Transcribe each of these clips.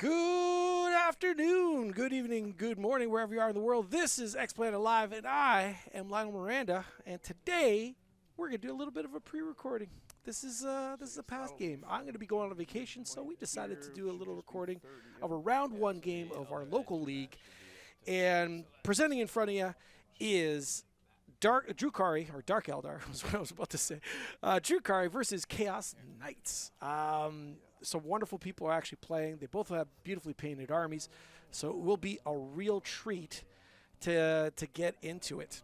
Good afternoon, good evening, good morning, wherever you are in the world. This is X-Planet Live, and I am Lionel Miranda. And today, we're going to do a little bit of a pre-recording. This is a past game. I'm going to be going on vacation, so we decided to do a little recording of a round one game of our local league. And presenting in front of you is Drukhari, or Dark Eldar, was what I was about to say. Drukhari versus Chaos Knights. Some wonderful people are actually playing. They both have beautifully painted armies, so it will be a real treat to get into it.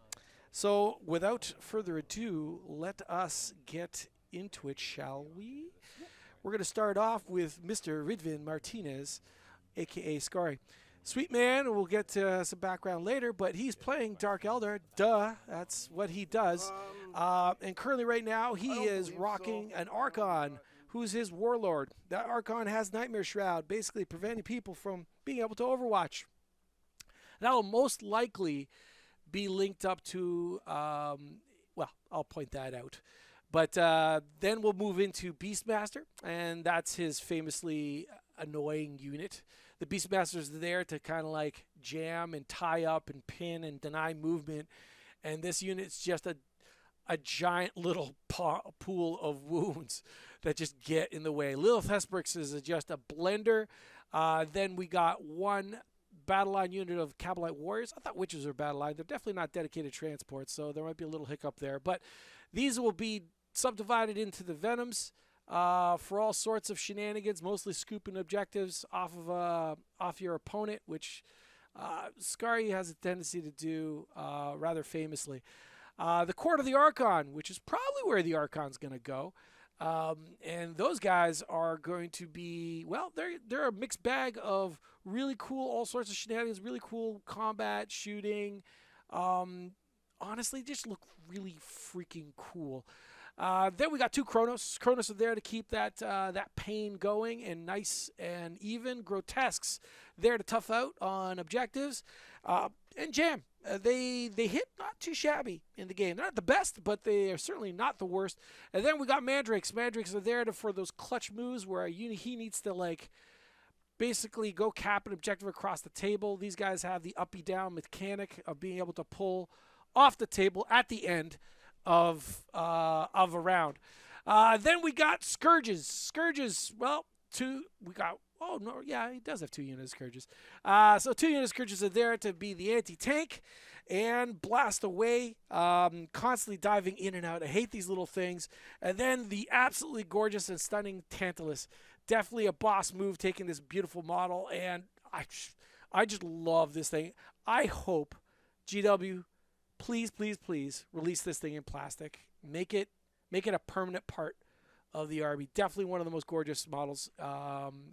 So without further ado, let us get into it, shall we? We're going to start off with Mr. Ridvin Martinez, a.k.a. Skari. Sweet man, we'll get some background later, but he's playing Dark Eldar. Duh, that's what he does. And currently right now, he is rocking an Archon, who's his warlord. That Archon has Nightmare Shroud, basically preventing people from being able to Overwatch. That will most likely be linked up to, well, I'll point that out. But then we'll move into Beastmaster, and that's his famously annoying unit. The Beastmaster's there to kind of like jam and tie up and pin and deny movement, and this unit's just a giant little pool of wounds that just get in the way. Lilith Hesperix is just a blender. Then we got one battle line unit of Cabalite Warriors. I thought Witches were battle line. They're definitely not dedicated transports, so there might be a little hiccup there. But these will be subdivided into the Venoms for all sorts of shenanigans, mostly scooping objectives off your opponent, which Skari has a tendency to do rather famously. The Court of the Archon, which is probably where the Archon's going to go. And those guys are going to be, well, they're a mixed bag of really cool, all sorts of shenanigans, really cool combat, shooting. Honestly, just look really freaking cool. Then we got two Chronos. Chronos are there to keep that pain going, and nice and even. Grotesques there to tough out on objectives. And Jam. They hit not too shabby in the game. They're not the best, but they are certainly not the worst. And then we got Mandrakes. Mandrakes are there for those clutch moves where he needs to like basically go cap an objective across the table. These guys have the uppy down mechanic of being able to pull off the table at the end of a round. Then we got Scourges. Scourges, well, oh, no, yeah, he does have 2 unit Scourges. So 2 unit Scourges are there to be the anti-tank and blast away, constantly diving in and out. I hate these little things. And then the absolutely gorgeous and stunning Tantalus. Definitely a boss move, taking this beautiful model, and I just love this thing. I hope GW, please, please, please release this thing in plastic. Make it a permanent part of the army. Definitely one of the most gorgeous models,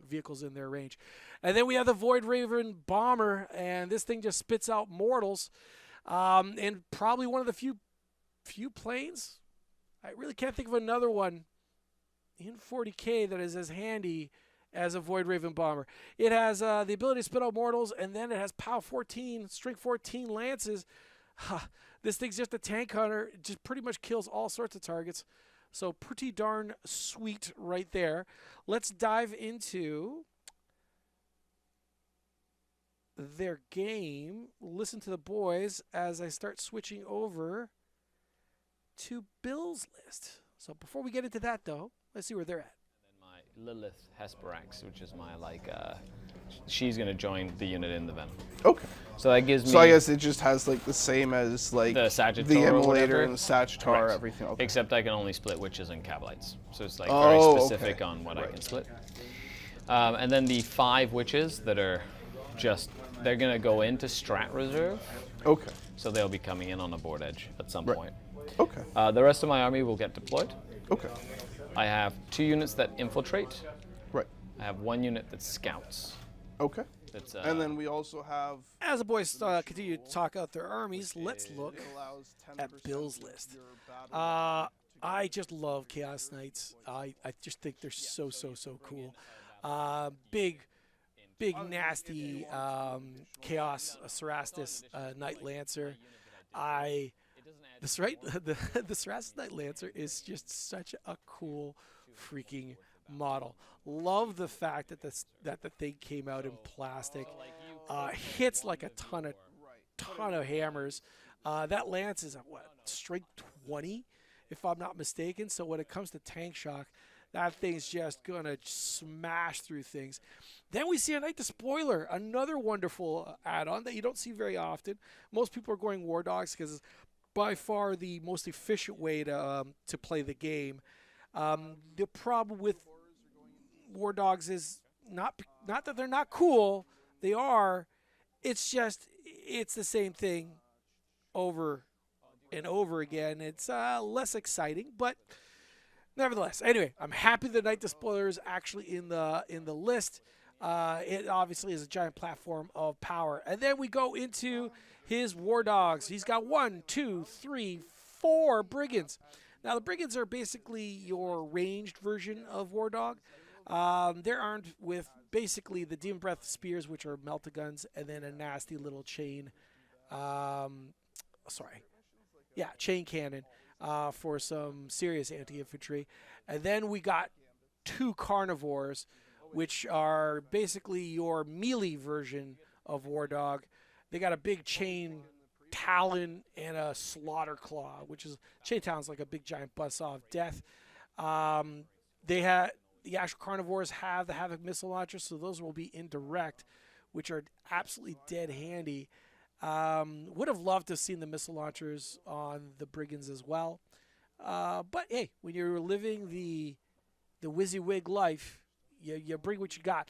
vehicles in their range. And then we have the Void Raven Bomber, and this thing just spits out mortals. And probably one of the few planes. I really can't think of another one in 40K that is as handy as a Void Raven Bomber. It has the ability to spit out mortals, and then it has POW 14, Strength 14 lances. This thing's just a tank hunter. It just pretty much kills all sorts of targets. So pretty darn sweet right there. Let's dive into their game. Listen to the boys as I start switching over to Bill's list. So before we get into that, though, let's see where they're at. And then my Lilith Hesperax, which is my, she's going to join the unit in the Venom. Okay. So that gives me... So I guess it just has, the same as, the Sagittar the Immolator whatever. and the Sagittar, Correct. everything. Okay. Except I can only split Witches and Cabalites. So it's, very specific on what I can split. And then the 5 Witches that are they're going to go into Strat Reserve. Okay. So they'll be coming in on a board edge at some point. Okay. The rest of my army will get deployed. Okay. I have 2 units that infiltrate. Right. I have 1 unit that scouts. Okay. And then we also have... As the boys continue to talk out their armies, let's look at Bill's list. I just love Chaos Knights. I just think they're so cool. Big, nasty Chaos Cerastus Knight Lancer. The Cerastus Knight Lancer is just such a cool freaking model. Love the fact that that the thing came out in plastic. Hits like a ton of hammers. That lance is a strength 20, if I'm not mistaken. So when it comes to tank shock, that thing's just gonna smash through things. Then we see a Knight Despoiler, another wonderful add-on that you don't see very often. Most people are going War Dogs because it's by far the most efficient way to play the game. The problem with War Dogs is not that they're not cool. They are. It's just it's the same thing over and over again. It's less exciting, but nevertheless. Anyway, I'm happy the Knight Despoiler is actually in the list. It obviously is a giant platform of power. And then we go into his War Dogs. He's got 1, 2, 3, 4 Brigands. Now, the Brigands are basically your ranged version of War Dog. They're armed with basically the Demon Breath Spears, which are Melt-A-Guns, and then a nasty little chain. Chain cannon for some serious anti-infantry. And then we got 2 Carnivores, which are basically your melee version of War Dog. They got a big chain talon and a slaughter claw, which is chain talon's like a big giant buzzsaw of death. They had the actual Carnivores have the Havoc missile launchers, so those will be indirect, which are absolutely dead handy. Would have loved to have seen the missile launchers on the Brigands as well. But hey, when you're living the WYSIWYG life, you bring what you got.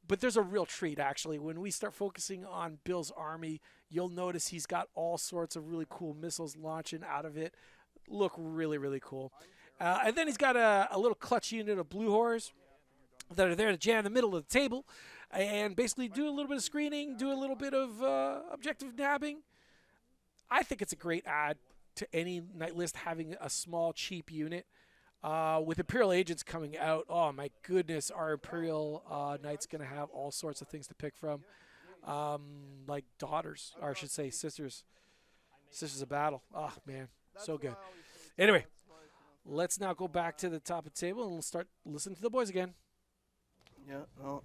But there's a real treat, actually. When we start focusing on Bill's army, you'll notice he's got all sorts of really cool missiles launching out of it. Look really, really cool. And then he's got a little clutch unit of Blue Horrors that are there to jam in the middle of the table and basically do a little bit of screening, do a little bit of objective nabbing. I think it's a great add to any Knight list having a small, cheap unit. With Imperial Agents coming out, oh my goodness, our Imperial Knight's going to have all sorts of things to pick from. Like daughters, or I should say sisters. Sisters of Battle. Oh, man, so good. Anyway, let's now go back to the top of the table and we'll start listening to the boys again. Yeah, no.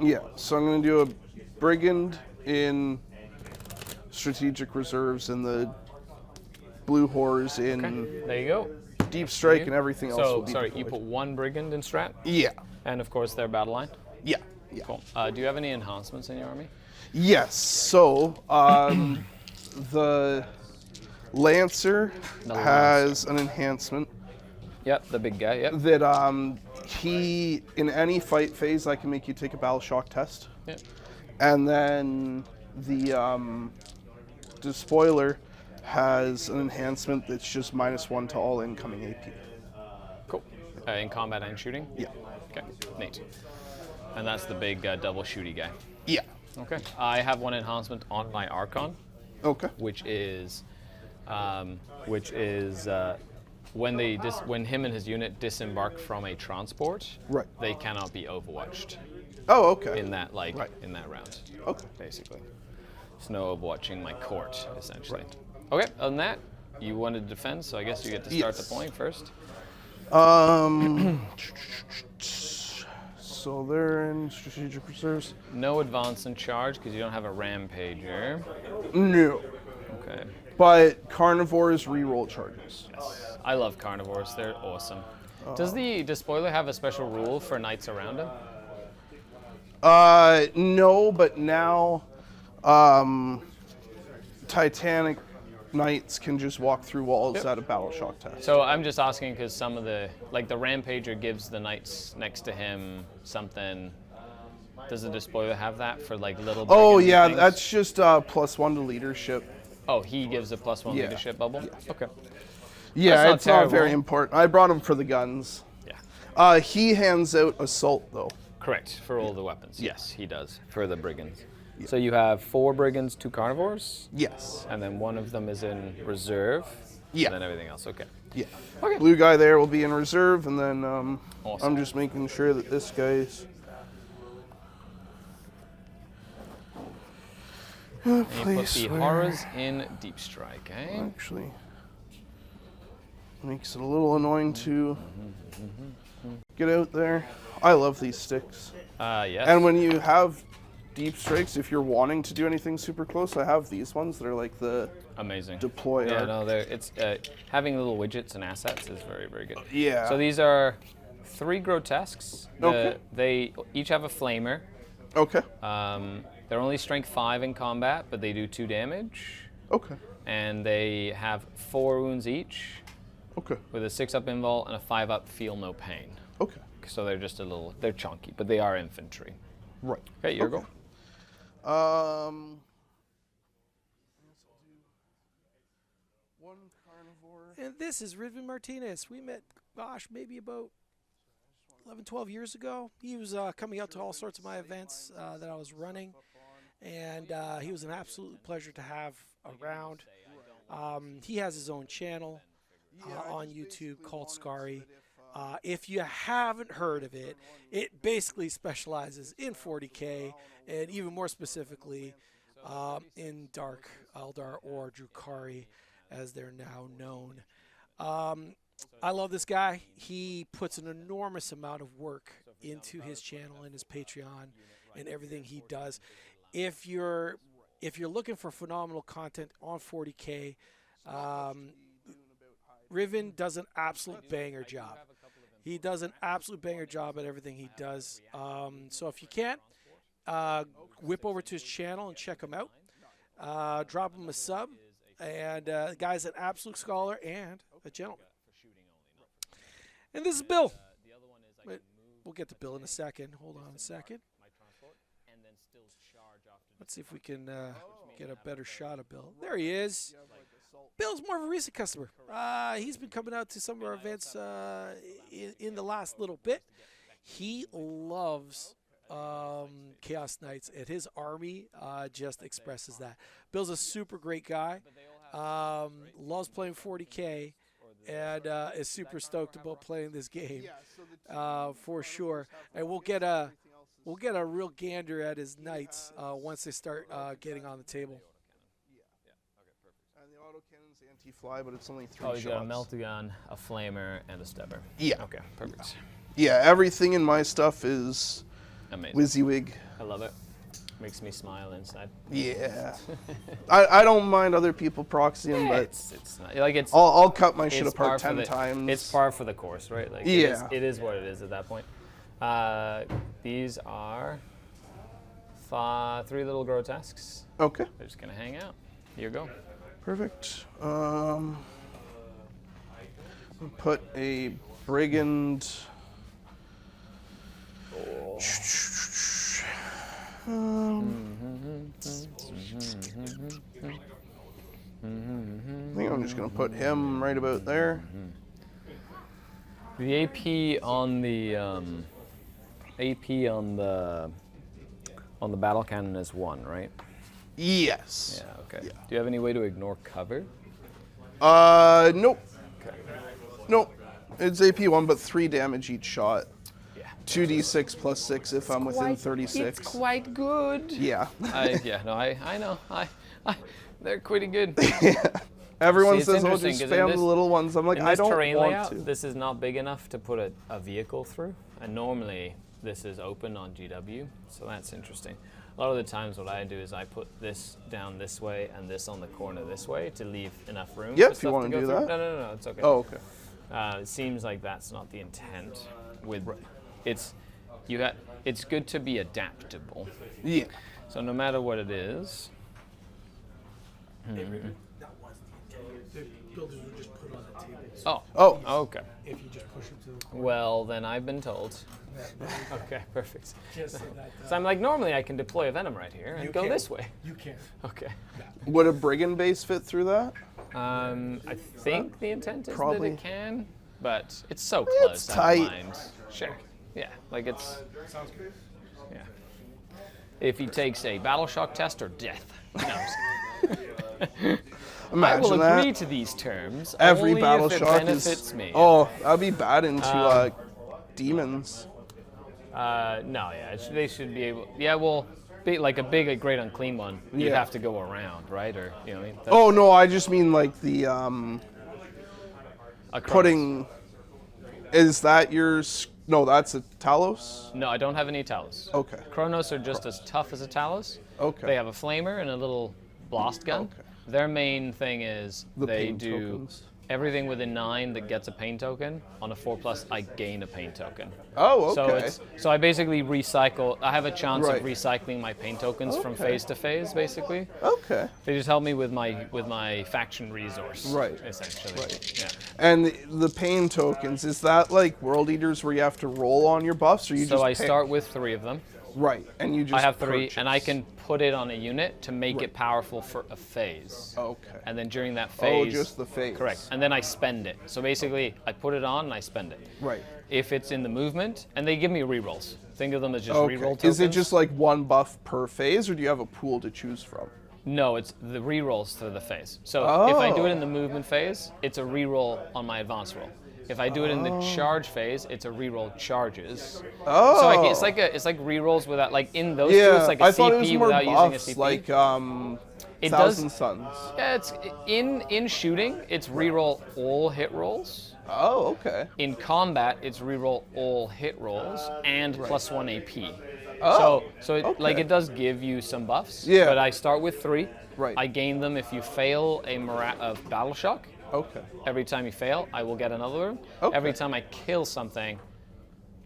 Yeah, so I'm going to do a Brigand in Strategic Reserves and the Blue Horrors in there you go. Deep Strike and everything else. So, sorry, you put 1 Brigand in Strat? Yeah. And of course their battle line? Yeah. Cool. Do you have any enhancements in your army? Yes. So, the Lancer has an enhancement. Yep, the big guy, yep. That he, in any fight phase, I can make you take a battle shock test. Yep. And then the Despoiler has an enhancement that's just -1 to all incoming AP. Cool. In combat and shooting? Yeah. Okay, neat. And that's the big double shooty guy. Yeah. Okay. I have 1 enhancement on my Archon. Okay. Which is when him and his unit disembark from a transport, right, they cannot be overwatched. Oh, okay. In that in that round. Okay. Basically, it's no overwatching my court essentially. Right. Okay. Other than that, you wanted to defend, so I guess you get to start the point first. So they're in Strategic Reserves. No advance and charge because you don't have a Rampager. No. Okay. But Carnivores reroll charges. Yes. I love Carnivores. They're awesome. Does the Despoiler have a special rule for knights around him? No, but now Titanic Knights can just walk through walls at a battle shock test. So I'm just asking because some of the Rampager gives the knights next to him something. Does the Despoiler have that for little? Oh yeah, things? that's just +1 to leadership. Oh, he gives a +1 leadership bubble? Yeah. Okay. Yeah, it's not very important. I brought him for the guns. Yeah. He hands out assault though. Correct, for all the weapons. Yes, he does, for the Brigands. Yeah. So you have 4 Brigands, 2 Carnivores? Yes. And then 1 of them is in reserve? Yeah. And then everything else, okay. Yeah. Okay. Blue guy there will be in reserve, and then awesome. I'm just making sure that this guy's... And you put the Horrors in Deep Strike, eh? Actually... Makes it a little annoying to get out there. I love these sticks. Yes. And when you have deep strikes, if you're wanting to do anything super close, I have these ones that are like the amazing deploy. Yeah, no, it's having little widgets and assets is very, very good. Yeah. So these are 3 grotesques. Okay. They each have a flamer. Okay. They're only strength 5 in combat, but they do 2 damage. Okay. And they have 4 wounds each. Okay. With a 6-up invul and a 5-up feel no pain. Okay. So they're just they're chunky, but they are infantry. Right. Okay, your go. One carnivore. And this is Riven Martinez. We met, gosh, maybe about 11, 12 years ago. He was coming out to all sorts of my events that I was running, and he was an absolute pleasure to have around. He has his own channel on YouTube called Skari. If you haven't heard of it, it basically specializes in 40K, and even more specifically in Dark Eldar or Drukhari, as they're now known. I love this guy. He puts an enormous amount of work into his channel and his Patreon and everything he does. If you're looking for phenomenal content on 40K, Riven does an absolute banger job. He does an absolute banger job at everything he does. So if you can't, whip over to his channel and check him out. Drop him a sub. And the guy's an absolute scholar and a gentleman. And this is Bill. Wait, we'll get to Bill in a second. Hold on a second. Let's see if we can get a better shot of Bill. There he is. Bill's more of a recent customer. He's been coming out to some of our events in the last little bit. He loves Chaos Knights, and his army just expresses that. Bill's a super great guy. Loves playing 40K, and is super stoked about playing this game for sure. And we'll get a real gander at his knights once they start getting on the table. And the autocannon's anti-fly, but it's only 3 Oh, shots. you got a meltagun, a flamer, and a stubber. Yeah. Okay, perfect. Yeah, everything in my stuff is Amazing. WYSIWYG. I love it. Makes me smile inside. Yeah. I don't mind other people proxying, but it's not, like it's. I'll cut my shit it's apart par 10 for the- times. It's par for the course, right? Like Yeah. it is what it is at that point. These are 3 little grotesques. Okay. They're just gonna hang out. Here you go. Perfect. Put a brigand. I think I'm just gonna put him right about there. The AP on the battle cannon is 1, right? Yes. Yeah. Okay. Yeah. Do you have any way to ignore cover? Nope. Okay. Nope. It's AP1, but 3 damage each shot. Yeah. 2d6 plus 6 if I'm within 36. It's quite good. Yeah. I know. They're pretty good. Everyone See, it's says, "Oh, interesting just 'cause in spam this- the little ones." I'm like, In I this don't terrain want layout, to. this is not big enough to put a vehicle through, and normally this is open on GW, so that's interesting. A lot of the times what I do is I put this down this way and this on the corner this way to leave enough room Yep, for if you stuff wanna to go do through. that. No, it's okay. Oh, okay. It seems like that's not the intent. It's good to be adaptable. Yeah. So no matter what it is. That was the intent. The builders would just put on the tables. Oh. Okay. If you just push them to the corner. Well, then I've been told. Okay, perfect. Just so that, So I'm like, normally I can deploy a venom right here and You go can. this way. You can. Okay. Would a brigand base fit through that? I think the intent is Probably. that it can, but it's so close. It's I tight. don't mind. Sure. Yeah, like it's. Sounds good. Yeah. If he takes a battle shock test or death. No, I'm just kidding. I Imagine will that. agree to these terms. Every only battle if it shock benefits is. me. Oh, that'd be bad into demons. No, yeah, they should be able. Yeah, well, like a great unclean one, you'd Yeah. have to go around, right? Or you know. What I mean? Oh no, I just mean like the putting. Is that yours? No, that's a Talos. No, I don't have any Talos. Okay. Chronos are just as tough as a Talos. Okay. They have a flamer and a little blast gun. Okay. Their main thing is The they pain do tokens. everything within 9 that gets a pain token. On a 4+, I gain a pain token. Oh, okay. So I basically recycle. I have a chance Right. of recycling my pain tokens from phase to phase, basically. Okay. They just help me with my faction resource. Right. Essentially. Right. Yeah. And the pain tokens, is that like World Eaters where you have to roll on your buffs, or you So just I pick? start with 3 of them. Right, and you just I have 3, purchase. and I can put it on a unit to make it powerful for a phase. Okay. And then during that phase... Oh, just the phase. Correct. And then I spend it. So basically, I put it on and I spend it. Right. If it's in the movement, and they give me rerolls. Think of them as just Okay. reroll tokens. Is it just like one buff per phase, or do you have a pool to choose from? No, it's the rerolls for the phase. So if I do it in the movement phase, it's a reroll on my advance roll. If I do it in the charge phase, it's a reroll charges. Oh. So it's like rerolls without, like in those two, Yeah, it's like a I thought it CP was more without using a buffs, CP. like It Thousand does- Suns. Yeah, it's in shooting, it's reroll all hit rolls. Oh, okay. In combat, it's reroll all hit rolls and +1 AP. Oh, so it, like it does give you some buffs. Yeah. But I start with 3. Right. I gain them if you fail a battle shock. Okay. Every time you fail, I will get another one. Okay. Every time I kill something,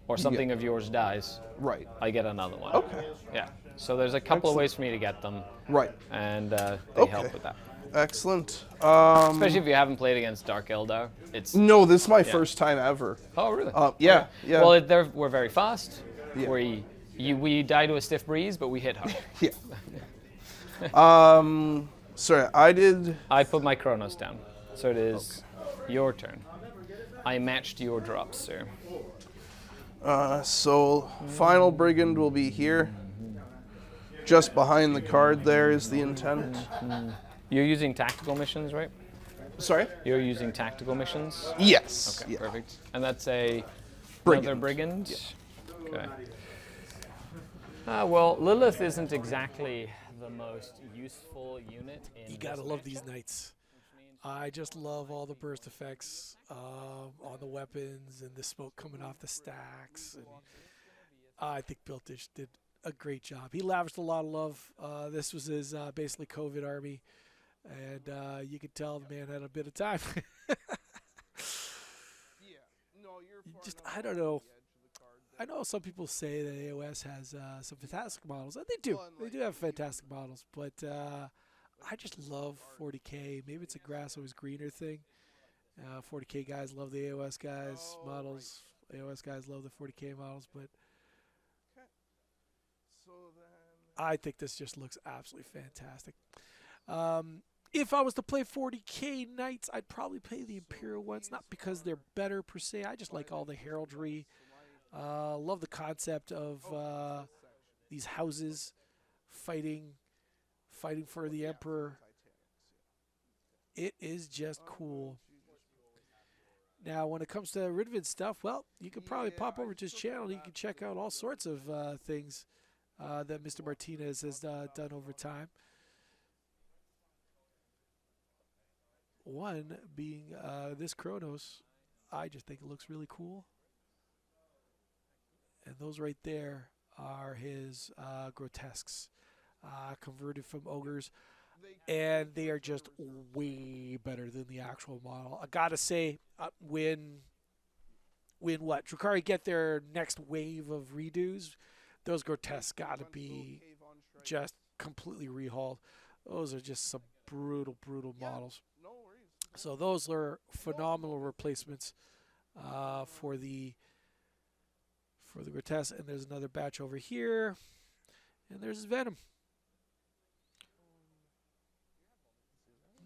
or something of yours dies, Right. I get another one. Okay. Yeah. So there's a couple of Excellent. ways for me to get them, Right. and they Okay. help with that. Excellent. Especially if you haven't played against Dark Eldar. It's No, this is my first time ever. oh really? Yeah. Yeah. Well, we're very fast. Yeah. We die to a stiff breeze, but we hit hard. Yeah. Sorry, I put my Chronos down, so it is your turn. I matched your drops, sir. So final brigand will be here. Just behind the card there is the intent. You're using tactical missions, right? Sorry? You're using tactical missions. Yes. Okay, Yeah. perfect. And that's a Brigand. another brigand. Okay. Well, Lilith isn't exactly the most useful unit in. You gotta this love these matchup, knights. I just love all the burst effects on the weapons and the smoke coming off the stacks. And I think Biltich did a great job. He lavished a lot of love. This was his basically COVID army, and you could tell the man had a bit of time. Just I don't know. I know some people say that AOS has some fantastic models, and they do. They do have fantastic models, but I just love 40K. Maybe it's a grass always greener thing. 40K guys love the AOS guys models. AOS guys love the 40K models, but I think this just looks absolutely fantastic. If I was to play 40K Knights, I'd probably play the Imperial ones, not because they're better per se. I just like all the heraldry. Love the concept of these houses fighting for the Emperor. It is just cool. Now, when it comes to Ridvid stuff, well, you could probably pop over to his channel. You can check out all sorts of things that Mr. Martinez has done over time. One being this Chronos. I just think it looks really cool. And those right there are his grotesques, converted from ogres. And they are just way better than the actual model. I gotta say, when what? Drukhari get their next wave of redos, those grotesques gotta be just completely rehauled. Those are just some brutal models. So those are phenomenal replacements for the grotesque. And there's another batch over here, and there's Venom.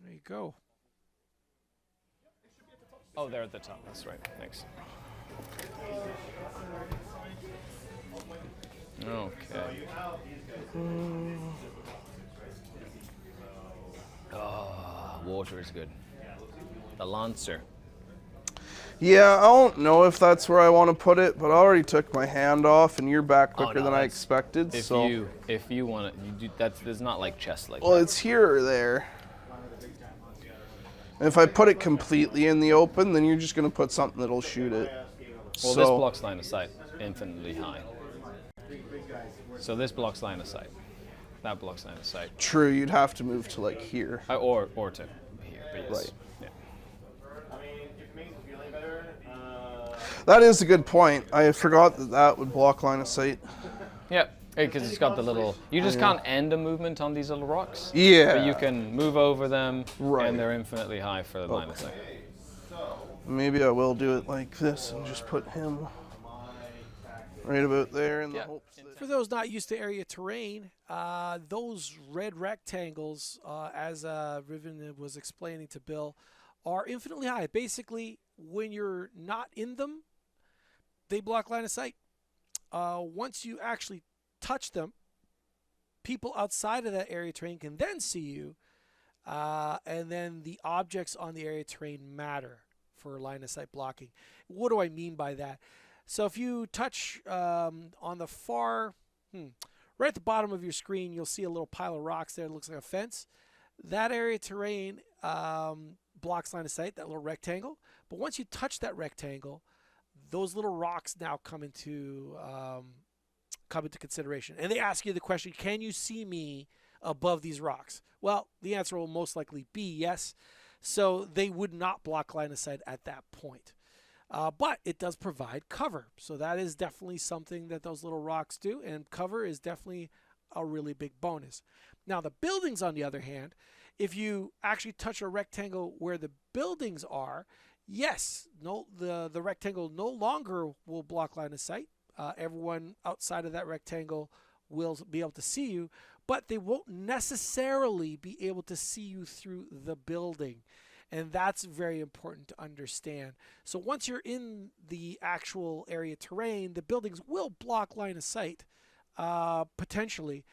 There you go. Oh, they're at the top. That's right. Thanks. Okay. Oh, water is good. The Lancer. Yeah, I don't know if that's where I want to put it, but I already took my hand off, and you're back quicker no, than I that's- expected. If So, you want it, you do, that's there's not like chest like well, that. it's here or there. And if I put it completely in the open, then you're just going to put something that'll shoot it. Well, this blocks line of sight infinitely high. So this blocks line of sight. That blocks line of sight. True, you'd have to move to like here. Or to here, but yes. Right. Yeah. That is a good point. I forgot that that would block line of sight. Yeah, because it's got the little... You just can't end a movement on these little rocks. Yeah. But you can move over them, Right. and they're infinitely high for the line of sight. Maybe I will do it like this and just put him right about there in the hopes that... For those not used to area terrain, those red rectangles, as Riven was explaining to Bill, are infinitely high. Basically, when you're not in them, they block line of sight. Once you actually touch them, people outside of that area terrain can then see you, and then the objects on the area terrain matter for line of sight blocking. What do I mean by that? So if you touch on the far, right at the bottom of your screen, you'll see a little pile of rocks there. It looks like a fence. That area terrain blocks line of sight, that little rectangle. But once you touch that rectangle, those little rocks now come into consideration. And they ask you the question, can you see me above these rocks? Well, the answer will most likely be yes. So they would not block line of sight at that point. But it does provide cover. So that is definitely something that those little rocks do. And cover is definitely a really big bonus. Now, the buildings, on the other hand, if you actually touch a rectangle where the buildings are, yes, the rectangle no longer will block line of sight. Everyone outside of that rectangle will be able to see you, but they won't necessarily be able to see you through the building. And that's very important to understand. So once you're in the actual area terrain, the buildings will block line of sight, potentially,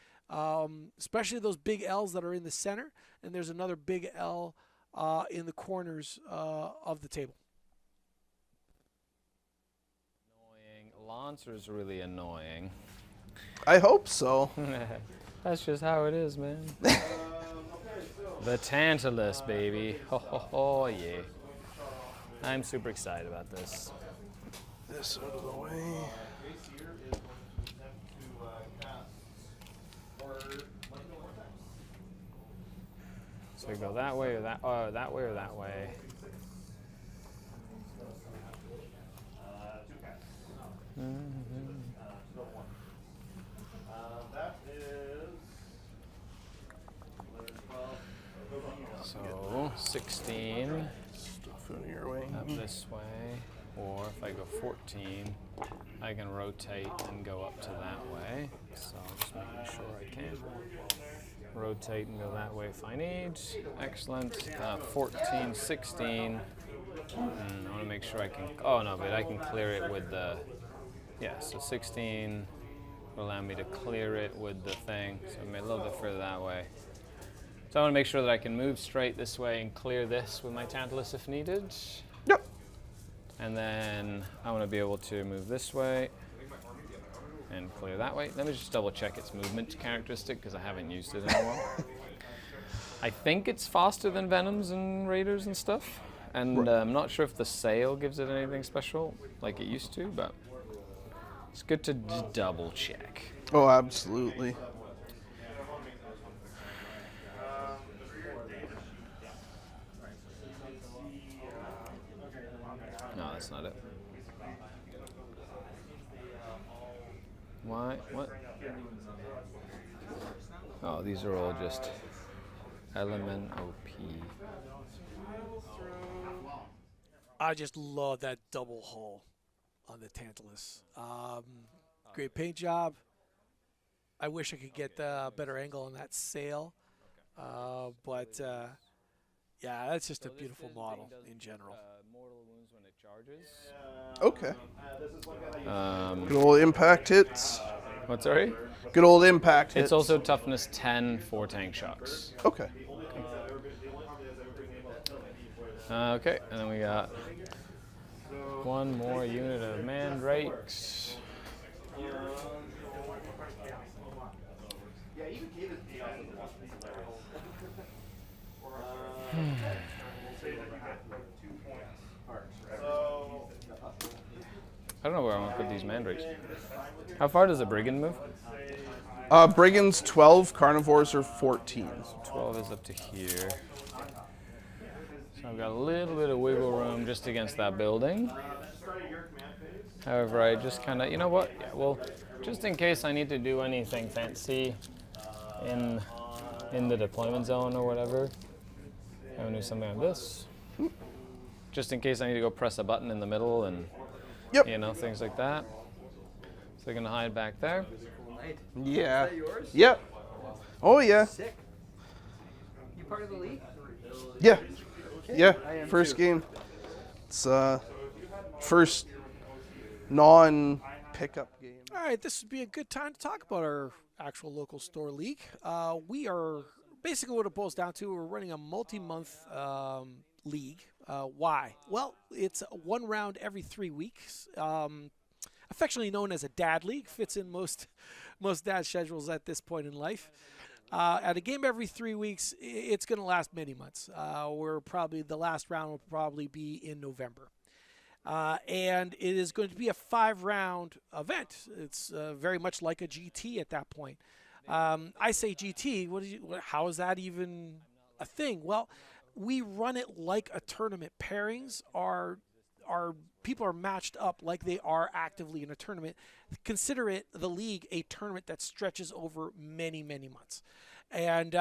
especially those big L's that are in the center. And there's another big L in the corners of the table. Annoying. Lancer's really annoying. I hope so. That's just how it is, man. The Tantalus, baby. Ho, ho, ho, yeah. I'm super excited about this. This out of the way. So we go that way or that way or that way. So 16 Stuff in your way. up this way, or if I go 14, I can rotate and go up to that way. So just making sure I can rotate and go that way if I need. Excellent. 14, 16. I want to make sure I can. Oh no, but I can clear it with the. Yeah, so 16 will allow me to clear it with the thing. So I'm a little bit further that way. So I want to make sure that I can move straight this way and clear this with my Tantalus if needed. Yep. And then I want to be able to move this way and clear that way. Let me just double check its movement characteristic because I haven't used it in a while. I think it's faster than Venoms and Raiders and stuff. And I'm not sure if the sail gives it anything special like it used to, but it's good to double check. Oh, absolutely. No, that's not it. Why? What? Oh, these are all just element OP. I just love that double hull on the Tantalus. Great paint job. I wish I could get a better angle on that sail. But yeah, that's just a beautiful model in general. Mortal wounds when it charges. Okay. Good old impact hits. What, sorry? Good old impact hits. It's also toughness 10 for tank shocks. Okay. Okay, and then we got one more unit of mandrakes. I don't know where I want to put these mandrakes. How far does a brigand move? Brigands 12, carnivores are 14. 12 is up to here. So I've got a little bit of wiggle room just against that building. However, I just kind of, you know what? Yeah, well, just in case I need to do anything fancy in the deployment zone or whatever, I'm gonna do something like this. Just in case I need to go press a button in the middle and, you know, things like that. So they're gonna hide back there. Yeah. Is that yours? Yep. Oh yeah. Sick. You part of the league? Yeah. Okay. Yeah. I am First too. game. It's first non-pickup game. All right, this would be a good time to talk about our actual local store league. We are basically what it boils down to. We're running a multi-month league. Why? Well, it's one round every 3 weeks. Affectionately known as a dad league, fits in most dad schedules at this point in life. At a game every 3 weeks, it's going to last many months. The last round will probably be in November. And it is going to be a 5-round event. It's very much like a GT at that point. I say GT. How is that even a thing? Well, we run it like a tournament. Pairings are people are matched up like they are actively in a tournament. Consider it the league a tournament that stretches over many months, and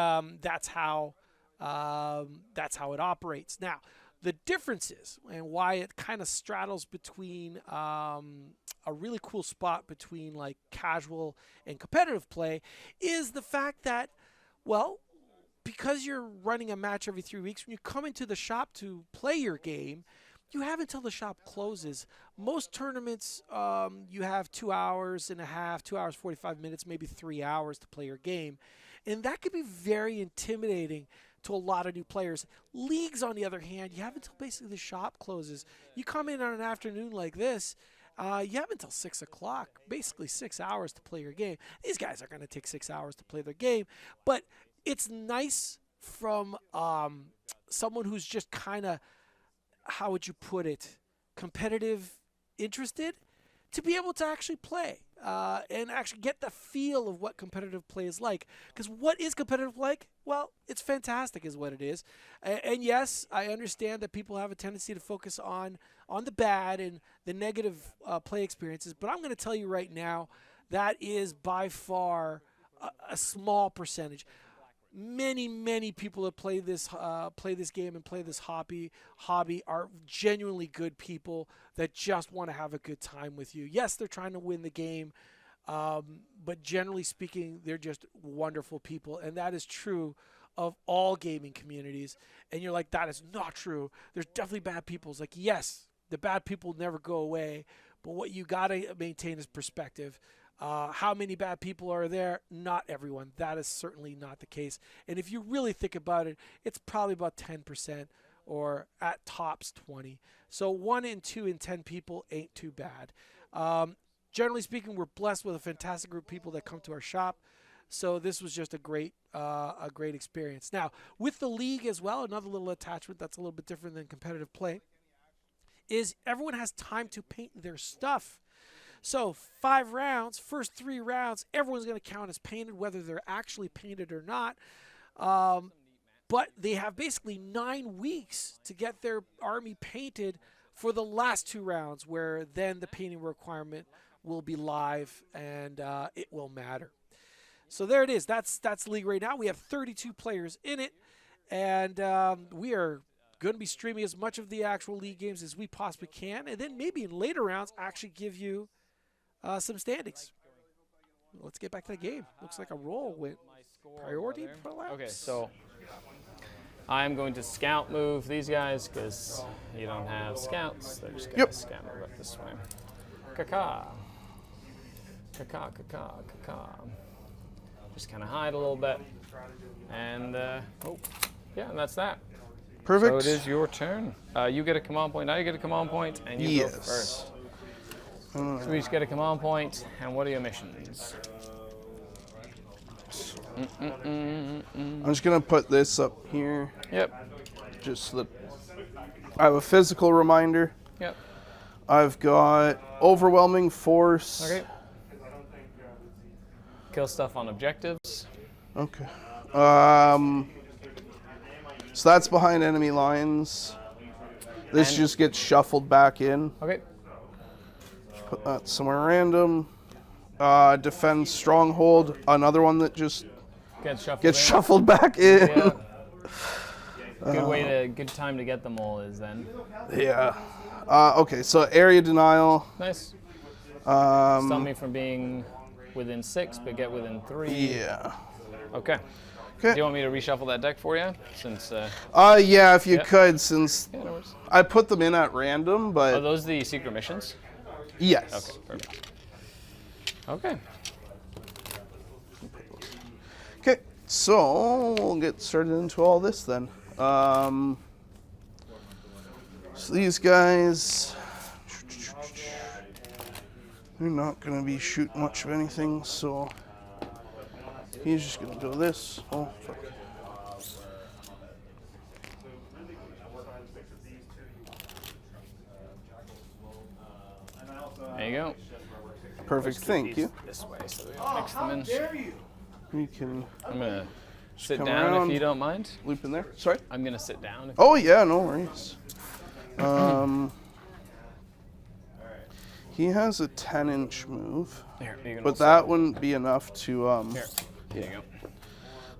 that's how it operates. Now, the differences and why it kind of straddles between a really cool spot between like casual and competitive play is the fact that, well, because you're running a match every 3 weeks, when you come into the shop to play your game, you have until the shop closes. Most tournaments, you have 2 hours and a half, 2 hours, 45 minutes, maybe 3 hours to play your game. And that could be very intimidating to a lot of new players. Leagues, on the other hand, you have until basically the shop closes. You come in on an afternoon like this, you have until 6 o'clock, basically 6 hours to play your game. These guys are going to take 6 hours to play their game, but it's nice from someone who's just kind of, how would you put it, competitive, interested, to be able to actually play and actually get the feel of what competitive play is like. Because what is competitive like? Well, it's fantastic is what it is. And yes, I understand that people have a tendency to focus on the bad and the negative play experiences, but I'm going to tell you right now, that is by far a small percentage. Many people that play this game and play this hobby are genuinely good people that just want to have a good time with you. Yes, they're trying to win the game, but generally speaking, they're just wonderful people, and that is true of all gaming communities. And you're like, that is not true. There's definitely bad people. It's like, yes, the bad people never go away, but what you got to maintain is perspective. How many bad people are there? Not everyone. That is certainly not the case. And if you really think about it, it's probably about 10% or at tops 20. So 1 in 2 in 10 people ain't too bad. Generally speaking, we're blessed with a fantastic group of people that come to our shop. So this was just a great experience. Now, with the league as well, another little attachment that's a little bit different than competitive play is everyone has time to paint their stuff. So 5 rounds, first 3 rounds, everyone's going to count as painted, whether they're actually painted or not. But they have basically 9 weeks to get their army painted for the last 2 rounds, where then the painting requirement will be live and it will matter. So there it is. That's the league right now. We have 32 players in it, and we are going to be streaming as much of the actual league games as we possibly can, and then maybe in later rounds actually give you some standings. Let's get back to the game. Looks like a roll with priority perhaps. Okay, so I'm going to scout move these guys because you don't have scouts. They're just going to scout move up this way. Caca. Caca, caca, caca. Just kind of hide a little bit. And, and that's that. Perfect. So it is your turn. You get a command point, now you get a command point, and you go first. So we each get a command point, and what are your missions? I'm just going to put this up here. Yep. Just so that I have a physical reminder. Yep. I've got overwhelming force. Okay. Kill stuff on objectives. Okay. So that's behind enemy lines. This And- just gets shuffled back in. Okay. Put that somewhere random. Defend stronghold. Another one that just Gets shuffled. gets in. shuffled back in. Yeah. Good time to get them all is then. Yeah. Okay, so area denial. Nice. Stop me from being within 6, but get within 3. Yeah. Okay. Okay. Do you want me to reshuffle that deck for you? Since Yeah, if you Yep. could, since yeah, no worries. I put them in at random, but Are those the secret missions? yes. Okay, perfect. Okay. Okay, so we'll get started into all this then. So these guys, they're not going to be shooting much of anything, so he's just going to go this. Oh, fuck. There you go. Perfect, thank you. This way, so we don't mix them in. We can I'm gonna sit come down around. if you don't mind. loop in there. Sorry? I'm gonna sit down. Oh, yeah, no worries. He has a 10-inch move, Here, you can but also- that wouldn't be enough to, Here, there you go.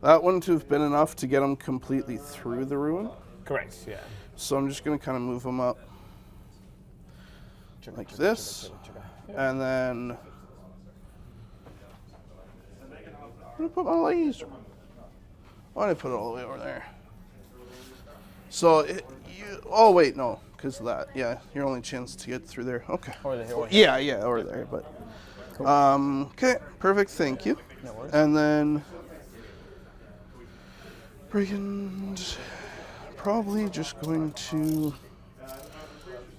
that wouldn't have been enough to get him completely through the ruin. Correct. Yeah. So I'm just going to kind of move him up like this, and then I'm going to put my laser. Why did I put it all the way over there? So, oh wait, no, because of that. Yeah, your only chance to get through there. Okay. Or the hill. Yeah, over there, but. Okay, perfect, thank you. No worries. And then Brigand, probably just going to,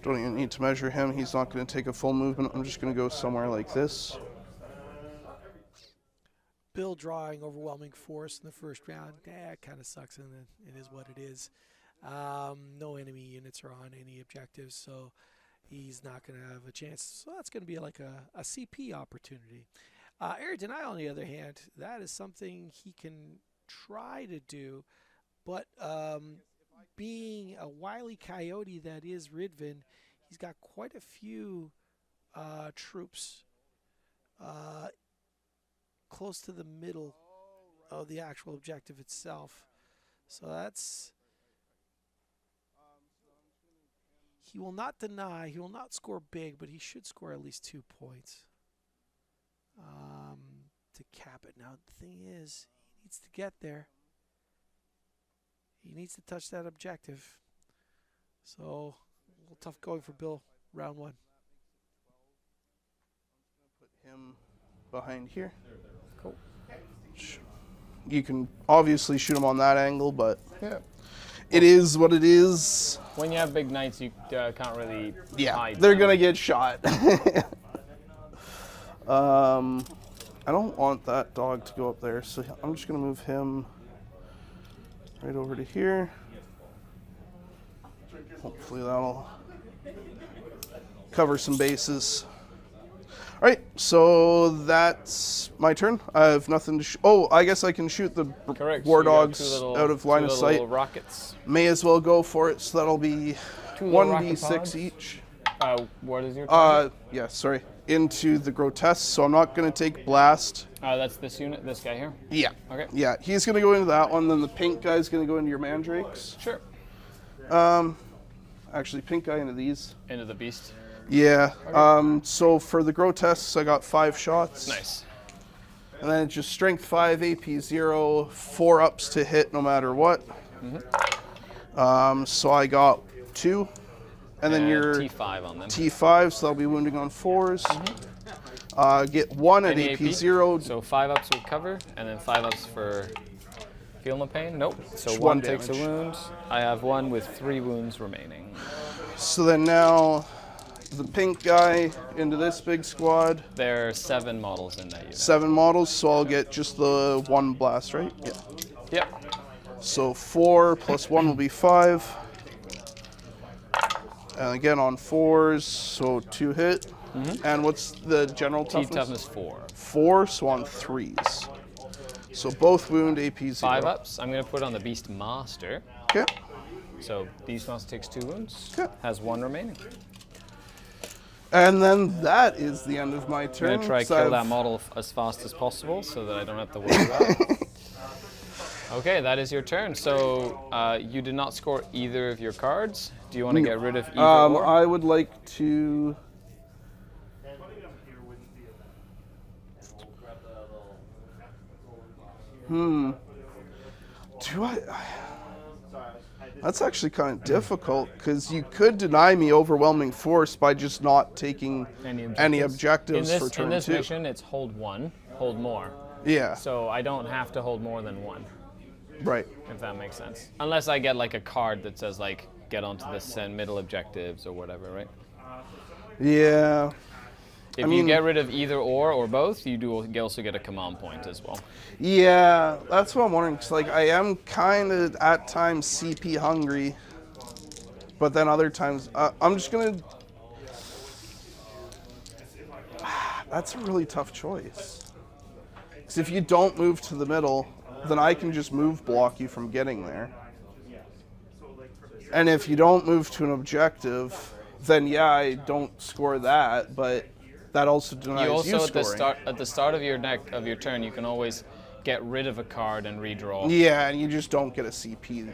don't even need to measure him, he's not going to take a full movement, I'm just going to go somewhere like this. Bill drawing overwhelming force in the first round. It kind of sucks, and it is what it is. No enemy units are on any objectives, so he's not going to have a chance. So that's going to be like a CP opportunity. Air denial, on the other hand, that is something he can try to do, but being a wily coyote that is Ridvan, he's got quite a few troops close to the middle of the actual objective itself. So that's... He will not deny, he will not score big, but he should score at least 2 points to cap it. Now, the thing is, he needs to get there. He needs to touch that objective. So, a little tough going for Bill, round 1. Put him behind here. Cool. You can obviously shoot him on that angle, but Yeah. it is what it is. When you have big knights, you can't really Yeah, hide they're them. gonna get shot. I don't want that dog to go up there, so I'm just gonna move him right over to here. Hopefully that'll cover some bases. All right, so that's my turn. I have nothing to oh, I guess I can shoot the Correct. war So you got dogs two little- out of line two of little sight. rockets. May as well go for it, so that'll be Two little rocket 1d6 pods. each. What is your target? Yeah, sorry. Into the grotesque, so I'm not going to take blast. That's this unit, this guy here? Yeah. Okay. Yeah, he's going to go into that one, then the pink guy's going to go into your mandrakes. Sure. Actually, pink guy into these. Into the beast. Yeah. So for the grotesques, I got 5 shots. Nice. And then it's just strength 5, AP 0, 4 ups to hit no matter what. So I got 2. And then your T5 on them. T5, so that'll be wounding on 4s. Get 1 at Any AP 0. So 5 ups would cover, and then 5 ups for feel no pain? Nope. So Just 1 1 takes a damage. wound. I have 1 with 3 wounds remaining. So then now the pink guy into this big squad. There are 7 models in that unit. 7 models, so I'll get just the 1 blast, right? Yeah. Yep. So 4 plus 1 will be 5. And again on 4s, so 2 hit. And what's the general T toughness? toughness 4. 4, so on 3s. So both wound, AP 0. 5 ups. I'm going to put on the Beast Master. Okay. So Beast Master takes 2 wounds. Okay. Has 1 remaining. And then that is the end of my I'm turn. going to try to 'cause kill I've- that model as fast as possible so that I don't have to worry about it. Okay, that is your turn. So you did not score either of your cards. Do you want to get rid of either or? I would like to. Do I? That's actually kind of difficult because you could deny me overwhelming force by just not taking any objectives for turn in this 2. mission, it's hold 1, hold more. Yeah. So I don't have to hold more than 1, Right. if that makes sense. Unless I get like a card that says like get onto the send middle objectives or whatever, right? Yeah. If you get rid of either or both, you also get a command point as well. Yeah, that's what I'm wondering. 'Cause, like, I am kind of at times CP hungry, but then other times I'm just gonna. That's a really tough choice. Because if you don't move to the middle, then I can just move block you from getting there. And if you don't move to an objective, then yeah, I don't score that, but that also denies You also scoring. at the start of your turn, you can always get rid of a card and redraw. Yeah, and you just don't get a CP.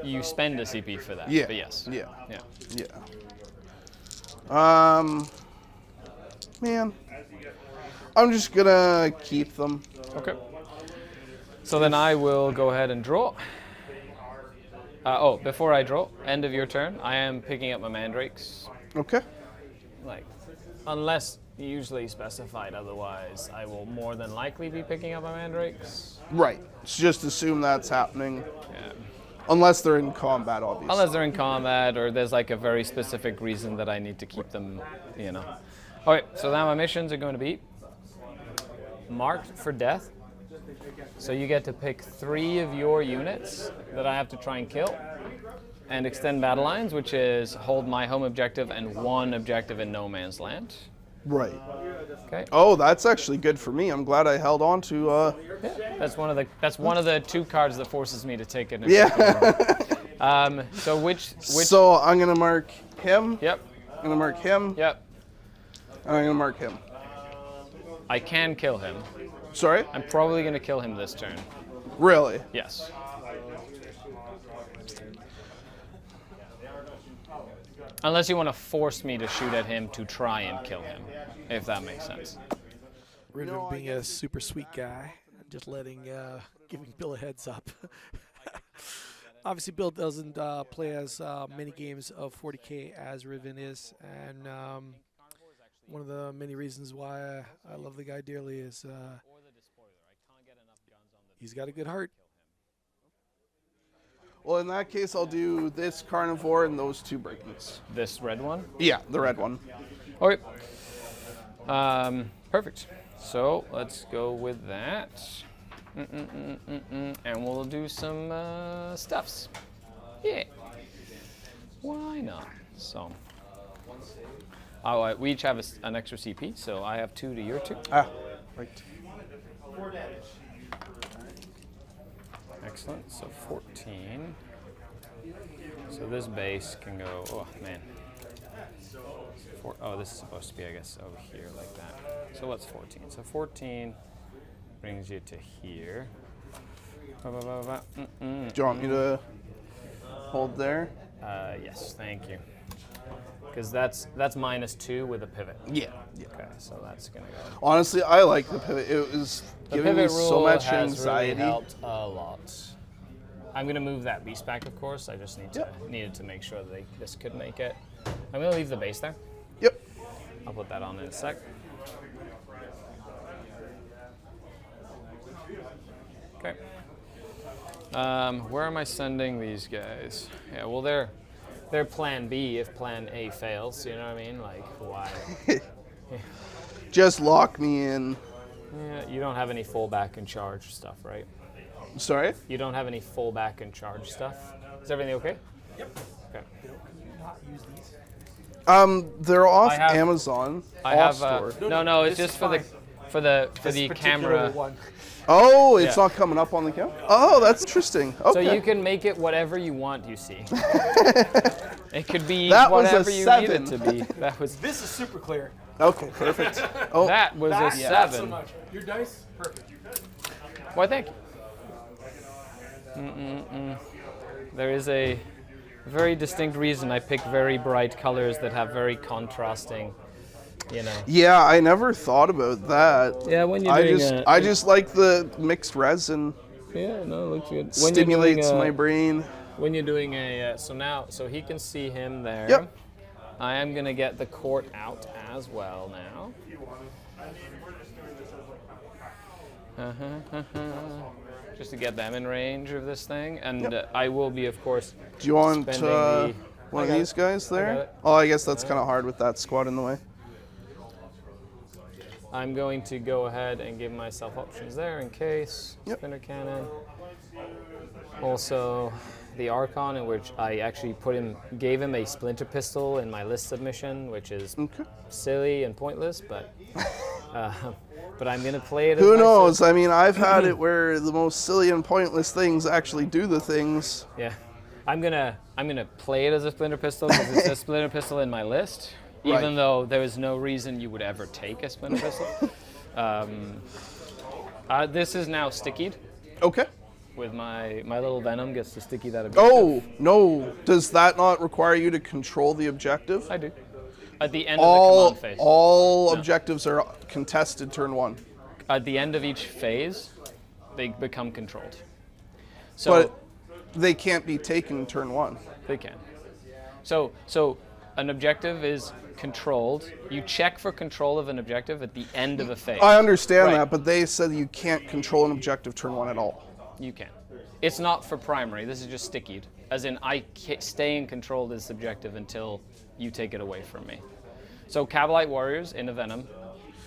You spend a CP for that. Yeah. But yes. Yeah. Yeah. Yeah. Man, I'm just gonna keep them. Okay. So then I will go ahead and draw. Before I draw, end of your turn, I am picking up my mandrakes. Okay. Like, unless usually specified otherwise, I will more than likely be picking up my mandrakes. Right. So just assume that's happening, Yeah. unless they're in combat, obviously. Unless they're in combat or there's like a very specific reason that I need to keep them, you know. Okay, so now my missions are going to be marked for death. So you get to pick 3 of your units that I have to try and kill and extend battle lines, which is hold my home objective and 1 objective in no man's land. Right. Okay. Oh, that's actually good for me. I'm glad I held on to. Yeah, that's one of the 2 cards that forces me to take it. Yeah. So which? So I'm gonna mark him. Yep. I'm gonna mark him. Yep. And I'm gonna mark him. I can kill him. Sorry. I'm probably going to kill him this turn. Really? Yes. Unless you want to force me to shoot at him to try and kill him, if that makes sense. Riven being a super sweet guy, just giving Bill a heads up. Obviously, Bill doesn't play as many games of 40K as Riven is, and one of the many reasons why I love the guy dearly is he's got a good heart. Well, in that case, I'll do this carnivore and those 2 Britons. This red one? Yeah, the red one. Okay. Perfect. So let's go with that. And we'll do some stuffs. Yeah. Why not? So. We each have an extra CP, so I have 2 to your 2. Ah, right. Excellent. So 14. So this base can go. Oh man. This is supposed to be, I guess, over here like that. So what's 14? So 14 brings you to here. Do you want me to hold there? Yes, thank you. Because that's -2 with a pivot. Yeah. Okay, so that's gonna go. Honestly, I like the pivot. It was The giving me pivot rule so much has anxiety. really helped a lot. I'm gonna move that beast back, of course. I just needed to make sure that this could make it. I'm gonna leave the base there. Yep. I'll put that on in a sec. Okay. Where am I sending these guys? Yeah, well, they're plan B if plan A fails. You know what I mean? Like, why? Just lock me in. Yeah, you don't have any fullback and charge stuff, right? Sorry? You don't have any fullback and charge stuff. Is everything okay? Yep. Okay. use these? They're off I have- Amazon. I off have store. no. It's this just is for the fine. for the This particular camera. one. Oh, it's Yeah. not coming up on the camera? Oh, that's interesting. Okay. So you can make it whatever you want. You see, it could be That was a whatever you need it 7. to be. That was This is super clear. Okay, perfect. Oh, that was That, a not so 7. much. Your dice, perfect. Why, thank you. There is a very distinct reason I pick very bright colors that have very contrasting, you know. yeah, I never thought about that. Yeah, when you're I doing I just like the mixed resin. yeah, no, it looks good. Stimulates my brain. When you're doing a so he can see him there. Yep. I am gonna get the court out as well now. Just to get them in range of this thing, and I will be, of course. Do you want spending the- one of I got these it. guys got there? it. Oh, I guess that's kind of hard with that squad in the way. I'm going to go ahead and give myself options there in case. Yep. Spinner cannon. Also, the Archon, in which I actually gave him a splinter pistol in my list submission, which is Okay. silly and pointless, but I'm gonna play it. Who as knows? I mean, I've had it where the most silly and pointless things actually do the things. Yeah, I'm gonna play it as a splinter pistol because it's a splinter pistol in my list, even Right. though there is no reason you would ever take a splinter pistol. This is now stickied. Okay. With my little venom gets to sticky that objective. Oh, no. Does that not require you to control the objective? I do. At the end of the command phase. All objectives are contested turn 1. At the end of each phase, they become controlled. So But they can't be taken turn 1. they can. So an objective is controlled. You check for control of an objective at the end of a phase. I understand Right. that, but they said you can't control an objective turn 1 at all. You can. It's not for primary. This is just stickied. As in, I stay in control of this objective until you take it away from me. So Kabalite warriors in a Venom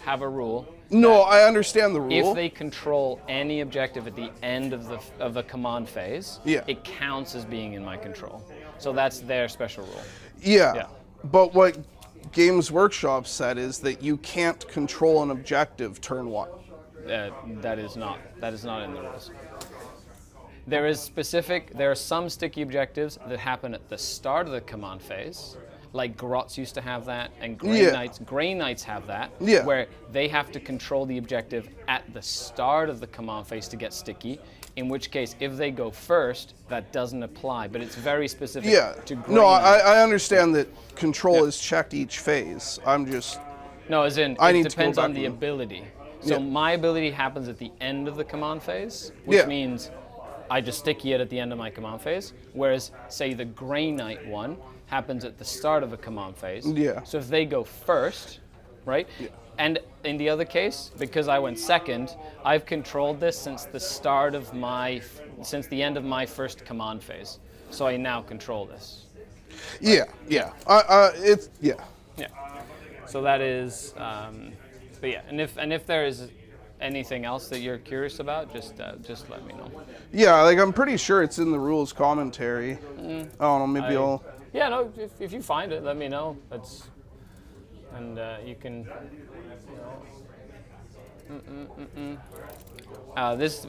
have a rule. No, I understand the rule. If they control any objective at the end of the command phase, Yeah. it counts as being in my control. So that's their special rule. yeah. Yeah. But what Games Workshop said is that you can't control an objective turn 1. That is not in the rules. There are some sticky objectives that happen at the start of the command phase, like Grots used to have that, and Grey Knights have that, Yeah. where they have to control the objective at the start of the command phase to get sticky, in which case, if they go first, that doesn't apply, but it's very specific Yeah. to Grey No, Knights. I understand that control is checked each phase. I'm just... No, as in, I it need to go depends on back the and- ability. So Yeah. my ability happens at the end of the command phase, which Yeah. means I just sticky it at the end of my command phase, whereas, say, the Grey Knight one happens at the start of a command phase. Yeah. So if they go first, right? And in the other case, because I went second, I've controlled this since the end of my first command phase. So I now control this. Yeah. Yeah. Yeah. Yeah. So that is, but yeah, and if there is anything else that you're curious about, just let me know. Yeah, like I'm pretty sure it's in the rules commentary. I don't know, maybe I'll... Yeah, no, if you find it, let me know. You can. This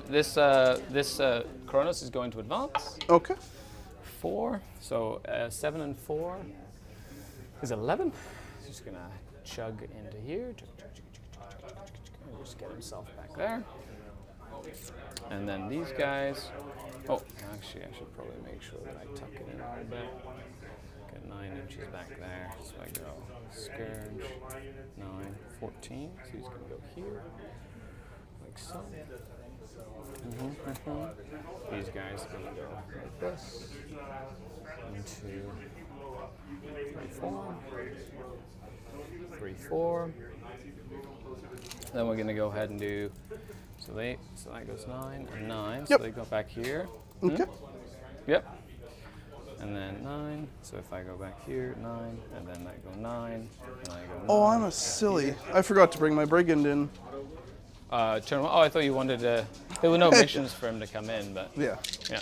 Kronos is going to advance. Okay. 4, so 7 and 4 is 11. Just gonna chug into here. Just get himself back there. And then these guys. Oh, actually, I should probably make sure that I tuck it in a little bit. Get 9 inches back there. So I go Scourge, 9, 14. So he's gonna go here, like so. These guys are gonna go like this. 1, 2, 3, 4. 3, 4. Then we're gonna go ahead and do. So that goes 9 and 9. So Yep. they go back here. Okay. Yep. And then 9. So if I go back here, 9, and then I go 9, and I go 9. Oh, I'm a silly. I forgot to bring my brigand in. Turn 1. Oh, I thought you wanted to. There were no missions for him to come in, but Yeah. yeah.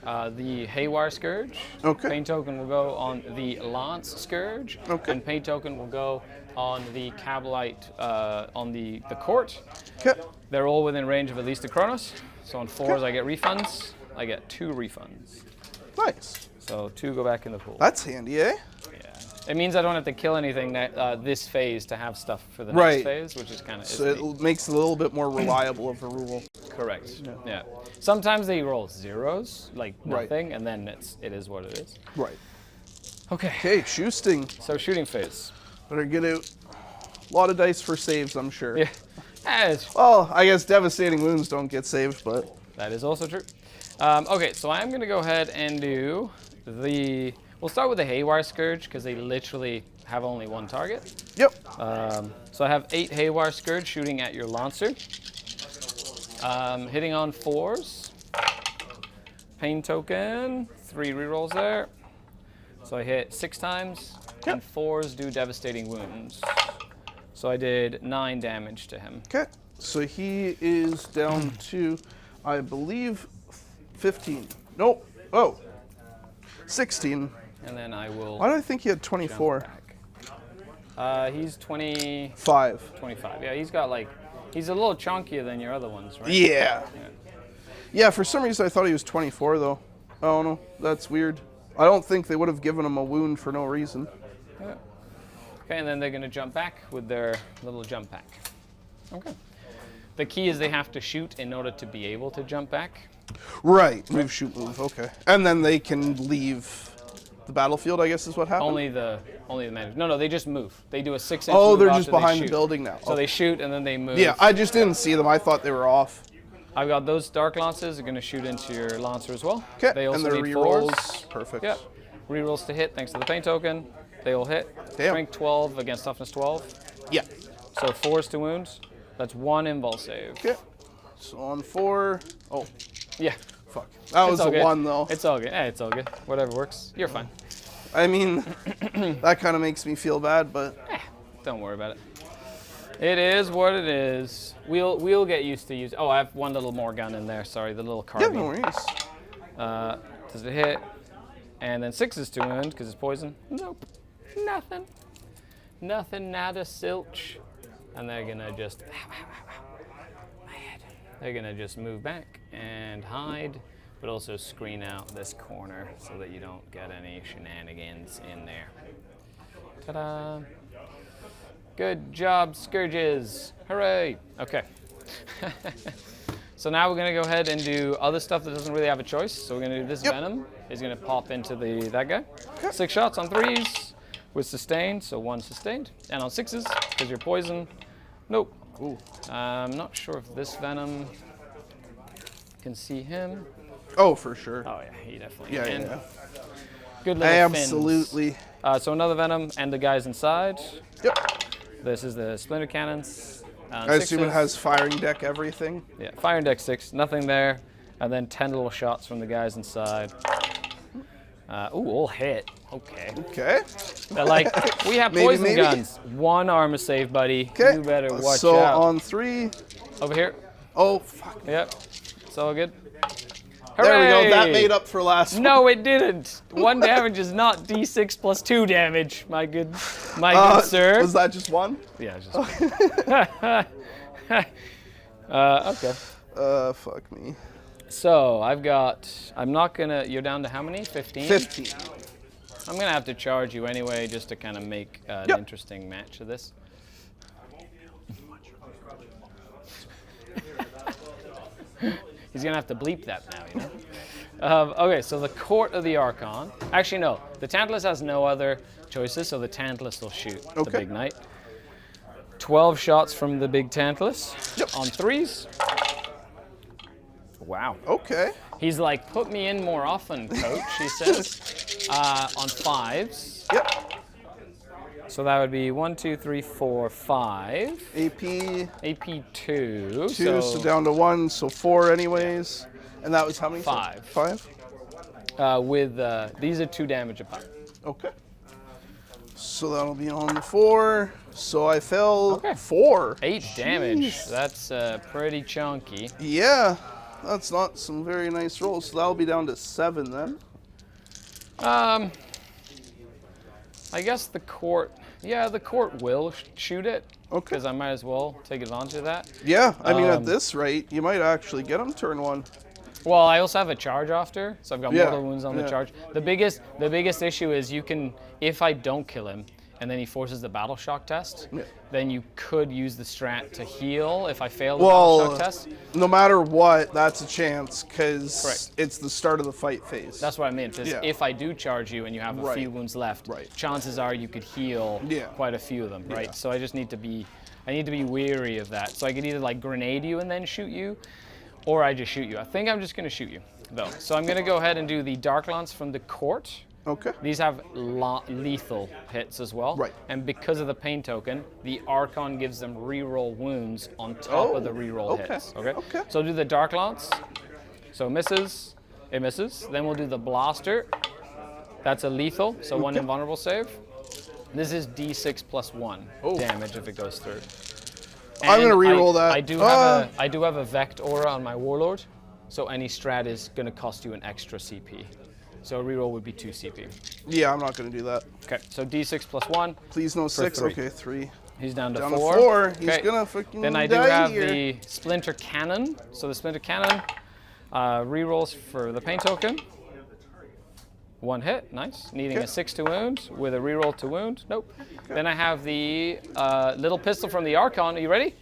the Haywire Scourge. Okay. Pain token will go on the Lance Scourge. Okay. And pain token will go on the Cabalite, on the court. Okay. They're all within range of at least a Chronos. So on 4s I get refunds. I get 2 refunds. Nice. So 2 go back in the pool. That's handy, eh? Yeah. It means I don't have to kill anything this phase to have stuff for the Right. next phase, which is kind of So it makes it a little bit more reliable of a rule. correct. Yeah. Sometimes they roll 0s, like Right. nothing, and then it is what it is. Right. Okay. Okay, shooting. So shooting phase. Better get out. A lot of dice for saves, I'm sure. Yeah. Well, I guess devastating wounds don't get saved, but That is also true. Okay, so I'm going to go ahead and do the... We'll start with the Haywire Scourge, because they literally have only one target. yep. So I have 8 Haywire Scourge shooting at your Lancer. Hitting on 4s. Pain token, 3 rerolls there. So I hit 6 times, and 4s do devastating wounds. So I did 9 damage to him. Okay. So he is down to, I believe, 15. Nope. Oh. 16. And then I will... Why did I think he had jump 24? back. He's 25. 5. Yeah, he's got like... He's a little chunkier than your other ones, right? Yeah. Yeah, for some reason I thought he was 24, though. I don't know. That's weird. I don't think they would have given him a wound for no reason. Yeah. Okay, and then they're going to jump back with their little jump pack. Okay. The key is they have to shoot in order to be able to jump back. Right. Move, shoot, move. Okay. And then they can leave the battlefield, I guess is what happened? Only the manager. No, they just move. They do a 6-inch Oh, move they're after just they behind the shoot. building now. So they shoot and then they move. Yeah, I just didn't see them. I thought they were off. I've got those Dark Lances are going to shoot into your Lancer as well. Okay. They also and their need rerolls. 4s. Perfect. Yep. Rerolls to hit thanks to the pain token. They will hit. Damn. Strength 12 against toughness 12. Yeah. So 4s to wounds. That's 1 invul save. Okay. So on 4. Oh, Yeah. fuck. That was It's all a good. 1, though. It's all good. It's all good. Whatever works. You're fine. I mean, that kind of makes me feel bad, but Don't worry about it. It is what it is. We'll get used to use. Oh, I have one little more gun in there. Sorry, the little yeah, carbine. no worries. Does it hit? And then 6 is to wound because it's poison. Nope. Nothing. Nothing. Nada. Silch. And they're gonna just. My head. They're gonna just move back and hide, but also screen out this corner so that you don't get any shenanigans in there. Ta-da! Good job, Scourges! Hooray! Okay. So now we're gonna go ahead and do other stuff that doesn't really have a choice. So we're gonna do this Venom. Is gonna pop into that guy. 6 shots on 3s with sustained, so 1 sustained. And on 6s, because you're poison. Nope. Ooh. I'm not sure if this Venom can see him. Oh, for sure. Oh yeah, he definitely Yeah, can. yeah. Good little fins. Absolutely. So another Venom and the guys inside. Yep. This is the Splinter Cannons. I assume it 6s. has firing deck everything. Yeah, fire and deck 6, nothing there. And then 10 little shots from the guys inside. Ooh, all hit. Okay. Okay. They're like, we have Maybe, poison maybe. guns. 1 armor save, buddy. Okay. You better watch so out. on 3. Over here. Oh, fuck. Yep. It's all good. There we go. That Hooray! made up for last one. No, it didn't. 1 damage is not D6 plus 2 damage, my good sir. Was that just 1? Yeah, it's just. Okay. Fuck me. So I'm not gonna. You're down to how many? 15. 15. I'm gonna have to charge you anyway, just to kind of make an Yep. interesting match of this. He's gonna have to bleep that now, you know. Okay, so the Court of the Archon. Actually, no. The Tantalus has no other choices, so the Tantalus will shoot the Okay. big knight. 12 shots from the big Tantalus on 3s. Wow. Okay. He's like, put me in more often, coach, he says. On 5s. Yep. So that would be 1, 2, 3, 4, 5. AP AP 2. 2, so down to 1, so 4 anyways. And that was how many? 5. 5? With these are 2 damage a pop. Okay. So that'll be on the 4. So I fell Okay. 4. 8 damage. Jeez. That's pretty chunky. Yeah. that's not some very nice rolls. So that'll be down to 7 then. I guess the court, the court will shoot it. Okay. Because I might as well take advantage of that. Yeah, I mean, at this rate, you might actually get him turn 1. Well, I also have a charge after, so I've got Yeah, mortal wounds on the charge. The biggest issue is you can, if I don't kill him, and then he forces the battle shock test, then you could use the strat to heal if I fail the battle shock test. No matter what, that's a chance because it's the start of the fight phase. That's what I meant. Is if I do charge you and you have a few wounds left, chances are you could heal quite a few of them, right? So I just need to be, wary of that. So I could either like grenade you and then shoot you, or I just shoot you. I think I'm just going to shoot you though. So I'm going to go ahead and do the Dark Lance from the court. Okay. These have lethal hits as well. Right. And because of the pain token, the Archon gives them reroll wounds on top of the reroll hits. Okay. So I'll do the Dark Lance. So misses. It misses. Then we'll do the Blaster. That's a lethal. So 1 invulnerable save. This is D6 plus 1 damage if it goes through. I'm gonna reroll that. I do have a Vect Aura on my Warlord. So any strat is gonna cost you an extra CP. So a reroll would be 2 CP. Yeah, I'm not going to do that. Okay, so D6 plus 1. Please no 6. 3. Okay, 3. He's down to Down 4. to 4. He's okay. going to fucking Then I do die have here. the Splinter Cannon. So the Splinter Cannon rerolls for the pain token. 1 hit, nice. Needing a 6 to wound with a reroll to wound. Nope. Then I have the little pistol from the Archon. Are you ready?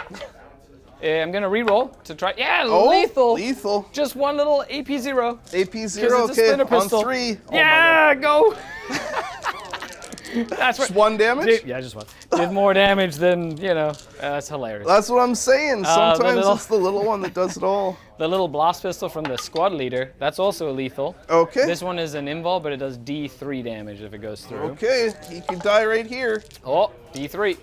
I'm going to reroll to try. Yeah, lethal. Lethal. Just 1 little AP0. AP0, okay, on pistol. 3. Yeah, go. That's Just 1 damage? Yeah, just 1. Did more damage than, that's hilarious. That's what I'm saying. Sometimes it's the little one that does it all. The little blast pistol from the squad leader, that's also a lethal. Okay. This one is an invul, but it does D3 damage if it goes through. Okay, he can die right here. Oh, D3.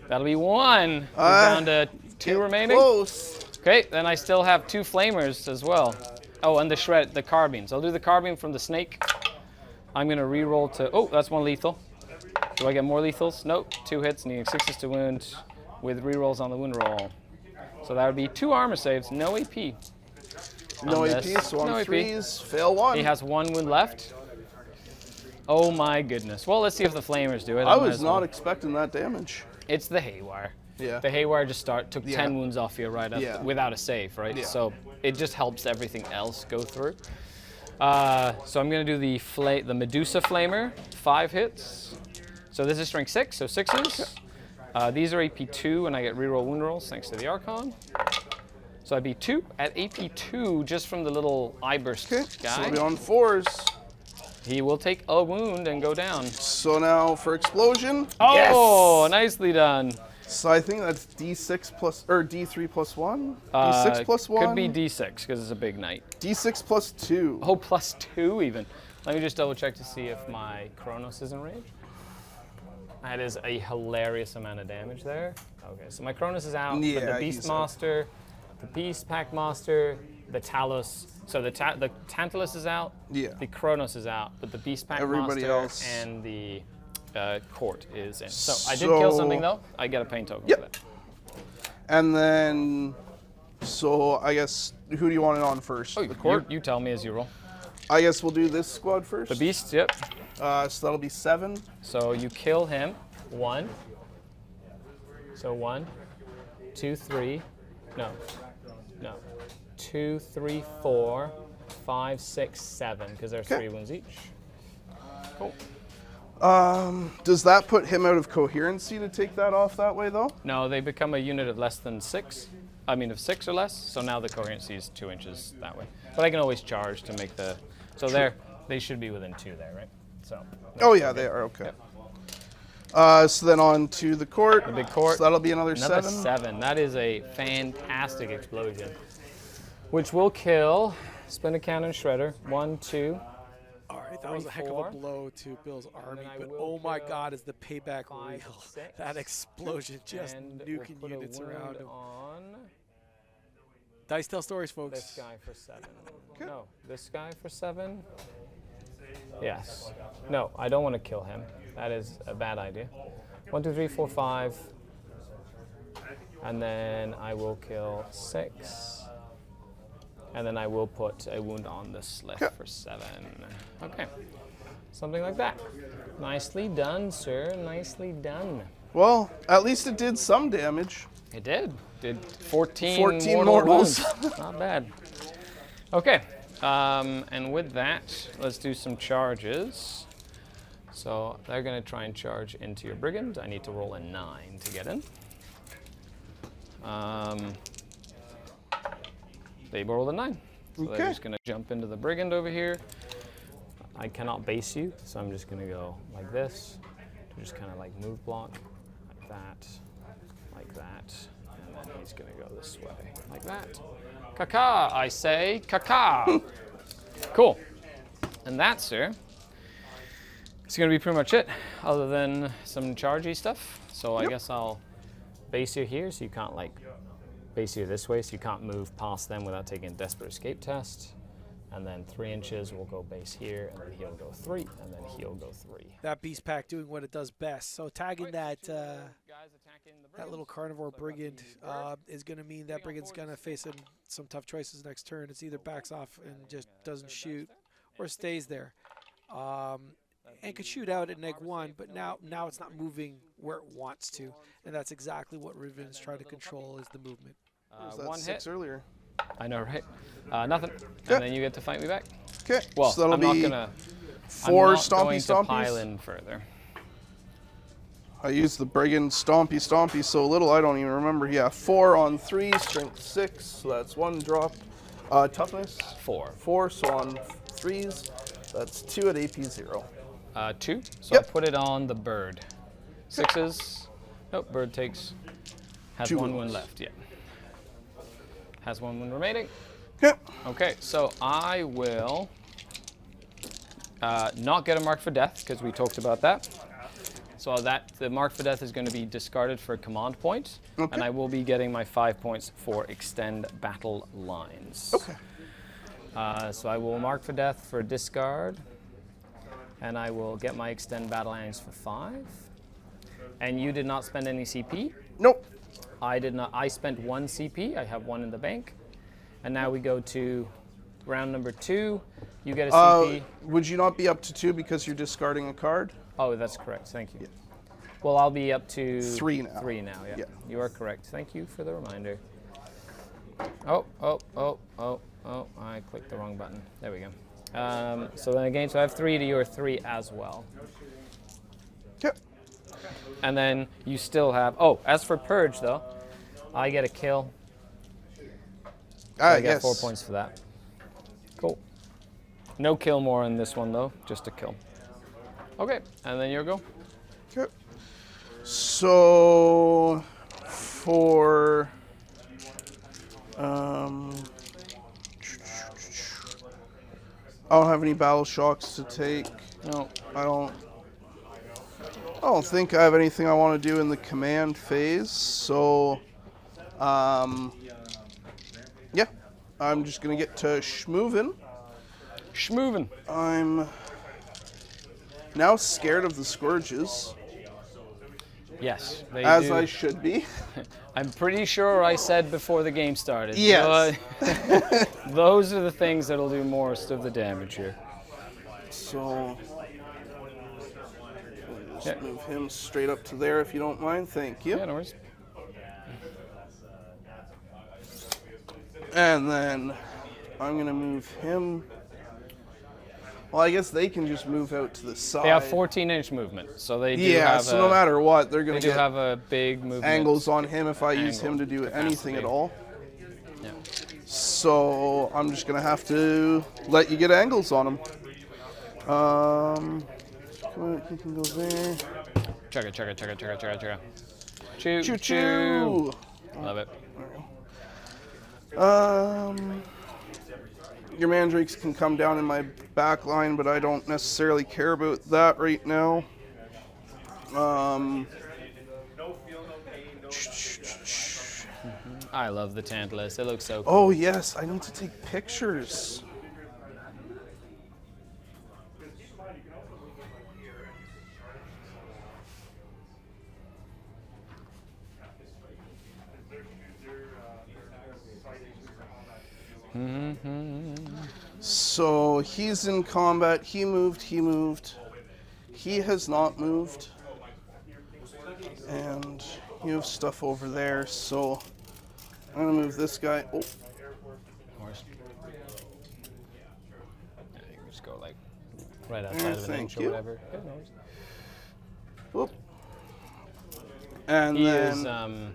That'll be 1. We're down to 2 remaining. Close. Okay, then I still have 2 flamers as well. Oh, and the carbine. So I'll do the carbine from the snake. I'm gonna re-roll to, that's 1 lethal. Do I get more lethals? Nope, 2 hits, needing 6s to wound with re-rolls on the wound roll. So that would be 2 armor saves, no AP. No AP, so on no 3s, fail 1. He has 1 wound left. Oh my goodness. Well, let's see if the flamers do it. I was not expecting that damage. It's the Haywire. Yeah. The Haywire just took 10 wounds off you right up without a save, right? Yeah. So it just helps everything else go through. So I'm going to do the Medusa Flamer, 5 hits. So this is strength 6, so 6s. These are AP2 and I get reroll wound rolls thanks to the Archon. So I'd be 2 at AP2 just from the little eye burst guy. So I'll be on 4s. He will take a wound and go down. So now for explosion. Oh, nicely done. So I think that's D6 plus, or D3 plus 1? D6 plus 1? Could be D6 because it's a big knight. D6 plus 2. Oh, plus 2 even. Let me just double check to see if my Kronos is in range. That is a hilarious amount of damage there. Okay, so my Kronos is out, but the Beastmaster, the Beast Pack Master, the Talos. So the Tantalus is out, the Kronos is out, but the Beast Pack Master else. and the Court is in. So I did kill something though. I get a pain token for that. And then, so I guess, who do you want it on first? Oh, the Court? You tell me as you roll. I guess we'll do this squad first. The Beast, yep. So that'll be 7. So you kill him, 1. So 1, 2, 3, no. 2, 3, 4, 5, 6, 7, because there's 3 wounds each. Cool. Does that put him out of coherency to take that off that way though? No, they become a unit of less than 6. I mean of 6 or less, so now the coherency is 2 inches that way. But I can always charge to make the, so they should be within 2 there, right? So. Oh yeah, they are, okay. Yep. So then on to the Court. The big Court. So that'll be another 7. Another 7. That is a fantastic explosion, which will kill Splinter Cannon Shredder. 1, 2. All right, that was a heck of a blow to Bill's army, but oh my God, is the payback real? That explosion just nuking units around him. Dice tell stories, folks. This guy for 7. No, this guy for 7. Yes. No, I don't want to kill him. That is a bad idea. 1, 2, 3, 4, 5. And then I will kill 6. And then I will put a wound on the slit Okay. for 7. Okay. Something like that. Nicely done, sir. Nicely done. Well, at least it did some damage. It did. Did 14, 14 mortal mortals. wounds. Not bad. Okay. And with that, let's do some charges. So they're going to try and charge into your brigand. I need to roll a 9 to get in. They rolled a 9. So Okay. they're just going to jump into the brigand over here. I cannot base you, so I'm just going to go like this. To just kind of like move block, like that, and then he's going to go this way, like that. Caca, I say, caca. Cool. And that, sir, is going to be pretty much it, other than some chargey stuff. So I guess I'll base you here, so you can't like base you this way, so you can't move past them without taking a desperate escape test. And then 3 inches, we'll go base here, and then he'll go 3, and then he'll go 3. That beast pack doing what it does best. So tagging that that little carnivore brigand is going to mean that brigand's going to face some tough choices next turn. It's either backs off and just doesn't shoot, or stays there, and could shoot out at -1. But now it's not moving where it wants to, and that's exactly what Riven's trying to control is the movement. Was that 1 6 hit. earlier? I know, right? Nothing. Okay. And then you get to fight me back. Okay. Well, so that'll I'm not be gonna. 4 I'm not stompy going to pile stompies. in further. I used the brigand stompy so little I don't even remember. Yeah, 4 on 3, strength 6, so that's 1 drop. Toughness 4. 4, so on 3s, that's 2 at AP 0. 2. So Yep. I'll put it on the bird. 6s. Nope. Bird has 2 1 wound wounds. left. Yeah. Has 1 wound remaining. Okay. Okay. So I will not get a mark for death because we talked about that. So the mark for death is going to be discarded for a command point, Okay. and I will be getting my 5 points for extend battle lines. Okay. So I will mark for death for discard, and I will get my extend battle lines for 5. And you did not spend any CP. Nope. I did not. I spent 1 CP. I have 1 in the bank, and now we go to round number 2. You get a CP. Would you not be up to 2 because you're discarding a card? Oh, that's correct. Thank you. Well, I'll be up to 3 now. 3 now. Yeah. Yeah. You are correct. Thank you for the reminder. Oh, I clicked the wrong button. There we go. So then again, so I have 3 to your 3 as well. Okay. And then you still have, as for Purge though, I get a kill. I get yes. 4 points for that. Cool. No kill more in this one though, just a kill. Okay, and then your go. Okay. So for I don't have any battle shocks to take. No. I don't think I have anything I want to do in the command phase. So yeah, I'm just gonna get to schmoovin'. Schmoovin'. I'm now scared of the scourges, Yes, they as do. I should be. I'm pretty sure I said before the game started. Yes. Those are the things that'll do most of the damage here. So we'll just Yeah. move him straight up to there if you don't mind. Thank you. Yeah, no worries. And then I'm gonna move him. Well, I guess they can just move out to the side. They have 14-inch movement, so they do Yeah, have so no matter what, they're they gonna do get have a big movement. angles on him if I use him Angle to do anything at capacity. all. Yeah. So I'm just gonna have to let you get angles on him. He can go there. Chugga. Choo Choo choo. Love it. Your mandrakes can come down in my back line, but I don't necessarily care about that right now. I love the Tantalus. It looks so cool. Oh yes, I need to take pictures. So he's in combat. He moved. He has not moved. And you have stuff over there, so I'm going to move this guy. Oh. Yeah, you can just go like right outside of an inch or whatever. Yeah, no worries. Whoop. And He then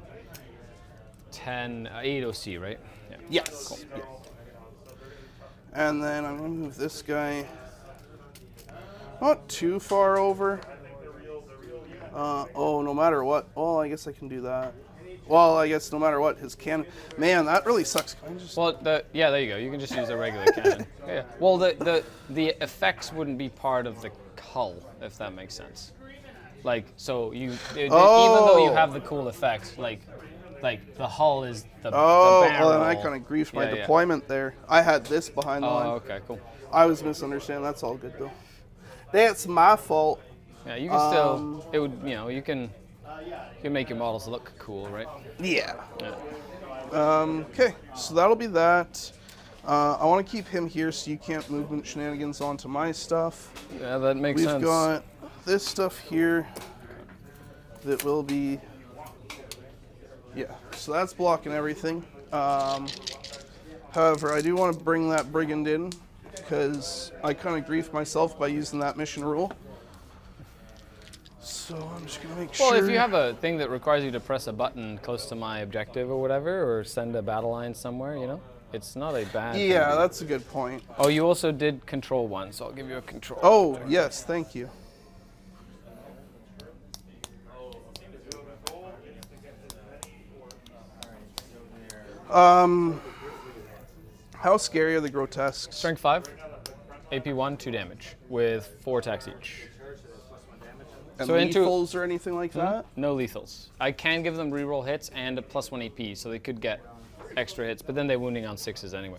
is 8 OC, right? Yeah. yes. Cool. Yeah. And then I'm going to move this guy not too far over. Oh, no matter what. Oh, I guess I can do that. Well, I guess no matter what, his cannon. Man, that really sucks. Can I just... Well, yeah, there you go. You can just use a regular cannon. Yeah. Well, the effects wouldn't be part of the hull, if that makes sense. Like, so even though you have the cool effect, like the hull is the Oh, the barrel. well, then I kind of griefed my deployment there. I had this behind the line. Oh, okay, cool. I was misunderstanding. That's all good, though. That's my fault. Yeah, you can still, it would, you can make your models look cool, right? Yeah. Yeah. Okay, so that'll be that. I want to keep him here so you can't movement shenanigans onto my stuff. Yeah, that makes sense. We've got this stuff here that will be, yeah, so that's blocking everything. However, I do want to bring that brigand in because I kind of griefed myself by using that mission rule. So I'm just going to make sure. Well, if you have a thing that requires you to press a button close to my objective or whatever, or send a battle line somewhere, it's not a bad thing. Yeah, that's a good point. Oh, you also did control one, so I'll give you a control. Oh, yes, thank you. How scary are the grotesques? Strength 5, AP 1, 2 damage, with 4 attacks each. And so lethals or anything like that? No lethals. I can give them reroll hits and a +1 AP, so they could get extra hits, but then they're wounding on 6s anyway.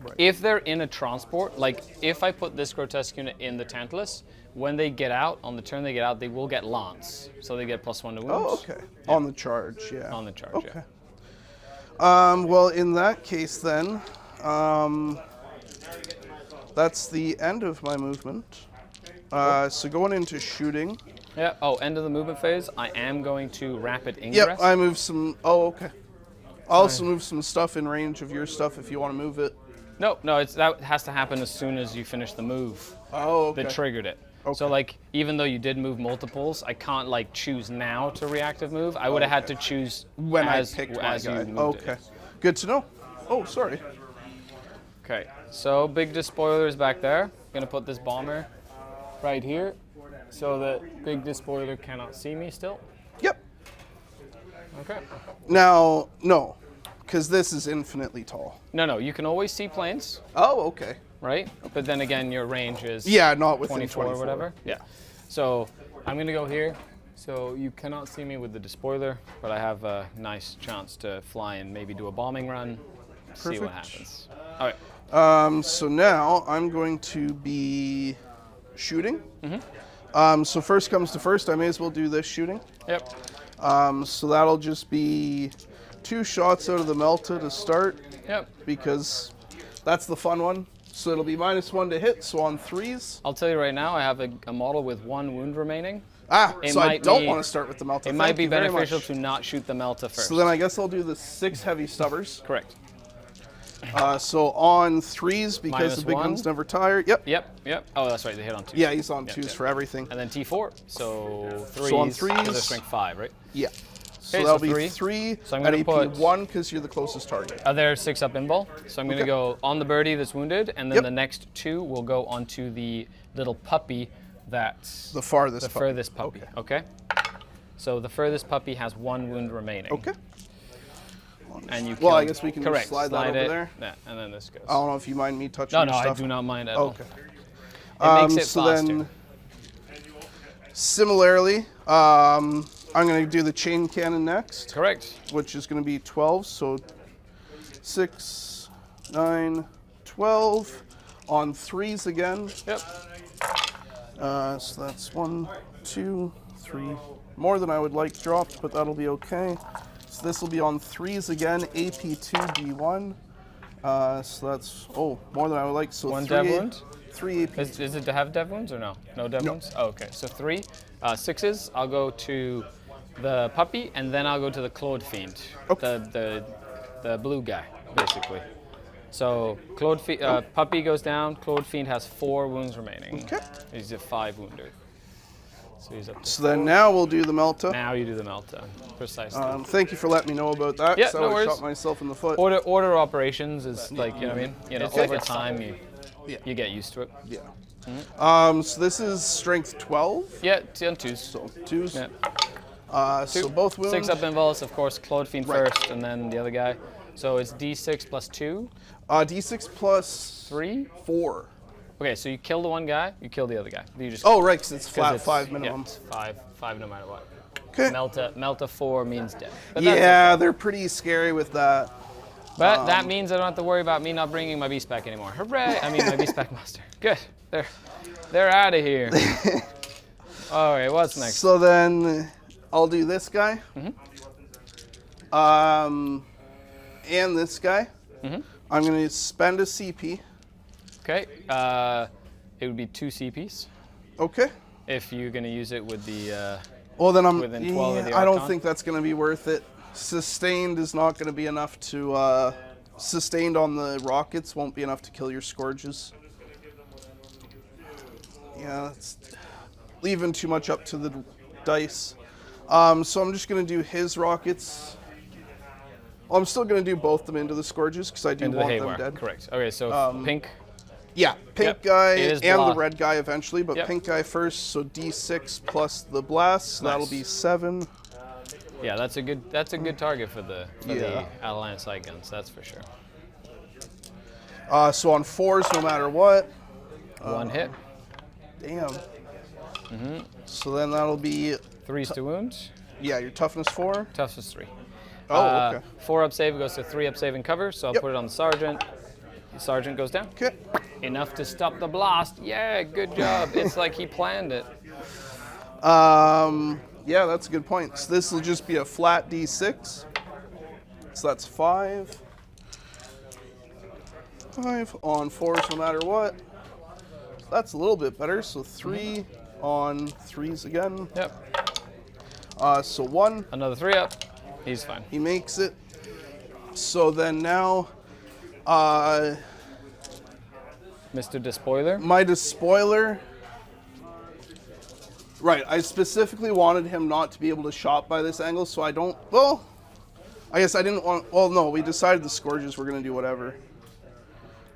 Right. If they're in a transport, like if I put this grotesque unit in the Tantalus, when they get out, on the turn they get out, they will get lance, so they get +1 to wounds. Oh, okay. Yeah. On the charge, yeah. On the charge, okay. Yeah. Well, in that case then, that's the end of my movement. So going into shooting. Yeah, oh, end of the movement phase, I am going to rapid ingress. Yep, I move some, oh, okay. I'll also move some stuff in range of your stuff if you want to move it. No, that has to happen as soon as you finish the move. Oh, okay. That triggered it. Okay. So like, even though you did move multiples, I can't like choose now to reactive move. I would have had to choose when as, I picked as my you guy. moved Okay, it. good to know. Oh, sorry. Okay, so big despoiler is back there. I'm gonna put this bomber right here, so that big despoiler cannot see me still. Yep. Okay. Now, no, because this is infinitely tall. No, you can always see planes, Oh, okay. right? But then again, your range is Yeah, not within 24 24 or whatever. Yeah. So I'm gonna go here. So you cannot see me with the despoiler, but I have a nice chance to fly and maybe do a bombing run. See what Perfect. happens. All right. So now I'm going to be shooting. So first comes to first, I may as well do this shooting. Yep. So that'll just be 2 shots out of the Melta to start. Yep. Because that's the fun one. So it'll be -1 to hit, so on 3s. I'll tell you right now, I have a model with 1 wound remaining. So I don't want to start with the Melta. It might be beneficial to not shoot the Melta first. So then I guess I'll do the 6 heavy stubbers. Correct. So on 3s, because the big -1. guns never tire. Yep. Yep. Oh, that's right, they hit on 2. Yeah, he's on 2s for everything. And then T4, so 3s. So on 3s. With a strength 5, right? Yeah. So Okay, that'll so be 3. 3 So I'm at gonna AP put- 1 because you're the closest target. They're 6 up in ball. So I'm going to Okay. go on the birdie that's wounded, and then Yep. the next 2 will go onto the little puppy that's The farthest the puppy. furthest puppy. Okay. So the furthest puppy has 1 wound remaining. Okay. And you Well, I kill- guess we can correct. just slide that over it. there. Yeah, and then this goes. I don't know if you mind me touching No, your I stuff. do not mind at all. Okay. It makes it so faster. then, similarly, I'm going to do the chain cannon next, Correct. which is going to be 12. So 6, 9, 12 on 3s again. Yep. So that's 1, 2, 3. More than I would like dropped, but that'll be okay. So this will be on 3s again, AP2, D1. So that's more than I would like. So One 3 dev wound? 3 AP. Is it to have dev wounds or no? No dev No. wounds? Oh, okay. So 3. 6s, I'll go to the puppy, and then I'll go to the Claude Fiend. Okay. The blue guy, basically. So puppy goes down. Claude Fiend has 4 wounds remaining. Okay. He's a 5 wounder. So he's up to So then now we'll do the Melta. Now you do the Melta, precisely. Thank you for letting me know about that. Yeah, 'cause I no would worries. shot myself in the foot. Order operations is like, you know what I mean? You know, It's over like a time Yeah. you get used to it. Yeah. So this is strength 12. Yeah, it's on 2s. So 2s. Yeah. So both wounds. 6 up involves, of course, Claude Fiend Right. first, and then the other guy. So it's D6 plus 2, D6 plus 3. 4. Okay, so you kill the one guy, you kill the other guy. You just Oh, right, because it's 'cause flat it's- 5 minimum. Yeah, it's 5 no matter what. Okay. Melta 4 means dead. But that's Yeah, they're pretty scary with that. But that means I don't have to worry about me not bringing my beast back anymore. Hooray! I mean, my beast pack master. Good. They're out of here. All right, what's next? So then I'll do this guy. And this guy. I'm going to spend a CP. Okay. It would be 2 CPs Okay. if you're going to use it with the. Well, then I'm. Within 12 of the I don't Archon? think that's going to be worth it. Sustained is not going to be enough to. Sustained on the rockets won't be enough to kill your scourges. Yeah, it's leaving too much up to the dice. So I'm just going to do his rockets. Well, I'm still going to do both them into the scourges because I do Into the want them haywire. dead. Correct. Okay, so pink. Yeah, pink Yep, guy it is and blah. the red guy eventually, but Yep. pink guy first. So D6 plus the blast. So that'll Nice. be 7. Yeah, that's a good target for the Yeah. Alliance light guns. That's for sure. So on 4s, no matter what. 1 hit. Damn. So then that'll be 3s to wound. your toughness 4. Toughness 3. Oh, okay. 4 up save goes to 3 up save and cover, so I'll Yep. put it on the sergeant. The sergeant goes down. Okay. Enough to stop the blast. Yeah, good job. It's like he planned it. Yeah, that's a good point. So this will just be a flat D6. So that's 5. 5 on 4s, no matter what. That's a little bit better. So 3 on 3s again. Yep. So 1. Another 3 up. He's fine. He makes it. So then now, Mr. Despoiler. my despoiler. Right, I specifically wanted him not to be able to shot by this angle, so I don't. Well, I guess I didn't want. Well, no, we decided the scourges were gonna do whatever.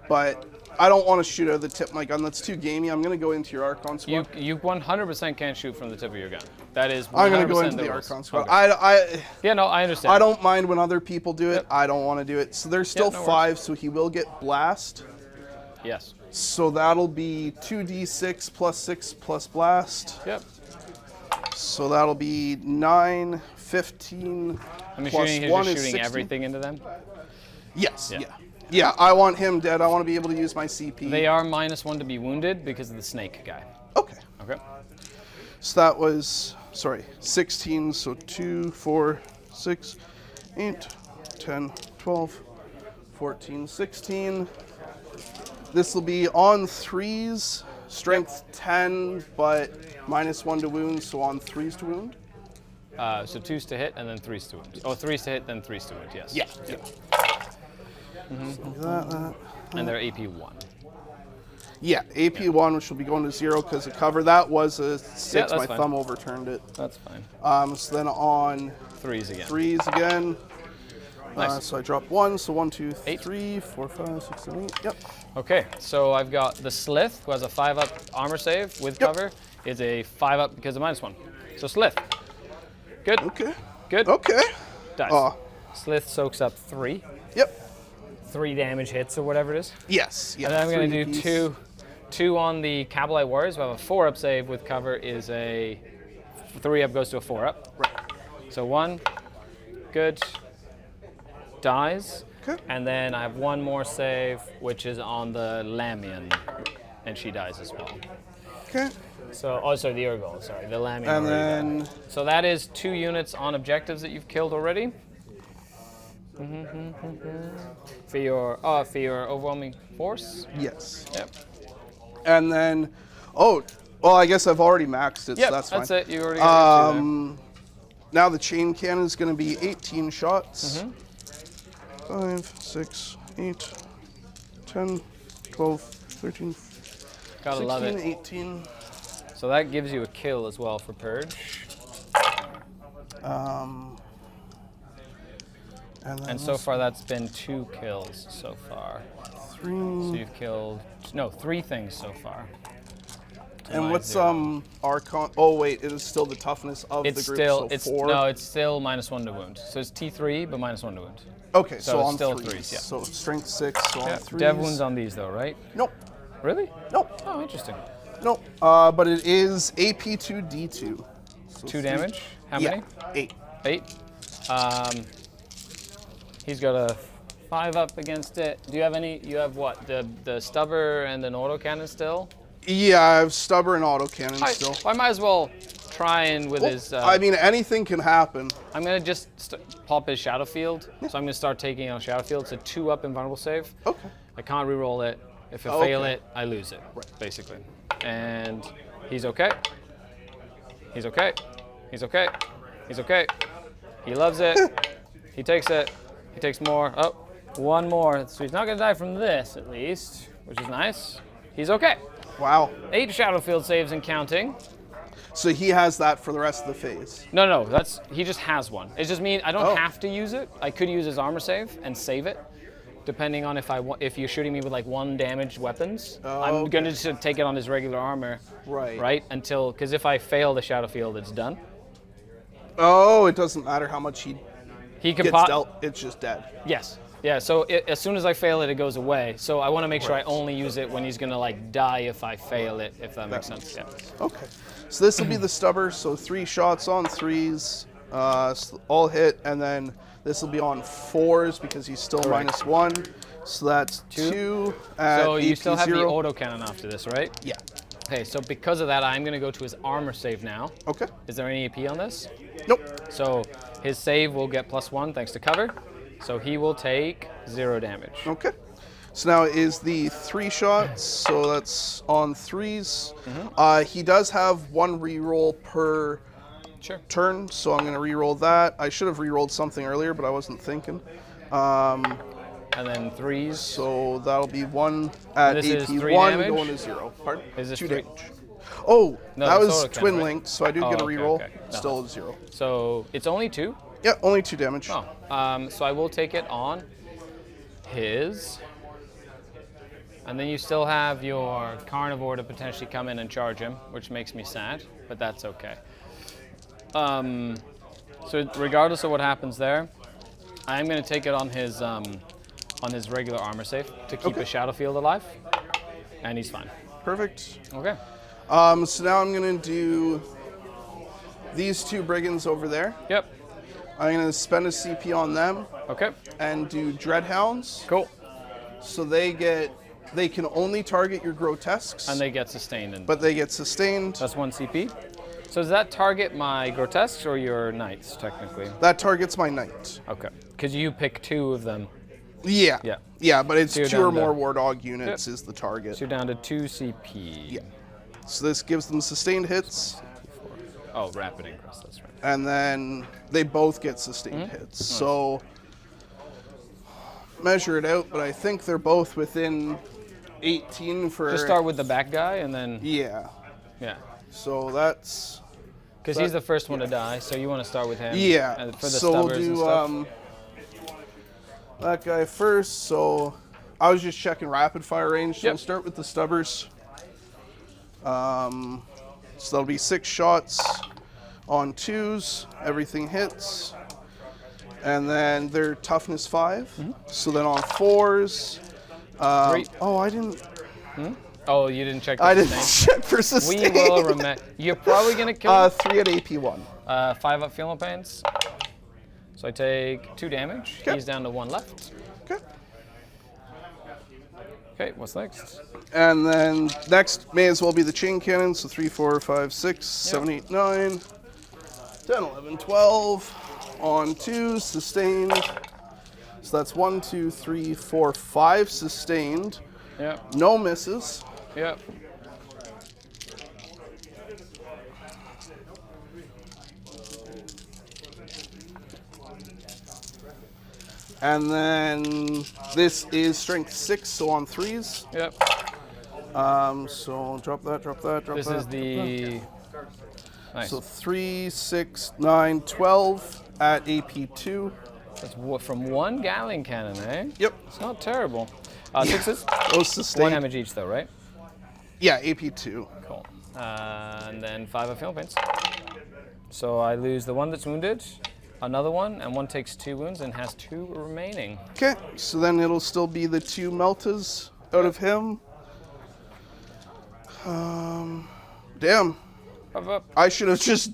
But I don't want to shoot out of the tip of my gun. That's too gamey. I'm gonna go into your Archon squad. You 100% can't shoot from the tip of your gun. That is 100% I'm gonna go into the rules. Archon squad. Okay. Yeah, no, I understand. I don't mind when other people do it. Yep. I don't want to do it. So there's still no worries. 5, so he will get blast. Yes. So that'll be 2d6 plus 6 plus blast. Yep. So that'll be 9, 15 I'm plus assuming 1 he's is just shooting 16. everything into them. Yes, Yeah. yeah. I want him dead. I want to be able to use my CP. They are -1 to be wounded because of the snake guy. Okay. Okay. So that was, 16. So 2, 4, 6, 8, 10, 12, 14, 16. This will be on 3s, strength 10, but -1 to wound, so on 3s to wound. So 2s to hit and then 3s to wound. Oh, 3s to hit, then 3s to wound, yes. Yeah. That. And they're AP1. Yeah, AP1, which will be going to 0 because of cover. That was a 6. that's My fine. thumb overturned it. That's fine. So then on 3s again. 3s again. Nice. So I drop 1. So 1, 2, 8. 3, 4, 5, 6, 7, 8. Yep. Okay, so I've got the Slith, who has a 5-up armor save with Yep. cover. Is a 5-up because of -1. So Slith. Good. Okay. Good. Okay. Dice. Oh. Slith soaks up 3. Yep. 3 damage hits or whatever it is. Yes. Yeah. And then I'm going 3 to do apiece. two on the Kabalite Warriors, who have a 4-up save with cover, is a 3-up goes to a 4-up. Right. So 1, good, dies. Okay. And then I have 1 more save, which is on the Lamian, and she dies as well. Okay. So, oh, sorry, the Urgol, sorry, the Lamian. And already died. then So that is 2 units on objectives that you've killed already. For your overwhelming force. Yes. Yep. And then, well, I guess I've already maxed it, Yep, so that's fine. that's it. You already got your two Now the chain cannon is going to be 18 shots. 5, 6, 8, 10, 12, 13, there. Gotta 16, love it. 18. So that gives you a kill as well for purge. And so far that's been 2 kills so far. 3. So you've killed 3 things so far. And what's 0. Archon? Oh wait, it is still the toughness of It's the group. still So it's 4. no, it's still -1 to wound. So it's T3 but -1 to wound. Okay, so so it's on still 3s. 3s, yeah. So strength 6. So on 3s. Dev wounds on these though, right? Nope. Really? Nope. Oh, interesting. Nope. But it is AP2 D2. So 2 damage. How yeah, many? 8. 8. He's got a 5 up against it. Do you have any? You have what? The stubber and an autocannon still? Yeah, I have stubber and autocannon still. I might as well try and with his. I mean, anything can happen. I'm gonna just pop his shadow field. So I'm gonna start taking out shadow field. It's a 2 up invulnerable save. Okay. I can't re-roll it. If I fail it, I lose it. Basically. And he's okay. He's okay. He's okay. He's okay. He loves it. He takes it. He takes more. Oh, 1 more. So he's not gonna die from this at least, which is nice. He's okay. Wow. 8 shadow field saves and counting. So he has that for the rest of the phase. No, he just has one. It just means I don't have to use it. I could use his armor save and save it, depending on if you're shooting me with like 1 damaged weapons. I'm gonna just take it on his regular armor. Right. Right until because if I fail the shadow field, it's done. Oh, it doesn't matter how much he can gets pop. dealt. It's just dead. Yes. Yeah. So as soon as I fail it, it goes away. So I want to make sure I only use it when he's gonna like die if I fail it. If that makes sense. Yeah. Okay. So this will be the stubber. So 3 shots on 3s, all hit, and then this will be on 4s because he's still -1. So that's 2 at So you AP still have 0. the autocannon after this, right? Yeah. Okay. So because of that, I'm gonna go to his armor save now. Okay. Is there any AP on this? Nope. So his save will get +1 thanks to cover. So he will take 0 damage. Okay. So now is the 3 shots. So that's on 3s. He does have 1 reroll per turn. So I'm going to reroll that. I should have rerolled something earlier, but I wasn't thinking. And then 3s. So that'll be 1 at This is AP 3 1 damage? going to 0. Pardon? Is this 2 3? damage. Oh, No, that that's was autocannon, twin right? linked, so I do get a okay, reroll. okay. No. Still 0. So it's only 2. Yeah, only 2 damage. Oh. So I will take it on his. And then you still have your carnivore to potentially come in and charge him, which makes me sad, but that's okay. So regardless of what happens there, I'm going to take it on his regular armor save to keep his shadow field alive, and he's fine. Perfect. Okay. So now I'm going to do these 2 brigands over there. Yep. I'm going to spend a CP on them Okay. and do Dreadhounds. Cool. So they can only target your grotesques, And they get sustained. but they get sustained. That's 1 CP. So does that target my grotesques or your knights, technically? That targets my knight. Okay. Because you pick 2 of them. Yeah. Yeah. Yeah, but it's So you're 2 or down to- more War Dog units is the target. So you're down to 2 CP. Yeah. So this gives them sustained hits, Oh, rapid increase, that's right. and then they both get sustained hits. So measure it out, but I think they're both within 18 for... Just start with the back guy and then, Yeah. yeah. So that's... Because he's the first one to die, so you want to start with him. Yeah. And for the so we'll stubbers and do stuff. that guy first. So I was just checking rapid fire range. So Yep. we'll start with the stubbers. So that'll be 6 shots on 2s. Everything hits. And then they're toughness 5. So then on 4s. 3. Oh, I didn't. Oh, you didn't check the I didn't sustain? check for We sustain. will remember. You're probably going to kill him. 3 at AP 1. 5 up feeling pains. So I take 2 damage. Okay. He's down to 1 left. Okay. Okay, what's next? And then next may as well be the chain cannon. So 3, 4, 5, 6, 7, 8, 9, 10, 11, 12. On 2, sustained. So that's 1, 2, 3, 4, 5 sustained. Yep. No misses. Yep. And then this is strength 6, so on 3s. Yep. So drop that, drop that, drop This that. is the. Nice. So 3, 6, 9, 12 at AP2. That's from one Gatling cannon, eh? Yep. It's not terrible. 6s. Those sustained. 1 damage each, though, right? Yeah, AP2. Cool. And then 5 of fail points. So I lose the one that's wounded, another one, and one takes 2 wounds and has 2 remaining. Okay, so then it'll still be the 2 meltas out of him. Damn. Up, up. I should have just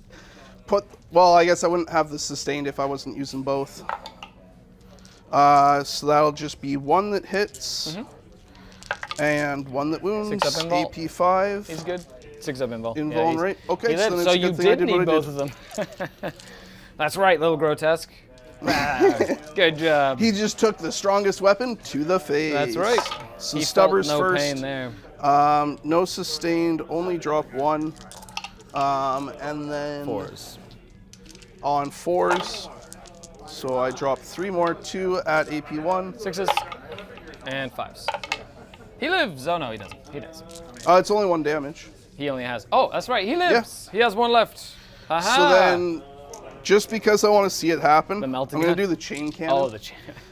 put, well, I guess I wouldn't have the sustained if I wasn't using both. So that'll just be 1 that hits and 1 that wounds. 6 up invul. AP5. He's good. 6 up invul. Invul, he's- right? Okay, he so lived, then it's so a you good thing I did did what need I both did. of them. That's right, little grotesque. Good job. He just took the strongest weapon to the face. That's right. So He Stubbers felt no first. pain there. No sustained, only drop 1. And then 4s. on 4s. So I drop 3 more, 2 at AP1. 6s. And 5s. He lives. Oh, no, he doesn't. He does. It's only 1 damage. He only has. Oh, that's right. He lives. He has 1 left. Aha. So then, just because I want to see it happen, The I'm melting going to gun? do the chain cannon. Oh,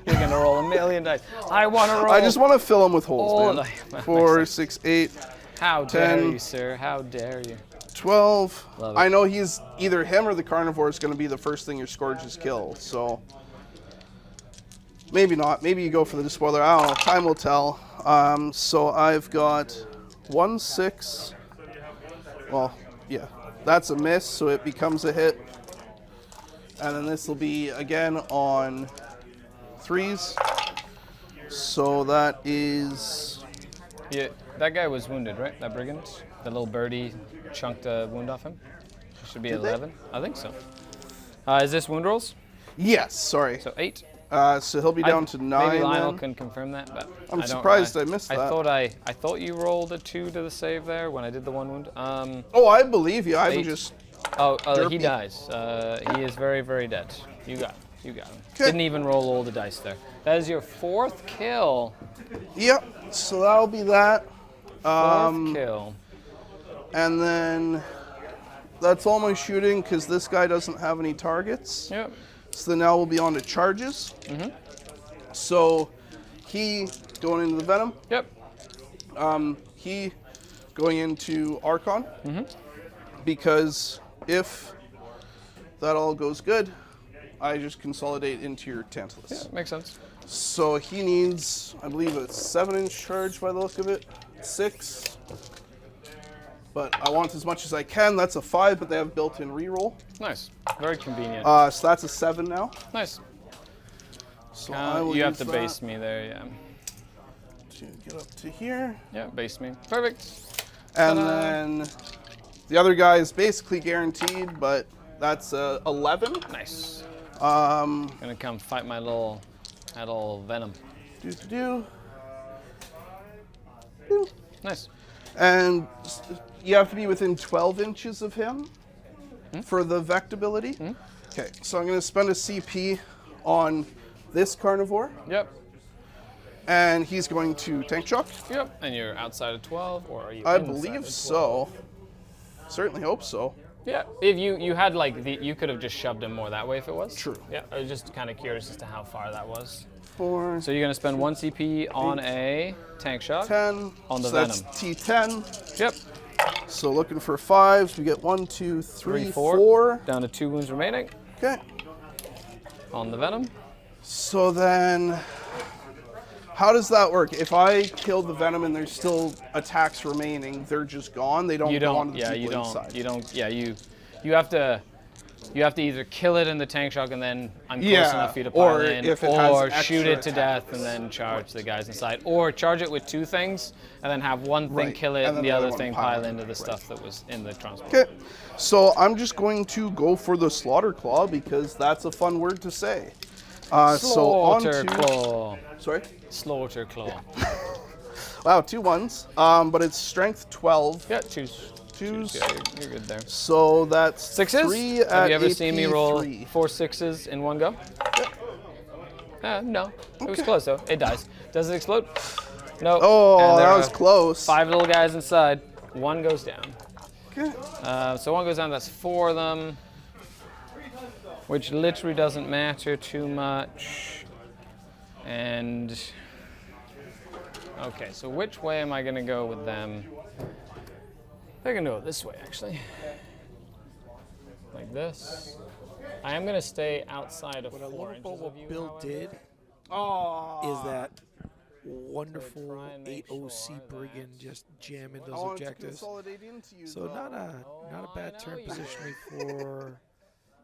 you're going to roll a million dice. I want to roll. I just want to fill them with holes, all man. the- 4, 6, 8, How dare 10. you, sir? How dare you? 12. Love it. I know he's either him or the carnivore is going to be the first thing your scourges kill, so maybe not. Maybe you go for the despoiler. I don't know. Time will tell. So I've got 1, 6. Well, yeah, that's a miss, so it becomes a hit. And then this will be again on 3s. So that is Yeah, that guy was wounded, right? That brigand? The little birdie chunked a wound off him? Should be Did they? 11. I think so. Is this wound rolls? yes. Sorry. So 8. So he'll be down to 9. Maybe Lionel then. can confirm that, but I'm I don't- surprised I missed that. I thought you rolled a 2 to the save there when I did the 1 wound. Oh, I believe you. I 8. would just. He Derpy. dies. He is very, very dead. You got him. Okay. Didn't even roll all the dice there. That is your 4th kill. Yep. So that'll be that. 4th kill. And then that's all my shooting because this guy doesn't have any targets. Yep. So now we'll be on to charges. So he going into the Venom. Yep. He going into Archon. Because if that all goes good, I just consolidate into your Tantalus. Yeah, makes sense. So he needs, I believe, a 7-inch charge by the look of it. 6. But I want as much as I can. That's a 5, but they have built-in reroll. Nice. Very convenient. So that's a 7 now. Nice. So I will You have use to that base me there, yeah. to get up to here. Yeah, base me. Perfect. And Ta-da. then the other guy is basically guaranteed, but that's a 11. Nice. Um, Gonna come fight my little venom. do. Nice. And you have to be within 12 inches of him for the Vect ability. Okay, so I'm going to spend a CP on this carnivore, Yep. and he's going to tank shock. Yep. And you're outside of 12, or are you? I inside believe of 12? so. Certainly hope so. Yeah. If you had you could have just shoved him more that way if it was. True. Yeah. I was just kind of curious as to how far that was. 4, So you're gonna spend 1 CP on a tank shot. 10. On the so that's Venom. T10. Yep. So looking for 5s. We get 1, 2, 3, 3, 4. Down to 2 wounds remaining Okay. on the venom. So then, how does that work? If I kill the Venom and there's still attacks remaining, they're just gone. They don't You go on don't. to the Yeah. people You don't. inside. You don't. Yeah. You have to. You have to either kill it in the tank shock and then I'm close Yeah, enough for you to or pile in, if it has or extra shoot it to attack death and then charge the guys inside, or charge it with 2 things and then have one thing Right, kill it and and then the the other other one thing pile pile in. into the Right. stuff that was in the transport. Okay, so I'm just going to go for the Slaughter Claw because that's a fun word to say. So on Slaughter to Claw. sorry. Slaughter Claw. Wow, 2 1s. But it's strength 12. Yeah, choose. Twos. Yeah, you're good there. So that's Sixes? 3 Have at you ever AP seen me roll 3. 4 6s in one go? No. It was Okay. close though. It dies. Does it explode? No. Oh, And there that was are close. 5 little guys inside. 1 goes down. Okay. So 1 goes down. That's 4 of them, which literally doesn't matter too much. And okay, so which way am I gonna go with them? They're gonna go this way, actually. Like this. I am gonna stay outside of What I 4 love inches about of what you, Bill however. did Oh. is that wonderful try and make 8OC sure brigand that- just jamming I those wanted to objectives. consolidate into you, So though. not a Oh, bad I turn know you positionally for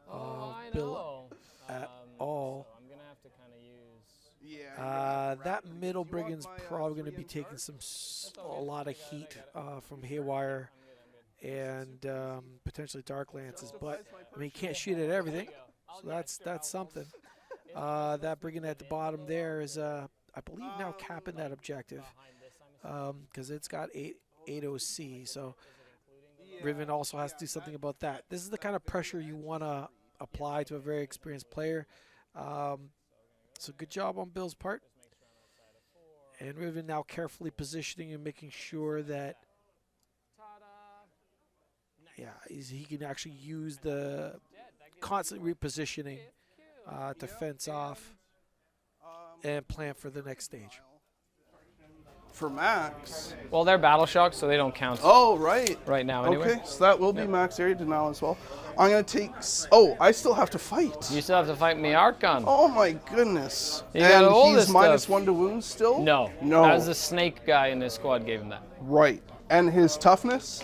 Oh, I Bill know. at all. So I'm gonna have to kind of use. Yeah. That middle you want brigand's my, probably going to 3 be and taking a lot of heat from Haywire and potentially Dark Lances, but I mean, you can't shoot at everything, so that's something. That brigand at the bottom there is, I believe, now capping that objective because it's got 8 OC, so Riven also has to do something about that. This is the kind of pressure you want to apply to a very experienced player. So good job on Bill's part. And Riven now carefully positioning and making sure that he can actually use the constant repositioning to fence off and plan for the next stage. For Max. Well, they're battle shocked, so they don't count Oh, right. right now anyway. Okay, so that will be max area denial as well. I'm going to take... Oh, I still have to fight. You still have to fight me Archon. Oh, my goodness. You gotta And hold he's this minus stuff. 1 to wounds still? No. No. That was the snake guy in this squad gave him that. Right. And his toughness?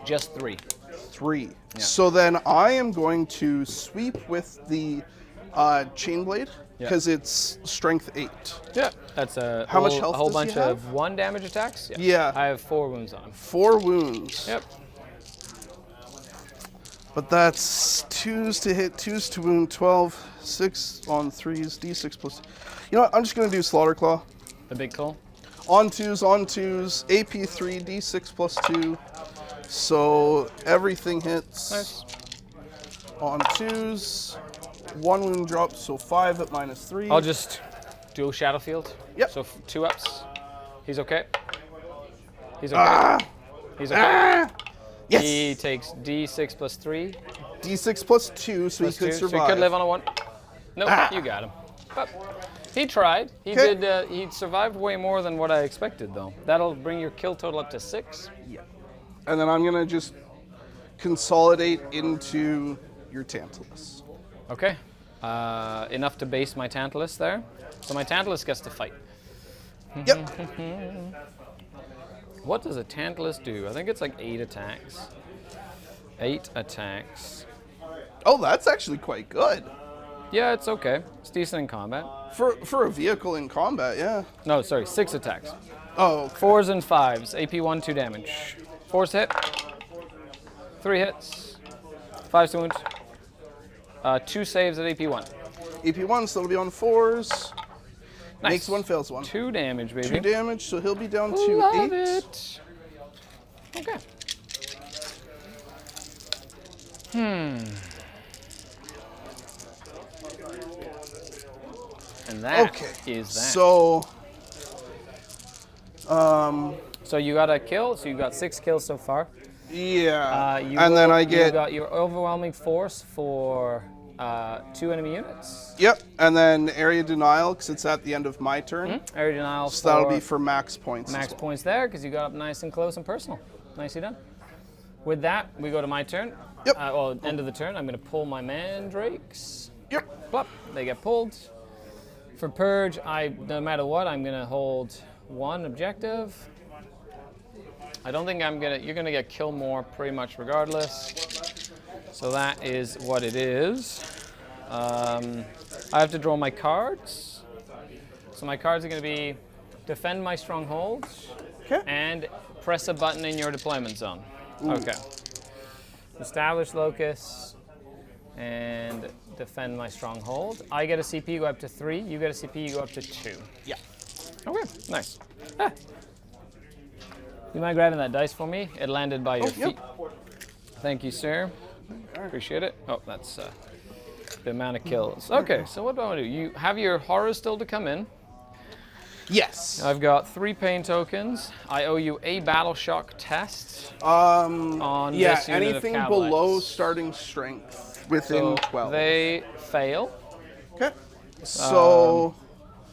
Just 3. 3. So then I am going to sweep with the chain blade because it's strength 8. Yeah. That's a How much whole, health a whole does he bunch have? of 1 damage attacks. Yeah. I have 4 wounds on him. 4 wounds. Yep. But that's 2s to hit, 2s to wound, 12, 6 on 3s, d6 plus. You know what? I'm just going to do Slaughter Claw. The big call. On 2s, AP 3, d6 plus 2. So everything hits. Nice. On 2s, 1 wound drops, so 5 at minus 3. I'll just do Shadow Field. Yep. So 2 ups. He's okay. He's okay. He's okay. Yes! He takes D6 plus 3. d6 plus 2, so Plus he could 2. survive. So he could live on a 1. Nope, you got him. But he tried. He 'Kay. did. He survived way more than what I expected, though. That'll bring your kill total up to 6. And then I'm going to just consolidate into your Tantalus. Okay. Enough to base my Tantalus there. So my Tantalus gets to fight. Yep. What does a Tantalus do? I think it's like 8 attacks. 8 attacks. Oh, that's actually quite good. Yeah, it's okay. It's decent in combat. For a vehicle in combat, yeah. No, sorry, 6 attacks. Oh, okay. 4s and 5s. AP 1, 2 damage. 4s hit. 3 hits. 5s to wound. 2 saves at AP 1. AP1, so it'll be on 4s. Nice. Makes 1, fails 1. 2 damage, baby. 2 damage, so he'll be down to Love 8. it. Okay. And that is that. So, So you got a kill. So you got 6 kills so far. yeah. And then I You get, got your overwhelming force for 2 enemy units. yep, and then area denial, because it's at the end of my turn. Area denial. So that'll be for max points. as max well. points there because you got up nice and close and personal. Nicely done. With that, we go to my turn. Yep. Well, end of the turn. I'm going to pull my mandrakes. Yep. Plop. They get pulled. For purge, no matter what, I'm going to hold 1 objective. I don't think you're going to get kill more pretty much regardless. So that is what it is. I have to draw my cards. So my cards are going to be defend my strongholds Okay. and press a button in your deployment zone. Okay. Establish locus. and defend my stronghold. I get a CP, go up to 3. You get a CP, you go up to 2. Yeah. Okay, nice. Ah. You mind grabbing that dice for me? It landed by your feet. Thank you, sir. Appreciate it. Oh, that's the amount of kills. Okay, so what do I want to do? You have your horrors still to come in. Yes. I've got 3 pain tokens. I owe you a battle shock test. On Yeah, this unit of anything Cavalites. below starting strength within So 12. they fail. Okay. So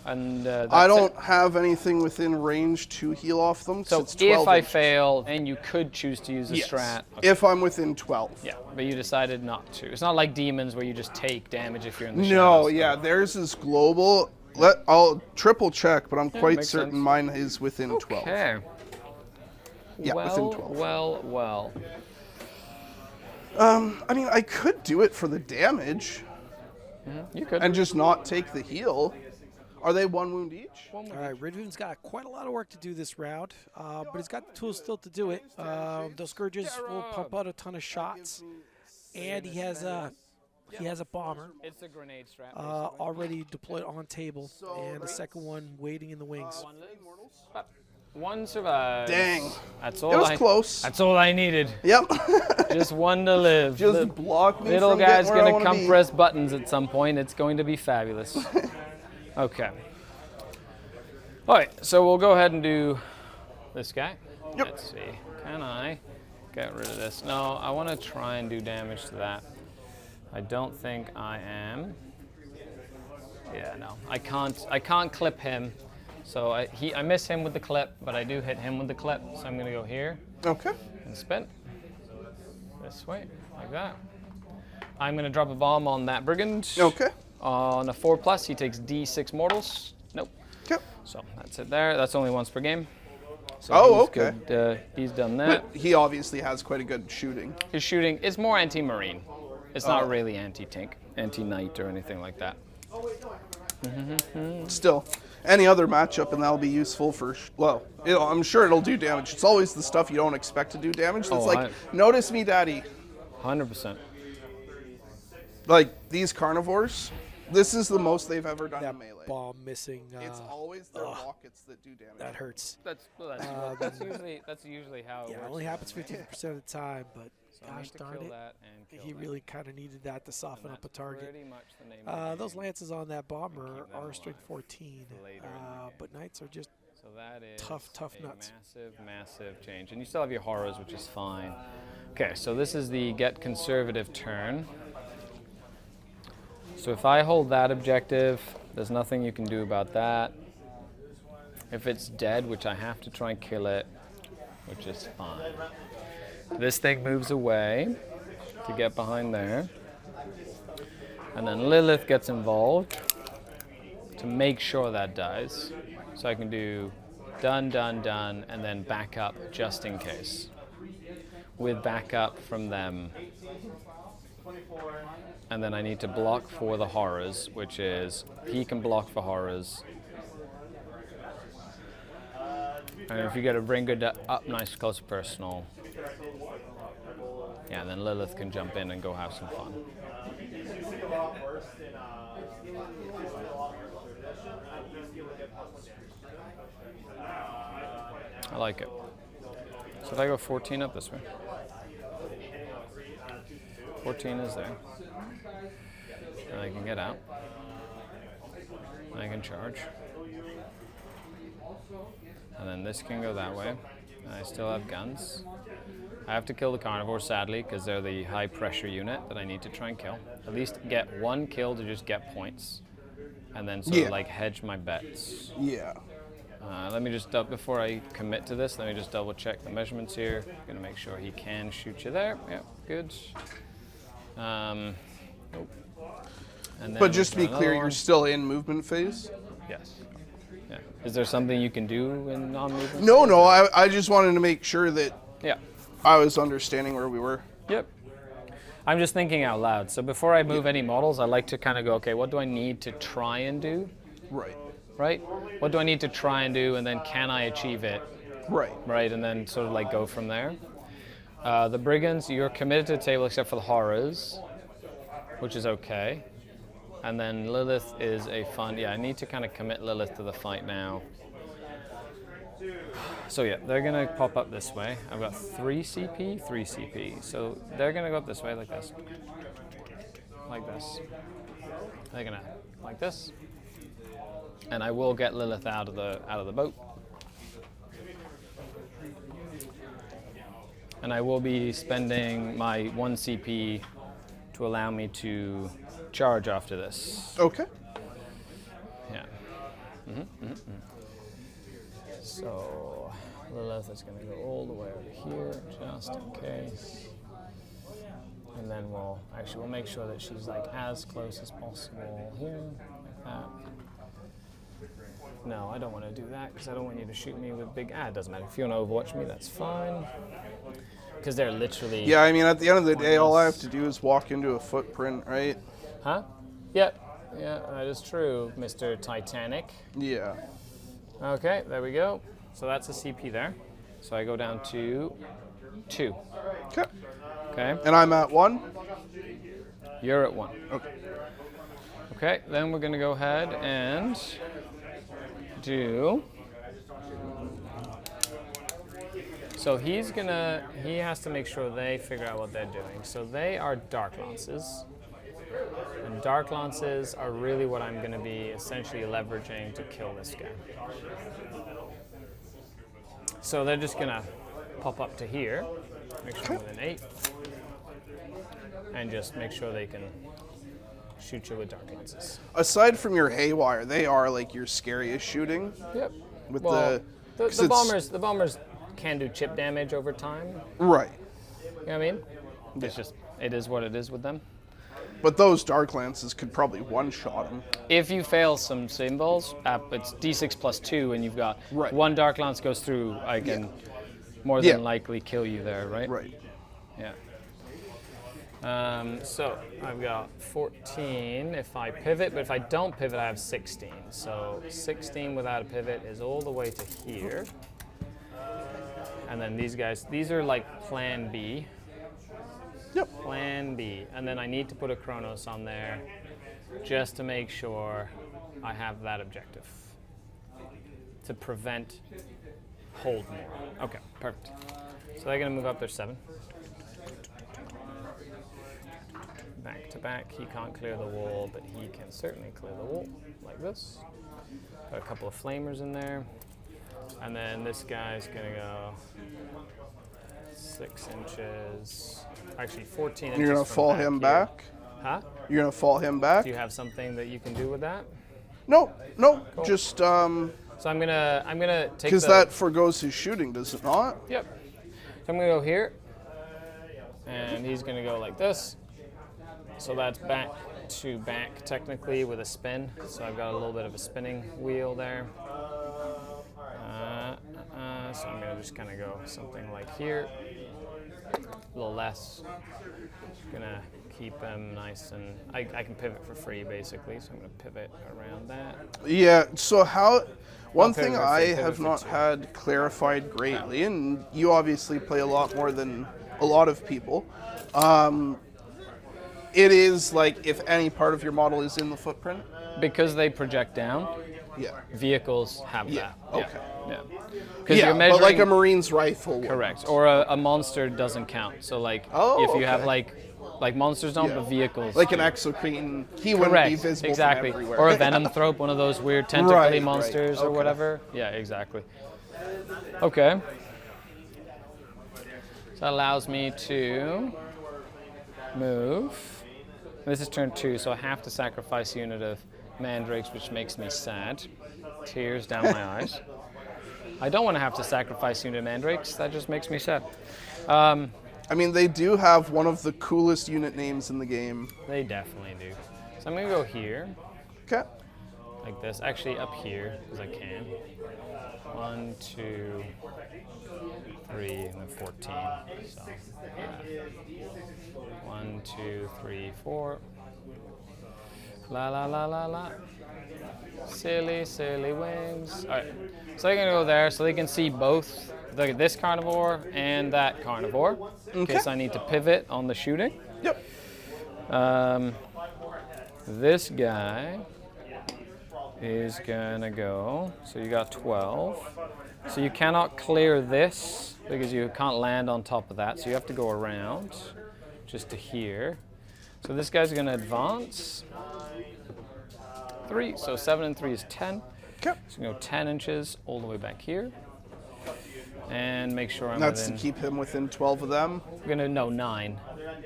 And I don't have anything within range to heal off them. So it's 12 if I inches. fail, then you could choose to use a Yes. strat. If I'm within 12. Yeah, but you decided not to. It's not like demons where you just take damage if you're in the No, shadows. yeah, theirs is global. I'll triple check, but I'm quite makes certain sense. mine is within 12. Okay. Yeah, well, within 12. Well. I mean, I could do it for the damage You could. and just not take the heal. Are they 1 wound each? All right, Ridvin's got quite a lot of work to do this round, but he's got the tools still to do it. Those Scourges will pump out a ton of shots, and he has a bomber It's a grenade strat. already deployed on table, and a second one waiting in the wings. One survived. Dang. That's all It was close. That's all I needed. Yep. Just one to live. Just block me Little from guy's getting where I gonna wanna come be. press buttons at some point. It's going to be fabulous. Okay. All right, so we'll go ahead and do this guy. Yep. Let's see. Can I get rid of this? No, I want to try and do damage to that. I don't think I am. Yeah, no, I can't. I can't clip him. So I miss him with the clip, but I do hit him with the clip. So I'm gonna go here Okay. and spin this way, like that. I'm gonna drop a bomb on that brigand. Okay. On a 4+, he takes D6 mortals. Nope. Okay. So that's it there. That's only once per game. So Oh, he's okay. Good. He's done that. But he obviously has quite a good shooting. His shooting is more anti-marine. It's Oh. not really anti-tank, anti-knight, or anything like that. Still, any other matchup, and that'll be useful for. Well, I'm sure it'll do damage. It's always the stuff you don't expect to do damage. It's Oh, like, notice me, daddy. 100%. Like these carnivores, this is the most they've ever done That in melee. bomb missing, It's always their rockets that do damage. that hurts. That's usually how it Yeah, works. it only happens 50% of the time, but So I gosh need to darn kill it, that and kill he that. really kind of needed that to soften And up a that's target. pretty much the name of the Those game. lances on that bomber keep them are alive strength 14, later in the game. but knights are just So that is tough a nuts. massive change. And you still have your horrors, which is fine. Okay, so this is the get conservative turn. So if I hold that objective, there's nothing you can do about that. If it's dead, which I have to try and kill it, which is fine. This thing moves away to get behind there. And then Lilith gets involved to make sure that dies. So I can do done, and then back up just in case. With backup from them. And then I need to block for the horrors, which is, he can block for horrors. And if you get a bring good up nice close personal. Yeah, then Lilith can jump in and go have some fun. I like it. So if I go 14 up this way. 14 is there. And I can get out. I can charge. And then this can go that way. And I still have guns. I have to kill the carnivores, sadly, because they're the high pressure unit that I need to try and kill. At least get one kill to just get points. And then sort of like hedge my bets. Yeah. Let me just, before I commit to this, let me just double check the measurements here. Gonna make sure he can shoot you there. Yep, good. Nope. And then But just to we've be got clear, another you're one. still in movement phase? Yes. Yeah. Is there something you can do in non-movement? No, I just wanted to make sure that Yeah. I was understanding where we were. Yep. I'm just thinking out loud. So before I move any models, I like to kind of go, okay, what do I need to try and do? Right. Right? What do I need to try and do, and then can I achieve it? Right. Right, and then sort of like go from there. The brigands, you're committed to the table except for the horrors. which is okay. And then Lilith is a fun, yeah, I need to kind of commit Lilith to the fight now. So yeah, they're gonna pop up this way. I've got 3 CP, 3 CP. So they're gonna go up this way like this. Like this. They're gonna like this. And I will get Lilith out of the boat. And I will be spending my 1 CP to allow me to charge after this. Okay. Yeah. So Lilith is going to go all the way over here, just in case. And then we'll make sure that she's like as close as possible here, like that. No, I don't want to do that because I don't want you to shoot me with big. It doesn't matter. If you want to overwatch me, that's fine. Because they're literally. Yeah, I mean, at the end of the day, all I have to do is walk into a footprint, right? Huh? Yep. Yeah, that is true, Mr. Titanic. Yeah. Okay, there we go. So that's a CP there. So I go down to 2. Okay. Okay. And I'm at 1? You're at 1. Okay. Okay, then we're going to go ahead and do. So he has to make sure they figure out what they're doing. So they are Dark Lances. And Dark Lances are really what I'm going to be essentially leveraging to kill this guy. So they're just going to pop up to here, make sure I'm within 8, and just make sure they can shoot you with Dark Lances. Aside from your Haywire, they are like your scariest shooting. Yep. With well, the bombers can do chip damage over time. Right. You know what I mean? It's just, it is what it is with them. But those Dark Lances could probably one-shot them. If you fail some symbols, it's D6 plus 2, and you've got right. 1 Dark Lance goes through, I can more than likely kill you there, right? Right. Yeah. So I've got 14 if I pivot, but if I don't pivot, I have 16. So 16 without a pivot is all the way to here. And then these guys, these are like plan B. Yep. Plan B. And then I need to put a Chronos on there just to make sure I have that objective. To prevent hold more. Okay, perfect. So they're going to move up their 7. Back to back. He can't clear the wall, but he can certainly clear the wall like this. Got a couple of flamers in there. And then this guy's going to go 6 inches. Actually, 14 inches. You're going to fall him back? Huh? You're going to fall him back? Do you have something that you can do with that? No, Cool. just So I'm gonna take because that forgoes his shooting, does it not? Yep. So I'm gonna go here, and he's gonna go like this. So that's back to back technically with a spin. So I've got a little bit of a spinning wheel there. So I'm gonna just kind of go something like here, a little less. Gonna keep them nice, and I can pivot for free basically. So I'm gonna pivot around that. Yeah. So how? One thing pivot I for have not 2. had clarified greatly, and you obviously play a lot more than a lot of people. It is like if any part of your model is in the footprint. Because they project down. Yeah. Vehicles have Yeah. that. Okay. Yeah. Yeah, you're but like a Marine's rifle. correct, or a monster doesn't count. So like if you have okay. like monsters don't, Yeah. but vehicles. Like an do. Exocrine, he wouldn't Correct. be visible Exactly. from everywhere. Or a Venomthrope, one of those weird tentacly Right, monsters right. or Okay. whatever. Yeah, exactly. Okay. So that allows me to move. This is turn 2, so I have to sacrifice a unit of mandrakes, which makes me sad. Tears down my eyes. I don't want to have to sacrifice a unit of mandrakes. That just makes me sad. I mean, they do have one of the coolest unit names in the game. They definitely do. So I'm going to go here, Okay. like this. Actually, up here, as I can. 1, 2, 3, and then 14. So, 1, 2, 3, 4. La la la la la. Silly, silly wings. All right. So they're going to go there so they can see both this carnivore and that carnivore. In case I need to pivot on the shooting. Yep. This guy is gonna go, so you got 12. So you cannot clear this because you can't land on top of that, so you have to go around just to here. So this guy's gonna advance 3, so 7 and 3 is 10. Okay. So you go 10 inches all the way back here. And make sure I'm That's within, to keep him within 12 of them. I'm gonna, no, 9.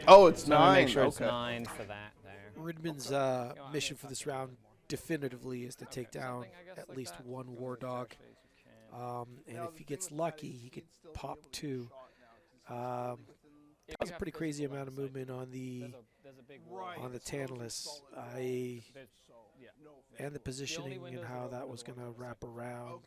Oh, it's So I'm 9. gonna make sure it's Okay. 9 for that there. Ridman's mission for this round definitively is to take down at least one war dog. And if he gets lucky, he could pop 2. That was a pretty crazy amount of movement on the Tantalus. And the positioning and how that was going to wrap around.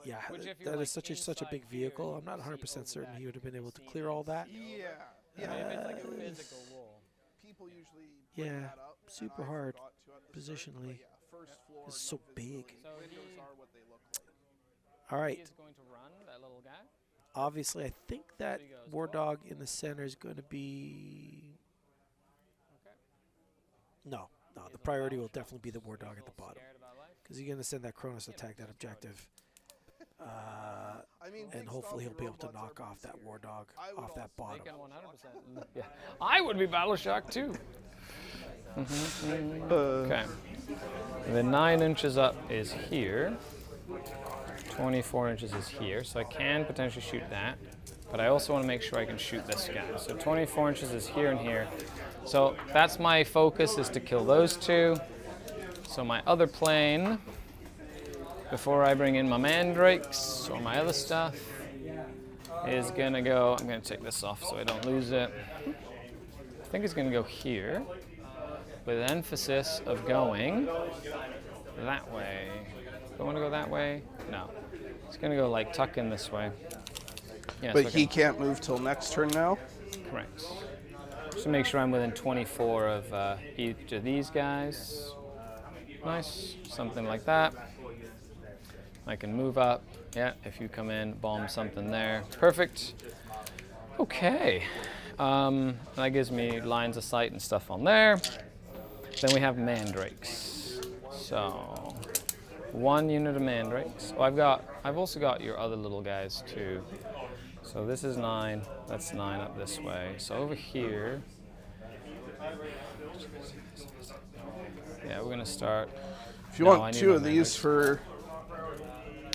Yeah, that is such a big vehicle. I'm not 100% certain he would have been able to clear all that. Yeah. If it's like a physical wall. People usually Yeah, bring that up, and super I hard forgot to at the start, positionally. but yeah, first floor It's so notice big. the windows are what they look like. All He right. is going to run, that little guy. Obviously, I think that There he goes. war dog in the center is going to be. No, the priority will definitely be the war dog at the bottom. Scared about life? Because he's going to send that Cronus attack, that objective. I mean, And big hopefully he'll stealthy be able to robots knock are off that pretty war dog I would off that also bottom. Taken 100%. Yeah. I would be battle shocked too. Okay. The 9 inches up is here. 24 inches is here, so I can potentially shoot that. But I also want to make sure I can shoot this guy. So 24 inches is here and here. So that's my focus, is to kill those 2. So my other plane, before I bring in my mandrakes or my other stuff, is gonna go, I'm gonna take this off so I don't lose it. I think it's gonna go here, with emphasis of going that way. Do I wanna go that way? No. It's gonna go like tuck in this way. Yeah, But so I he can- can't move till next turn now. correct. Just to make sure I'm within 24 of each of these guys. Nice, something like that. I can move up. Yeah, if you come in, bomb something there. Perfect. Okay. That gives me lines of sight and stuff on there. Then we have mandrakes. So 1 unit of mandrakes. Oh, I've also got your other little guys too. So this is 9. That's 9 up this way. So over here. Yeah, we're gonna start. If you No, I want need 2 my of these mandrakes. for,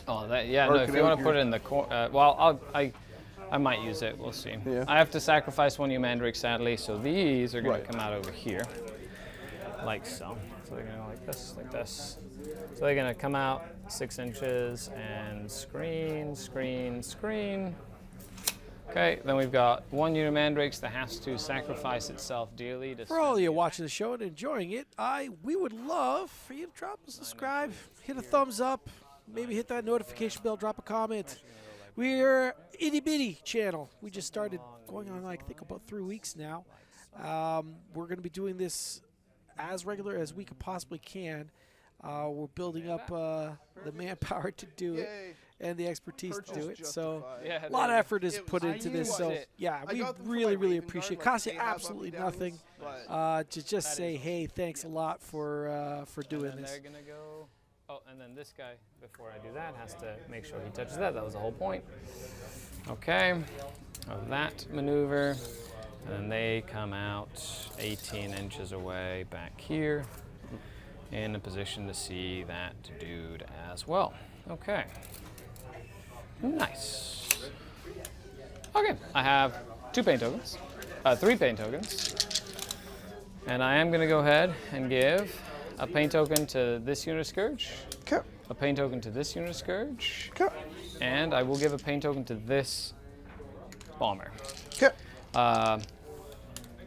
Oh, that, yeah. Or No, if can you I want to hear- put it in the corner, well, I might use it. We'll see. Yeah. I have to sacrifice 1 of your mandrakes, sadly. So these are going Right. to come out over here, like so. So they're going to go like this, like this. So they're going to come out 6 inches and screen, screen, screen. Okay. Then we've got 1 unit of mandrakes that has to sacrifice itself dearly to. For all of you watching the show and enjoying it, we would love for you to drop a subscribe, hit a thumbs up, maybe hit that notification bell, drop a comment. We're itty bitty channel. We just started going on, like, I think about 3 weeks now. We're going to be doing this as regular as we could possibly can. We're building up the manpower to do it Yay. and the expertise to do it. So Yeah, a lot of effort is It put was- into I this. knew So it. yeah, I we got them for really, my really Raven appreciate it. Guard, Costs you like, they have absolutely up and nothing. downs, but To just say, hey, thanks a lot for doing And this. they're gonna go. Oh, and then this guy, before I do that, has to make sure he touches that. That was the whole point. Okay, of that maneuver, and then they come out 18 inches away back here, in a position to see that dude as well. Okay, nice. Okay, I have 2 paint tokens, 3 paint tokens, and I am gonna go ahead and give a paint token to this unit of Scourge, okay, a paint token to this unit of Scourge, okay, and I will give a paint token to this bomber. okay.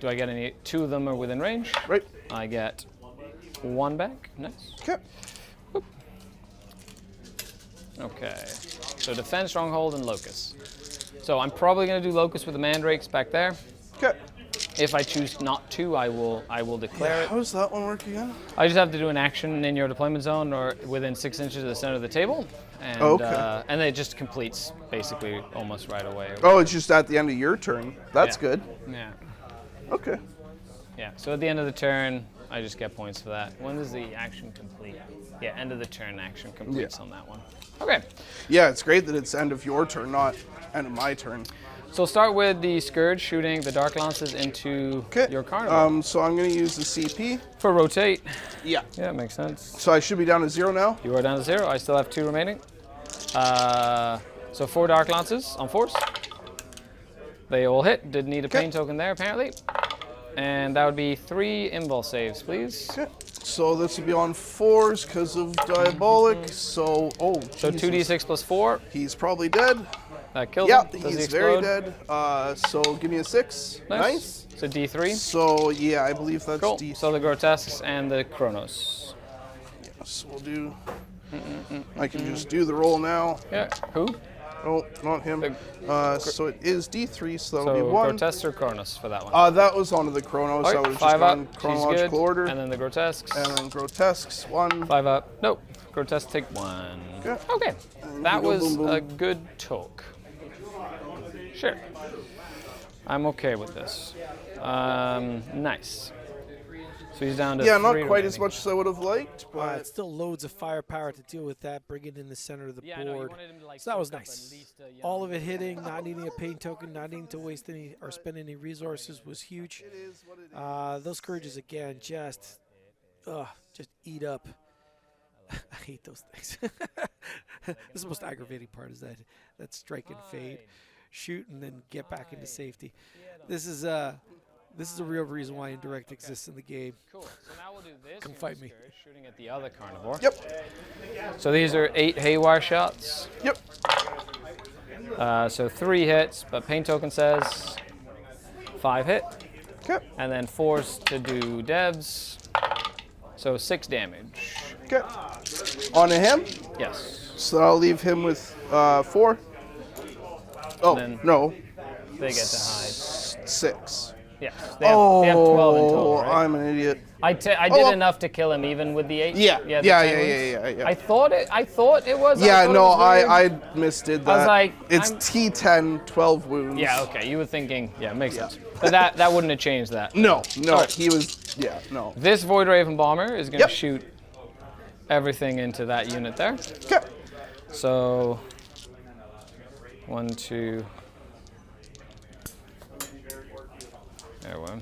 Do I get any? 2 of them are within range. Right. I get 1 back. Nice. Okay. Okay. So defense, stronghold, and locust. So I'm probably going to do locust with the mandrakes back there. Okay. If I choose not to, I will declare it. How does that one work again? I just have to do an action in your deployment zone or within 6 inches of the center of the table, and Okay. and it just completes basically almost right away. Oh, it's just at the end of your turn. That's Yeah. good. Yeah. Okay. Yeah, so at the end of the turn, I just get points for that. When does the action complete? Yeah, end of the turn action completes on that one. Okay, Yeah, it's great that it's end of your turn, not end of my turn. so we'll start with the Scourge shooting the Dark Lances into your carnival. So I'm going to use the CP. For rotate. Yeah. Yeah, makes sense. So I should be down to 0 now. You are down to 0. I still have 2 remaining. So 4 Dark Lances on force. They all hit. Did need a pain token there, apparently. And that would be 3 invul saves, please. Okay. So this will be on 4s because of Diabolic. So, So 2d6 plus 4. He's probably dead. That kills Yeah, him. Does he he's very explode? dead. So give me a 6. Nice. So d3. So yeah, I believe that's Cool. D. So the Grotesques and the Chronos. So we'll do. I can just do the roll now. Yeah. Who? Oh, not him. So it is D3, so that'll So be 1. Grotesques or Chronos for that one. That was onto the Chronos. I Alright, was 5 just on up. She's chronological good. order. And then the Grotesques. And then Grotesques, 1. 5 up. Nope. Grotesques take 1. Okay. Okay. And That you go was boom, boom. a good talk. Sure. I'm okay with this. Nice. So he's down to Yeah, not 3 quite as remaining. much as I would have liked, but It's still loads of firepower to deal with that, bring it in the center of the Yeah, I know, you board. wanted him to, like, So that was soak up nice. at least a yellow. All of it hitting, not needing a pain token, not needing to waste any or spend any resources was huge. Those Scourges again, just eat up. I hate those things. This is the most aggravating part is that strike and fade, shoot and then get back into safety. This is a real reason why indirect exists in the game. Cool. So now we'll do this. Come You're fight the me. Scourge, shooting at the other carnivore. yep, So these are 8 haywire shots. yep. So 3 hits, but pain token says 5 hit, Okay, and then 4s to do devs. So 6 damage. okay. On to him. Yes. So I'll leave him with 4. Oh, then- no. They get to hide. 6. Yes. They have 12 in total, right? I'm an idiot. I did well- enough to kill him even with the 8. Yeah, the yeah, 10 yeah, wounds. yeah. I thought it was. Yeah, no, I I misdid that. I was like, it's I'm- T10, 12 wounds. Yeah, okay. You were thinking, yeah, makes sense. But that wouldn't have changed that. No, Alright. he was, yeah, no. This Void Raven Bomber is going to Yep. shoot everything into that unit there. Okay. So 1, 2. There we go.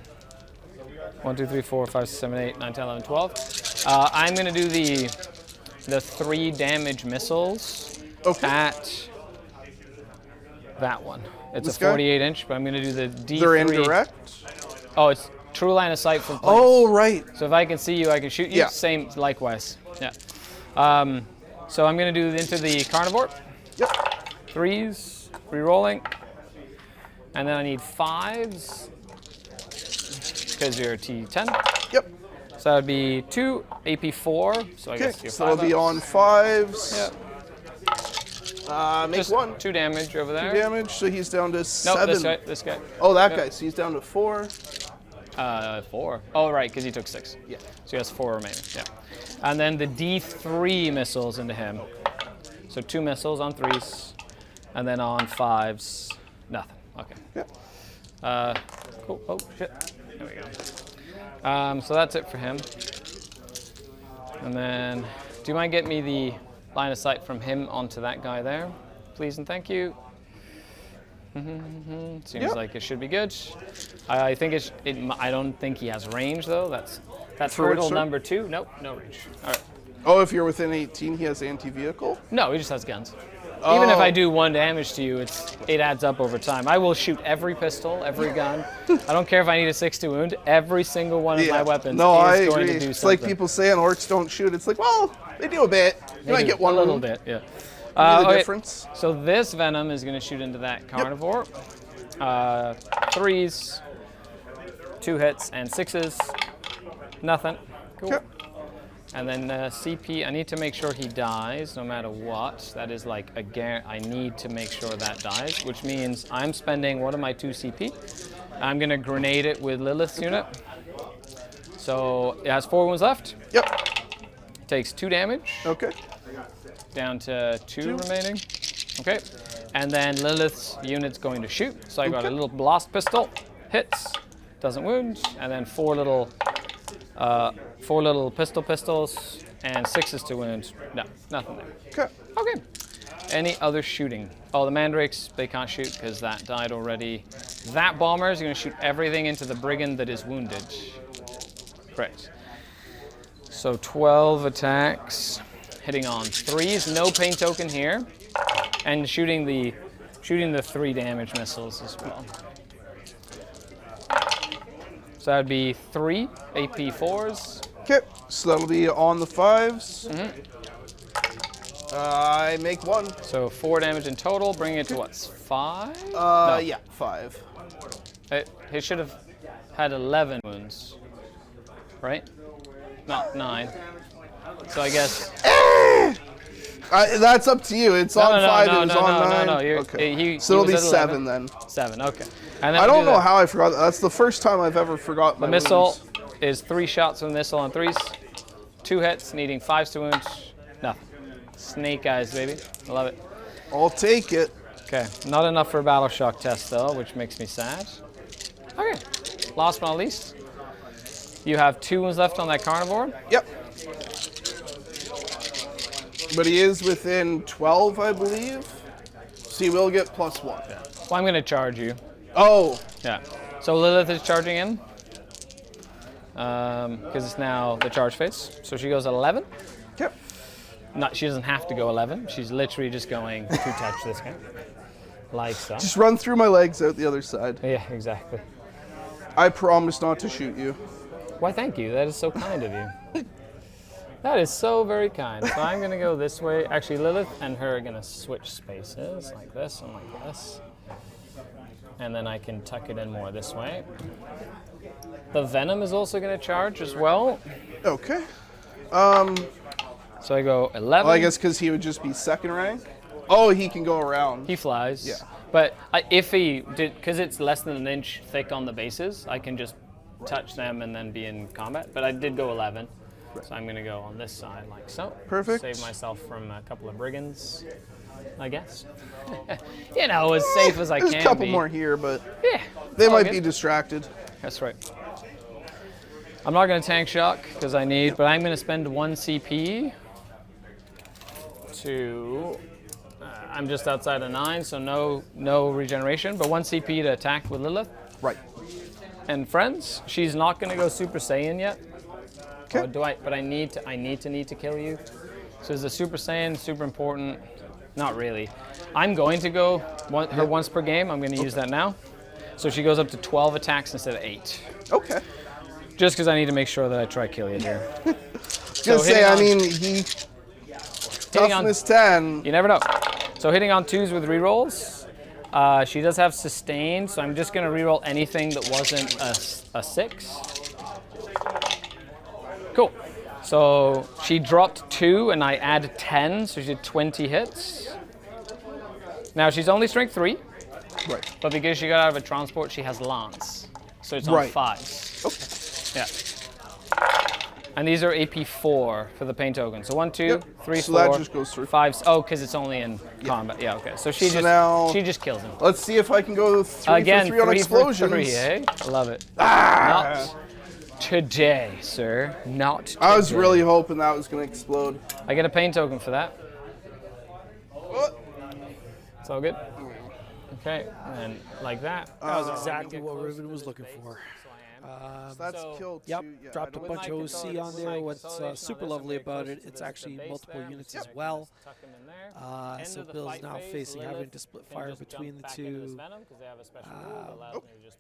1, 2, 3, 4, 5, 6, 7, 8, 9, 10, 11, 12. I'm going to do the 3 damage missiles Okay. at that one. It's This a guy? 48 inch, but I'm going to do the D3. They're indirect? Oh, it's true line of sight from place. Oh, right. So if I can see you, I can shoot you. Yeah. Same, likewise. Yeah. So I'm going to do into the carnivore. Yep. 3s, re-rolling. And then I need 5s because you're T10. Yep. So that would be 2, AP4. So I Okay, guess you're so it'll 5 be ups. on 5s. Yeah. Make Just 1. 2 damage over there. Damage, so he's down to No, 7. this guy. Oh, that Yep. guy, so he's down to 4. 4. Oh, right, because he took 6. Yeah. So he has 4 remaining. Yeah. And then the D3 missiles into him. So 2 missiles on 3s, and then on 5s, nothing. Okay. Yeah. Cool. Oh shit. There we go. So that's it for him. And then, do you mind getting me the line of sight from him onto that guy there, please and thank you. Seems Yep. like it should be good. I think I don't think he has range though. That's For which, hurdle sir? number 2. Nope, no range. All right. Oh, if you're within 18, he has anti-vehicle? No, he just has guns. Even if Oh. I do 1 damage to you, it adds up over time. I will shoot every pistol, every gun. I don't care if I need a 6 to wound. Every single one of my weapons No, I is going agree. to do It's something. like people saying orcs don't shoot. It's like, well, they do a bit. You They might do, get one a little wound. bit, yeah. The Okay, difference. So this venom is going to shoot into that carnivore. 3s, 2 hits, and 6s. Nothing. Cool. Okay. And then CP, I need to make sure he dies no matter what. That is like a I need to make sure that dies, which means I'm spending one of my 2 CP. I'm going to grenade it with Lilith's unit. So it has 4 wounds left. Yep. Takes 2 damage. Okay. Down to 2 remaining. Okay. And then Lilith's unit's going to shoot. So I got a Okay. little blast pistol. Hits. doesn't wound, and then four little pistols, and 6s to wound. No, nothing there. Okay. Okay. Any other shooting? Oh, the mandrakes, they can't shoot because that died already. That bomber is going to shoot everything into the brigand that is wounded. Correct. So 12 attacks, hitting on 3s, no pain token here, and shooting the 3 damage missiles as well. So that would be 3 AP 4s. Okay, so that'll be on the 5s. I make 1. So 4 damage in total, bringing it to what, 5? Yeah, 5. He should have had 11 wounds, right? Not 9. So I guess. That's up to you. It's on 5. It was on 9. No. Okay. So it'll be 7 then. 7. Okay. And then I don't know how I forgot that. That's the first time I've ever forgotten. The missile is 3 shots with a missile on 3s, 2 hits, needing 5s to wound. Nothing. Snake eyes, baby. I love it. I'll take it. Okay. Not enough for a battle shock test though, which makes me sad. Okay. Last but not least, you have 2 wounds left on that carnivore. Yep. But he is within 12, I believe. So he will get +1. Yeah. Well, I'm going to charge you. Oh. Yeah. So Lilith is charging in. Because it's now the charge phase. So she goes 11. Yep. She doesn't have to go 11. She's literally just going to touch this guy. Like so. Just run through my legs out the other side. Yeah, exactly. I promise not to shoot you. Why, thank you. That is so kind of you. That is so very kind. So I'm going to go this way. Actually, Lilith and her are going to switch spaces like this and like this. And then I can tuck it in more this way. The Venom is also going to charge as well. Okay. So I go 11. Well, I guess because he would just be 2nd rank. Oh, he can go around. He flies. Yeah. But if he did, because it's less than an inch thick on the bases, I can just touch them and then be in combat. But I did go 11. So I'm going to go on this side like so. Perfect. Save myself from a couple of brigands, I guess. You know, as safe as I can be. There's a couple more here, but Yeah. they all might good. be distracted. That's right. I'm not going to tank shock because I need, but I'm going to spend 1 CP to. I'm just outside of 9, so no regeneration, but 1 CP to attack with Lilith. Right. And friends, she's not going to go Super Saiyan yet. Okay. But I need to kill you. So is the Super Saiyan super important? Not really. I'm going to go her once per game. I'm going to use that now. So she goes up to 12 attacks instead of 8. Okay. Just because I need to make sure that I try kill you here. I was gonna say, I mean, he toughness 10. You never know. So hitting on 2s with rerolls. She does have sustain, so I'm just going to reroll anything that wasn't a 6. Cool. So she dropped 2 and I add 10, so she did 20 hits. Now she's only strength 3, Right. but because she got out of a transport, she has lance. So it's on Right. 5s. Okay. Yeah. And these are AP 4 for the pain token. So 1, 2, Yep. 3, So 4, that just goes through. 5. Oh, because it's only in combat. Yeah, okay. So So now- she just kills him. Let's see if I can go 3 Again, for 3 on 3 explosions. for 3, eh? I love it. Not today, sir. Not today. I was really hoping that was going to explode. I get a pain token for that. What? It's all good. Okay, and like that. That was exactly what Riven was looking for. So that's killed Yep, 2. Yeah, dropped a I don't- bunch of OC on there. What's super lovely about it, it's actually multiple units as well. So Bill's now having to split fire between the 2.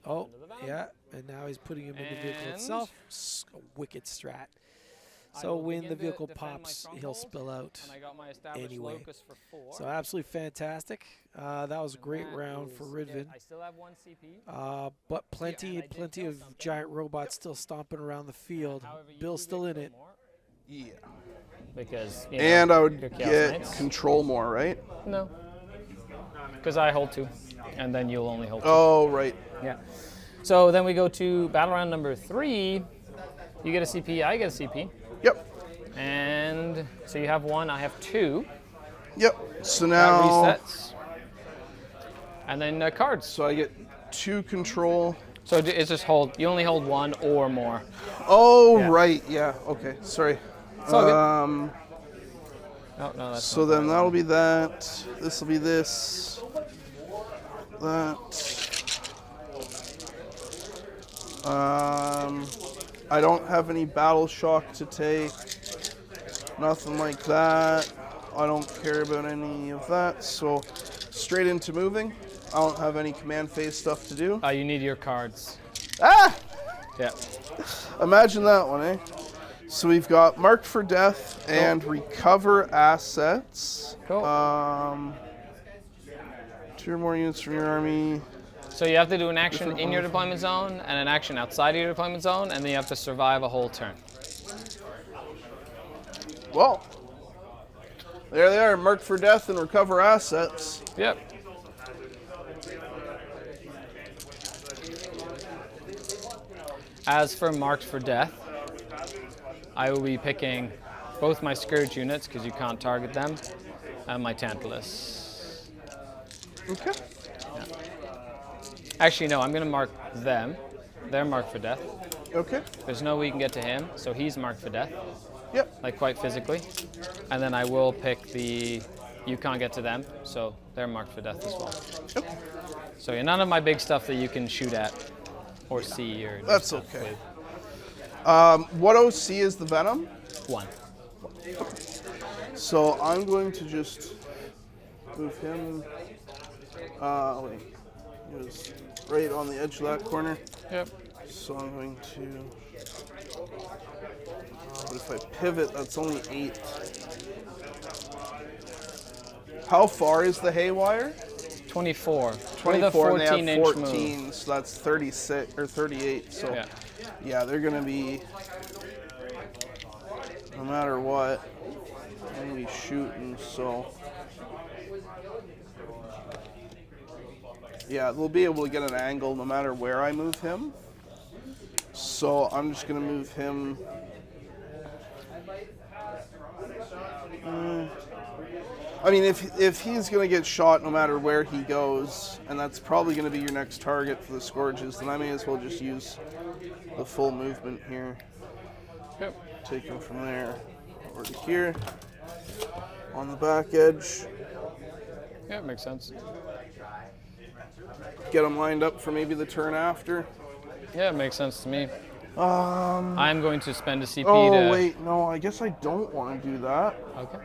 Oh, yeah, and now he's putting him in the vehicle itself. A wicked strat. So when the vehicle pops, he'll spill out anyway. So absolutely fantastic. That was a great round for Ridvin. But plenty of giant robots still stomping around the field. Bill's still in it. Yeah. Because And I would your Chaos get Knights. control more, right? No. Because I hold 2, and then you'll only hold 2. Oh, right. Yeah. So then we go to battle round number 3. You get a CP, I get a CP. Yep. And so you have 1, I have 2. Yep. So That now, resets. And then cards. so I get 2 control. So it's just hold. You only hold one or more. Oh, Yeah. right. Yeah. Okay. Sorry. It's all good. No, that's So not the then right that'll one. be that. This will be this. That. I don't have any battle shock to take. Nothing like that. I don't care about any of that. So straight into moving. I don't have any command phase stuff to do. You need your cards. Ah! Yeah. Imagine that one, eh? So we've got Marked for Death and Recover Assets. Cool. 2 or more units from your army. So you have to do an action Different in your one. deployment zone and an action outside of your deployment zone, and then you have to survive a whole turn. Well, there they are, Marked for Death and Recover Assets. Yep. As for Marked for Death, I will be picking both my Scourge units, because you can't target them, and my Tantalus. Okay. Actually, no, I'm going to mark them. They're marked for death. Okay. There's no way you can get to him, so he's marked for death, Yep. like quite physically. And then I will pick the, you can't get to them, so they're marked for death as well. Yep. So yeah, none of my big stuff that you can shoot at or see or do That's stuff okay. with. What OC is the Venom? 1. So I'm going to just move him. Wait. He was right on the edge of that corner. Yep. So I'm going to. But if I pivot, that's only 8. How far is the haywire? 24. 24, and they have 14-inch 14, move. so that's 36 or 38. So Yeah. yeah, they're gonna be, no matter what, they're gonna be shooting. So yeah, they'll be able to get an angle no matter where I move him. So I'm just gonna move him. I mean, if he's going to get shot no matter where he goes, and that's probably going to be your next target for the Scourges, then I may as well just use the full movement here. Yep. Take him from there over to here on the back edge. Yeah, makes sense. Get him lined up for maybe the turn after. Yeah, it makes sense to me. I'm going to spend a CP to... Oh, wait, no, I guess I don't want to do that. Okay.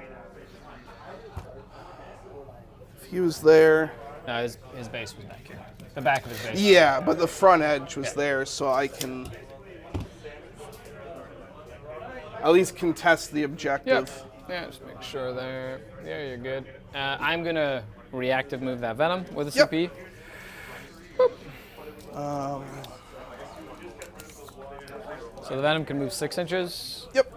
If he was there... No, his base was back here. The back of his base. Yeah, but the front edge was there, so I can at least contest the objective. Yep. Yeah, just make sure there. Yeah, you're good. I'm going to reactive move that Venom with a CP. So the Venom can move 6 inches. Yep.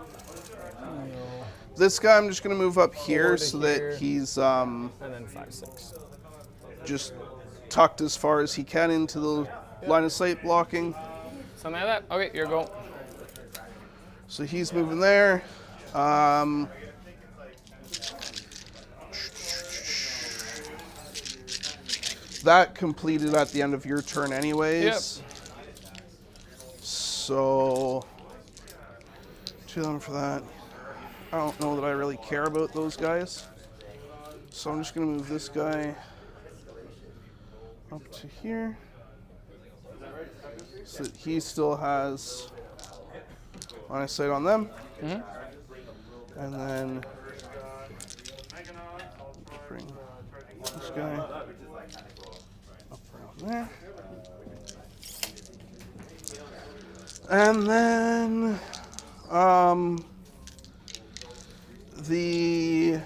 This guy I'm just going to move up here to so here. that he's And then 5, 6. just tucked as far as he can into the line of sight blocking. Something like that. Okay, you're going. So he's moving there. That completed at the end of your turn anyways. Yep. So 2 for that. I don't know that I really care about those guys. So I'm just going to move this guy up to here. So that he still has line of sight on them. Mm-hmm. And then bring this guy up around there. And then the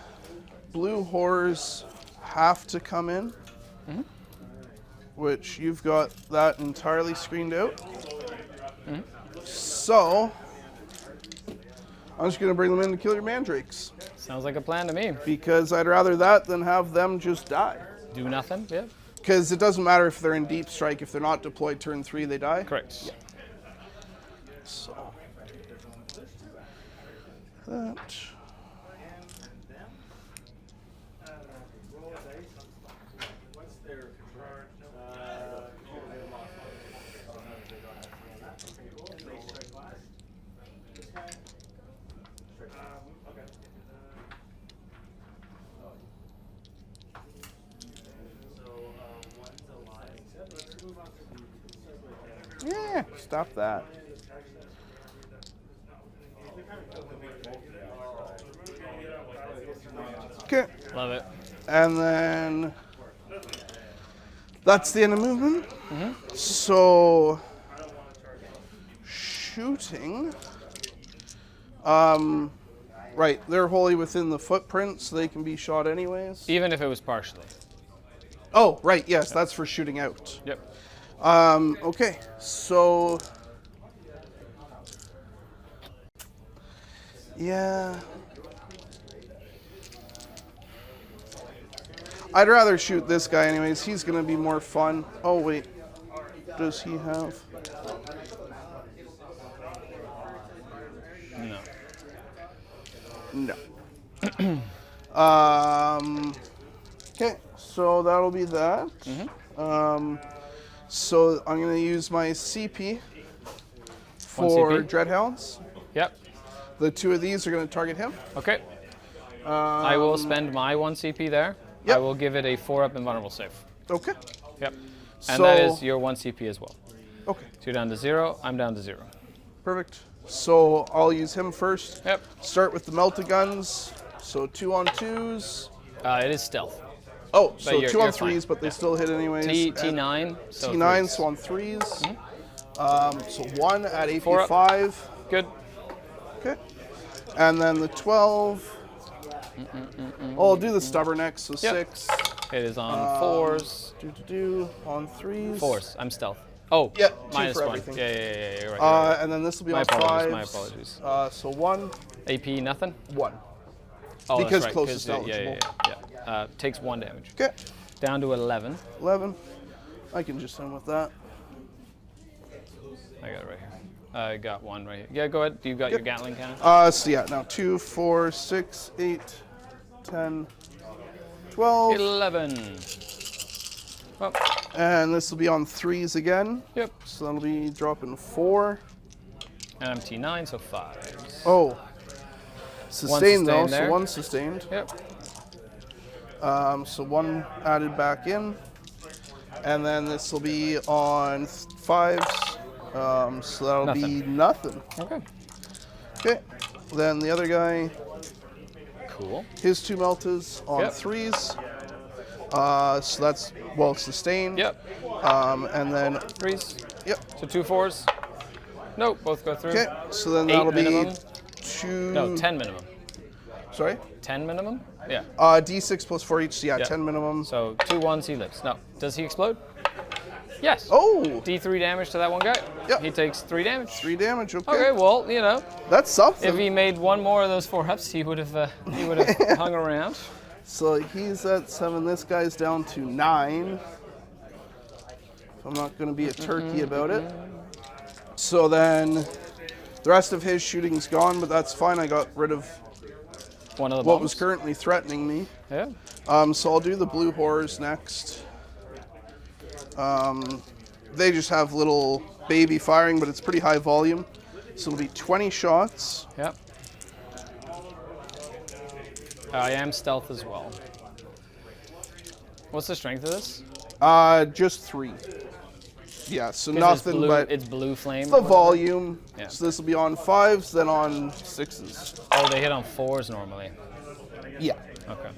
blue horrors have to come in, which you've got that entirely screened out. So I'm just going to bring them in to kill your mandrakes, Sounds like a plan to me. because I'd rather that than have them just die. Do nothing. Yep. Because it doesn't matter if they're in deep strike, if they're not deployed turn 3, they die. Correct. So that. stop that. Okay. Love it. And then that's the end of movement. So shooting, right, they're wholly within the footprint, so they can be shot anyways. Even if it was partially. Oh, right, yes, that's for shooting out. Yep. Okay, so yeah. I'd rather shoot this guy anyways. He's going to be more fun. Oh, wait. Does he have... No. No. Okay, so that'll be that. So I'm going to use my CP for CP? Dreadhounds. Yep. The two of these are going to target him. Okay. I will spend my 1 CP there. Yep. I will give it a 4-up invulnerable save. Okay. Yep. And So- that is your 1 CP as well. Okay, So you're down to 0. I'm down to 0. perfect. So I'll use him first. Yep. Start with the melta guns. So 2 on 2s. It is stealth. Oh, so you're- 2 on you're fine. 3s, but they still hit anyways. T9. So T9, threes. so on 3s. So 1 at AP 4 up. 5. Good. Okay. And then the 12. Oh, I'll do the stubborn X, so Yep. 6. It is on 4s. On 3s. 4s. I'm stealth. Oh, Yeah, 2 minus for 1. everything. Yeah, you're right. You're right. And then this will be My on apologies, 5s. my apologies. So 1, AP nothing? 1. Oh, that's Because right, closest 'cause, eligible. yeah. Takes 1 damage. Okay. Down to 11. 11. I can just end with that. I got it right here. I got 1 right here. Yeah, go ahead. You got your Gatling cannon? So yeah, now 2, 4, 6, 8, 10, 12. 11. Oh, And this will be on 3s again. yep. So that'll be dropping 4. And I'm T9, so 5. Oh. Sustained though, sustained there. so 1 sustained. Yep. So 1 added back in. And then this will be on 5s. So that'll be nothing. Okay. Okay. Then the other guy, Cool. his 2 meltas on Yep. 3s. So that's well sustained. Yep. And then, 3s. yep. So 2 4s. Nope, both go through. Okay. So then 8 that'll minimum? be 2. No, 10 minimum. Sorry? 10 minimum? Yeah. D6 plus 4 each. So yeah, Yeah. 10 minimum. So 2 1s, he lives. No. Does he explode? Yes. Oh! D3 damage to that one guy. Yep. He takes 3 damage. 3 damage. Okay. Okay, well, you know, That's something. if he made 1 more of those 4-ups, he would have hung around. So he's at 7. This guy's down to 9. I'm not going to be a turkey about it. So then the rest of his shooting's gone, but that's fine. I got rid of One of the what bombs. was currently threatening me. Yeah. So I'll do the blue horrors next. They just have little baby firing, but it's pretty high volume. So it'll be 20 shots. Yep. I am stealth as well. What's the strength of this? Just 3. Yeah, so 'Cause nothing it's blue, but it's blue flame. the volume. Yeah. So this will be on 5s, then on 6s. Oh, they hit on 4s normally. Yeah. Okay.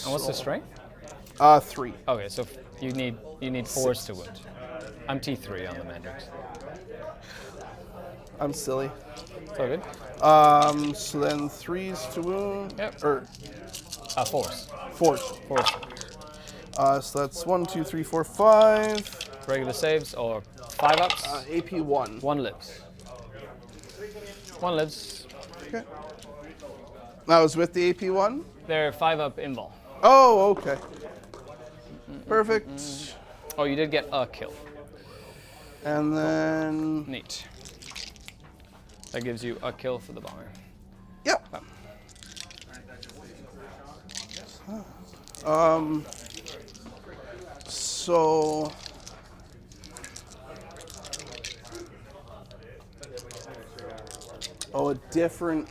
And what's the strength? 3. Okay, so you need 4s to wound. I'm T3 on the Mandrakes. I'm silly. It's all good. So then 3s to wound. Yep. Or 4s. 4s. 4s. So that's 1, 2, 3, 4, 5. Regular saves or 5-ups. AP 1. 1 lives. 1 lives. Okay. That was with the AP 1? They're 5-up invul. Oh, okay. Perfect. Oh, you did get a kill. And then, Neat. That gives you a kill for the bomber. yep. So, oh, a different,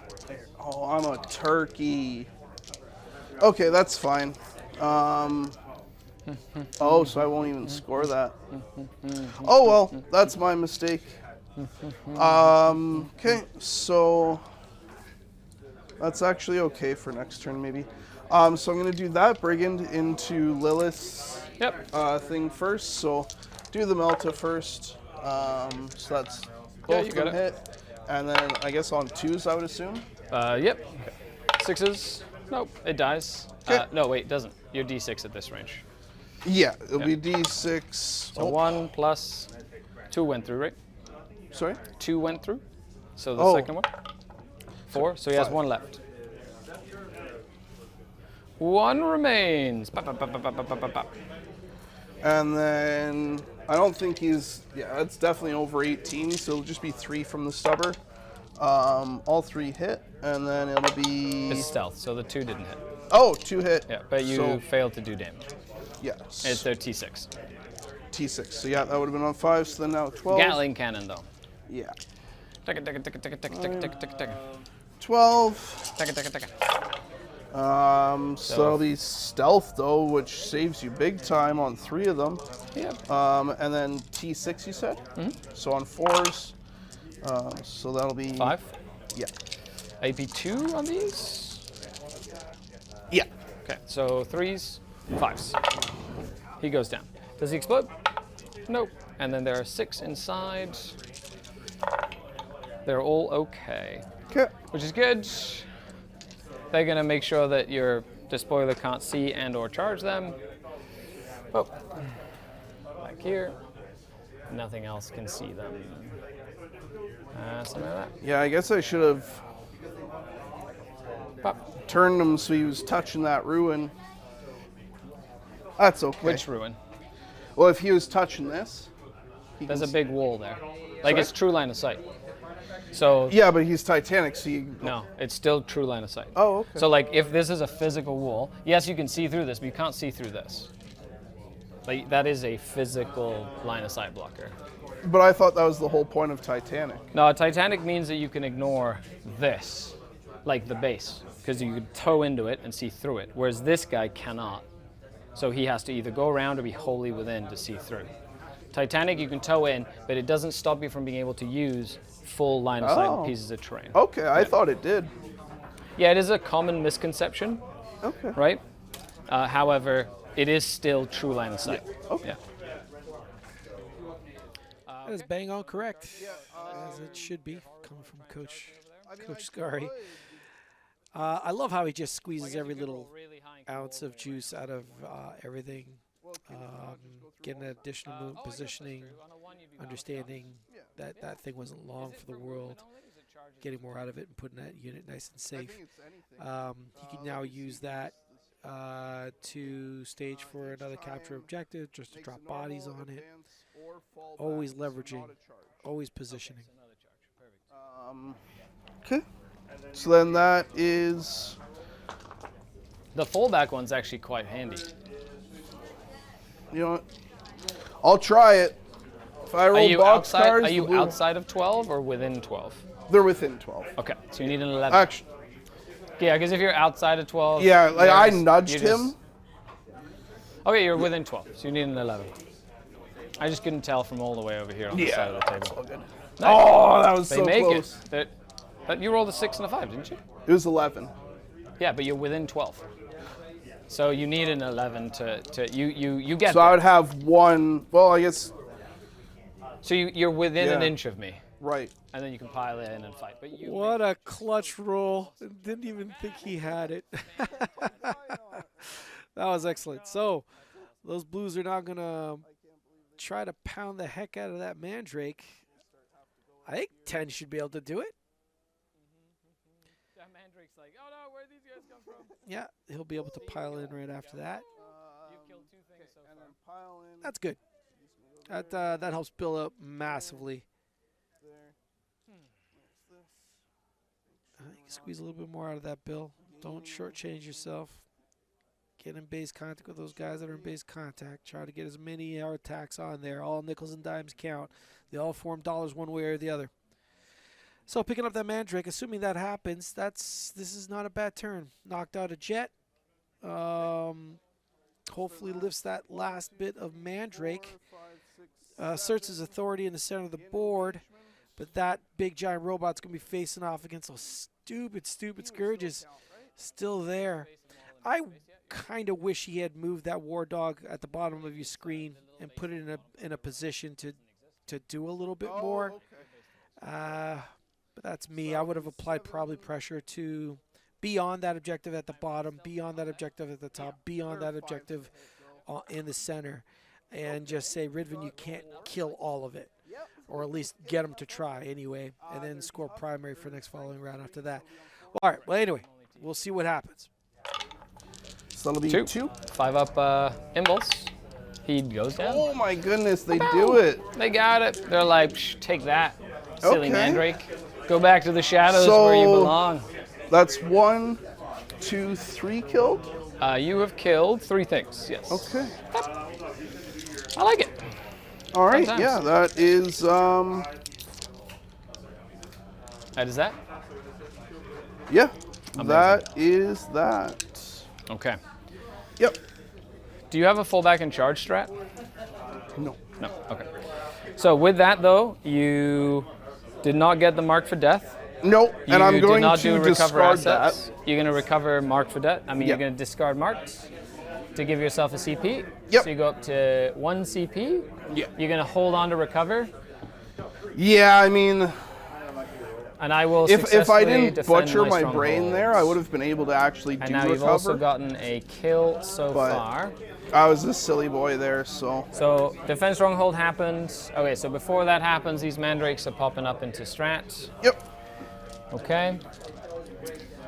oh, I'm a turkey. Okay, that's fine. Oh, so I won't even score that. Oh well, that's my mistake. Okay, so that's actually okay for next turn maybe. So I'm gonna do that brigand into Lilith's thing first. So do the Melta first. So that's both you of got them it. hit, and then I guess on 2s I would assume. Yep. 6s. Nope, it dies. 'Kay. No, wait, it doesn't. You're D6 at this range. Yeah, it'll be D6. So 1 plus 2 went through, right? Sorry. 2 went through. So the second one. 4. So he has 5. 1 left. 1 remains. Pop, pop, pop, pop, pop, pop, pop, pop. And then I don't think he's, that's definitely over 18, so it'll just be 3 from the stubber. All 3 hit, and then it'll be... It's stealth, so the 2 didn't hit. Oh, 2 hit. Yeah, but you So, failed to do damage. yes. It's their T6. T6. So yeah, that would have been on 5, so then now 12. Gatling cannon, though. Yeah. Ticka, ticka, ticka, ticka, ticka, ticka, ticka, ticka, ticka. 12. Ticka, ticka, ticka. So that'll be stealth, though, which saves you big time on 3 of them. Yep. And then T6, you said? Mm-hmm. So on 4s. So that'll be... 5. Yeah. AP2 on these? Yeah. Okay, so 3s, 5s. He goes down. Does he explode? Nope. And then there are 6 inside. They're all okay, Okay. which is good. They're gonna make sure that your despoiler can't see and or charge them. Oh, back here. Nothing else can see them. Something like Yeah, I guess I should have that. Pop. turned him so he was touching that ruin. That's okay. Which ruin? Well, if he was touching this, he There's a can big wall there. Like Sorry? it's true line of sight. So Yeah, but he's Titanic, so you... no, it's still true line of sight. Oh, okay. So like if this is a physical wall, yes, you can see through this, but you can't see through this. Like that is a physical line of sight blocker. But I thought that was the whole point of Titanic. No, Titanic means that you can ignore this, like the base, because you could toe into it and see through it, whereas this guy cannot. So he has to either go around or be wholly within to see through. Titanic, you can toe in, but it doesn't stop you from being able to use full line of sight pieces of terrain. Okay, I thought it did. Yeah, it is a common misconception, Okay. right? However, it is still true line of sight. Okay. Yeah. That is bang on correct, as it should be, coming from Coach Skari. I love how he just squeezes every little ounce of juice out of everything, getting that additional move, positioning, understanding that that thing wasn't long for the world, getting more out of it and putting that unit nice and safe. He can now use that to stage for another capture objective, just to drop bodies on it. Always leveraging, always positioning. Okay. So then that is... The fallback one's actually quite handy. You know what? I'll try it. If I roll box cards... Are you outside of 12 or within 12? They're within 12. Okay, so you need an 11. Actually, Yeah, because if you're outside of 12... yeah, like I there's- nudged you just- him. Okay, you're within 12, so you need an 11. I just couldn't tell from all the way over here on the side of the table. Good. Nice. Oh, that was They so make close. it. But you rolled a 6 and a 5, didn't you? It was 11. Yeah, but you're within 12. So you need an 11 you get So there. I would have one... Well, I guess... So you're within an Yeah. inch of me, Right. and then you can pile in and fight. But you What a clutch roll. Didn't even think he had it. That was excellent. So those blues are now going to try to pound the heck out of that Mandrake. I think 10 should be able to do it. That Mandrake's like, oh no, where did these guys come from? Yeah, he'll be able to pile in right after that. You've killed 2 things so far. That's good. That helps build up massively. You can squeeze a little bit more out of that, Bill. Don't shortchange yourself. Get in base contact with those guys that are in base contact. Try to get as many air attacks on there. All nickels and dimes count. They all form dollars one way or the other. So picking up that Mandrake, assuming that happens, this is not a bad turn. Knocked out a jet. Hopefully lifts that last bit of Mandrake. Asserts his authority in the center of the board. But that big giant robot's going to be facing off against those stupid Scourges still there. I kind of wish he had moved that War Dog at the bottom of your screen and put it in a position to do a little bit more. But that's me. I would have applied probably pressure to be on that objective at the bottom, be on that objective at the top, be on that objective in the center, and just say, Ridvan, you can't kill all of it. Or at least get them to try anyway, and then score primary for the next following round after that. All right, well, anyway, we'll see what happens. So that'll be 2. 5 up impulse. He goes down. Oh my goodness, they do it. They got it. They're like, Psh, take that, silly Okay. Mandrake. Go back to the shadows where you belong. That's 1, 2, 3 killed? You have killed 3 things, yes. Okay. I like it. All right, Sometimes. yeah, that is, That is that? yeah, Amazing. that is that. Okay. Yep. Do you have a fullback and charge strat? No. No, okay. So with that though, you did not get the mark for death. Nope, and I'm going to discard that. You're going to recover mark for death. I mean, Yep. you're going to discard marks to give yourself a CP. Yep. So you go up to 1 CP. Yeah. You're going to hold on to recover. Yeah, I mean, And I will if I successfully didn't defend butcher my strongholds. brain there, I would have been able to actually do And now you've also recover. gotten a kill so But- far. I was a silly boy there, so. So defense stronghold happens. Okay, so before that happens, these mandrakes are popping up into strats. Yep. Okay.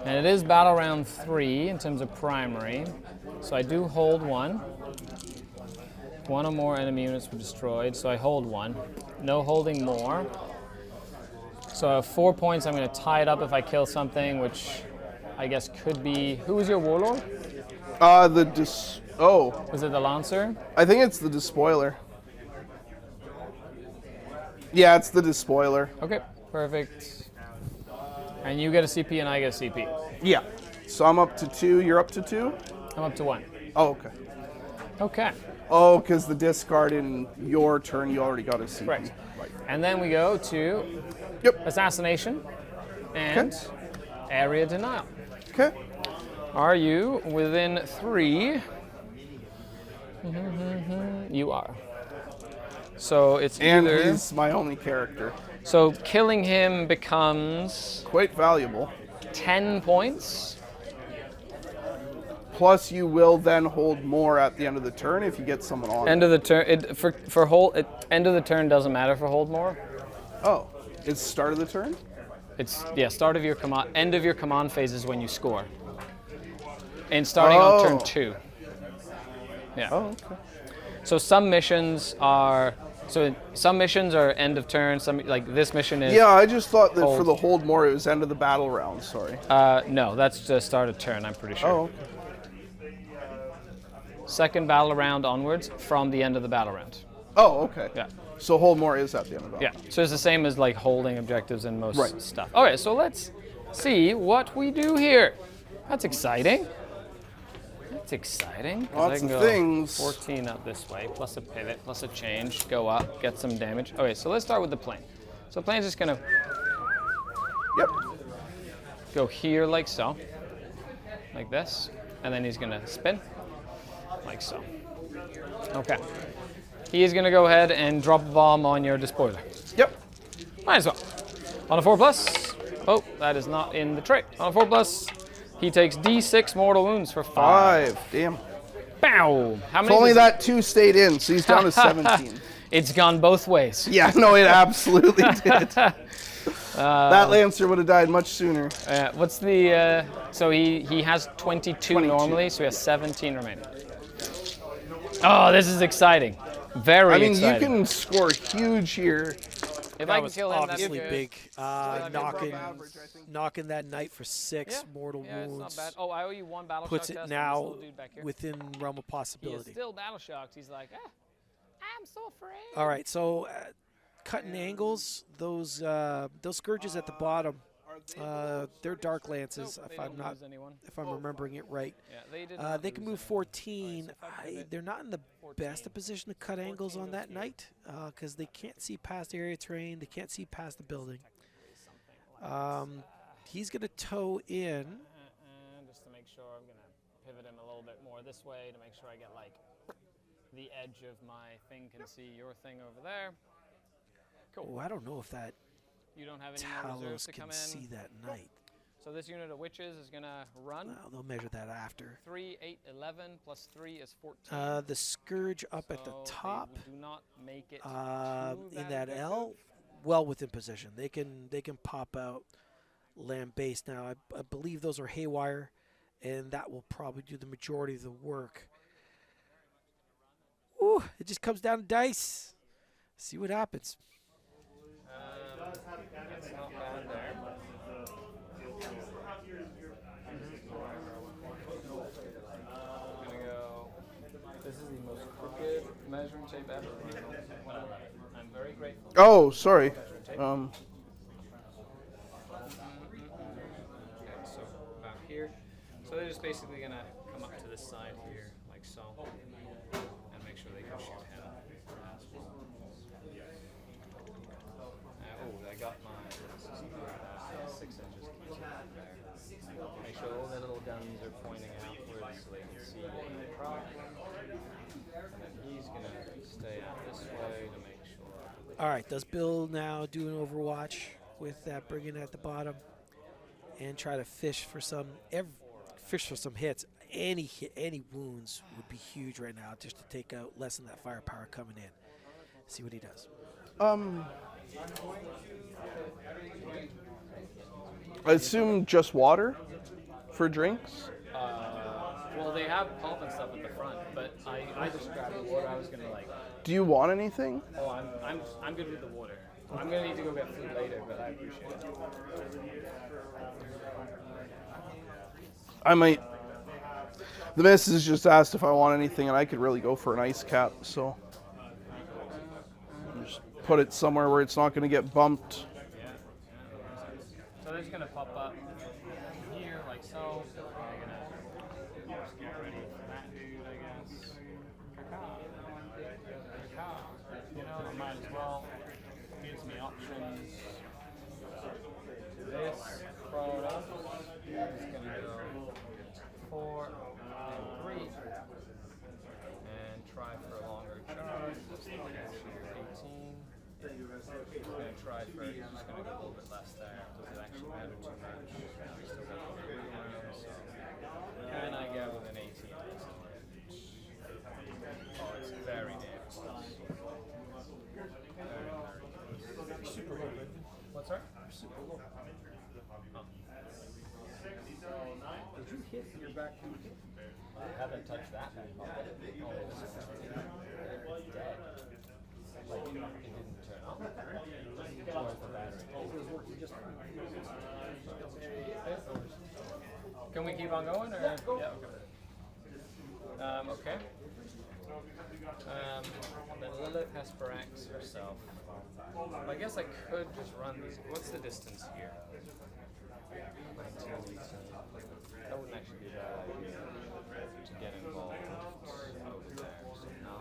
And it is battle round 3 in terms of primary. So I do hold 1. 1 or more enemy units were destroyed, so I hold 1. No holding more. So I have 4 points. I'm going to tie it up if I kill something, which I guess could be. Who was your warlord? Was it the Lancer? I think it's the Despoiler. Yeah, it's the Despoiler. Okay, perfect. And you get a CP and I get a CP. Yeah. So I'm up to 2, you're up to 2? I'm up to 1. Oh, okay. Okay. Oh, because the discard in your turn, you already got a CP. Right. And then we go to assassination and area denial. Okay. Are you within 3? You are. So it's And either. he's my only character. So killing him becomes quite valuable. 10 points. Plus, you will then hold more at the end of the turn if you get someone on. End of the turn. End of the turn doesn't matter for hold more. Oh, it's start of the turn? It's start of your command. End of your command phase is when you score. And starting on turn 2. Yeah. Oh, okay. So some missions are end of turn. Some like this mission is. Yeah, I just thought that for hold. the hold more it was end of the battle round. Sorry. No, that's the start of turn. I'm pretty sure. Oh. Okay. Second battle round onwards from the end of the battle round. Oh, okay. Yeah. So hold more is at the end of the battle. Yeah. So it's the same as like holding objectives and most Right. stuff. Okay, so let's see what we do here. That's exciting. That's exciting. 'Cause Lots I can of go things. 14 up this way, plus a pivot, plus a change, go up, get some damage. Okay, so let's start with the plane. So plane's just gonna go here like so, like this, and then he's gonna spin, like so. Okay. He is gonna go ahead and drop a bomb on your despoiler. Yep. Might as well. On a 4+. Oh, that is not in the tray. On a 4+, he takes D6 mortal wounds for 5. 5. Damn. Bow. How If many? only that 2 stayed in, so he's down to 17. It's gone both ways. Yeah, no, it absolutely did. That Lancer would have died much sooner. What's the? So he has 22 normally, so he has 17 remaining. Oh, this is exciting. Very I mean, exciting. you can score huge here. If That I can was kill him, that's obviously good. big. Knocking that knight for 6 mortal Yeah, it's wounds. not bad. Oh, I owe you 1 battle Puts shock it test. now Dude back here. within realm of He is possibility. still battle shocked. He's like, I'm so afraid. All right, so cutting angles, those scourges at the bottom. They're dark lances, Nope, if they I'm don't not, lose anyone. if I'm remembering it right. Yeah, they did not They can lose move anyone. 14. Alright, so if I pivot They're not in the 14. best of position to cut angles 14 on that goes here. night because they can't see past area terrain. They can't see past the building. Something like He's going to tow in. just to make sure, I'm going to pivot him a little bit more this way to make sure I get like the edge of my thing can see your thing over there. Cool. Oh, I don't know if that You don't have any more reserves Talos to can come in. see that night. So this unit of witches is going to run. Well, they'll measure that after. 3, 8, 11 plus 3 is 14. The Scourge up at the So they top do not make it to in that L, objective. well within position. They can pop out land base now. I believe those are haywire, and that will probably do the majority of the work. Ooh, it just comes down to dice. See what happens. That's not bad there. I'm gonna go. This is the most crooked measuring tape ever. When I love it. I'm very grateful. Oh, sorry. Measuring tape. Okay, so about here. So they're just basically gonna come up to this side here, like so, and make sure they can shoot him. Oh, I got my 6 inches. Make sure all the little guns are pointing outwards so they can see the prop. And then he's gonna stay out this way to make sure. All right, does Bill now do an overwatch with that Brigand at the bottom and try to fish for some hits? Any wounds would be huge right now, just to take out lessen that firepower coming in. See what he does. I assume just water for drinks. Well, they have pulp and stuff at the front, but I just grabbed the water. I was gonna like. Do you want anything? Oh, I'm good with the water. I'm gonna need to go get food later, but I appreciate it. I might. The missus just asked if I want anything, and I could really go for an ice cap, so just put it somewhere where it's not going to get bumped. Yeah. So they're just gonna pop up here like so. They're gonna just get ready for that dude, I guess. You know, I might as well. Gives me options. This product is gonna go 4 and 3, and try for a longer charge. This is actually 18. I'm gonna try for. It's just gonna go a little bit less there. Does it actually matter too much? We still got the green round, so can I get with an 18 this time? Oh, it's very damn close. Very super low. What's that? Super low. Oh. Did you hit your back? I haven't touched that back pocket. Oh, it's dead. Like, it didn't turn on. Where's the battery? Can we keep on going? Or? Yeah, okay. Okay. Then Lilith Hesperax herself. I guess I could just run these. What's the distance here? 19, 18. That wouldn't actually be a bad idea to get involved over there. So 9,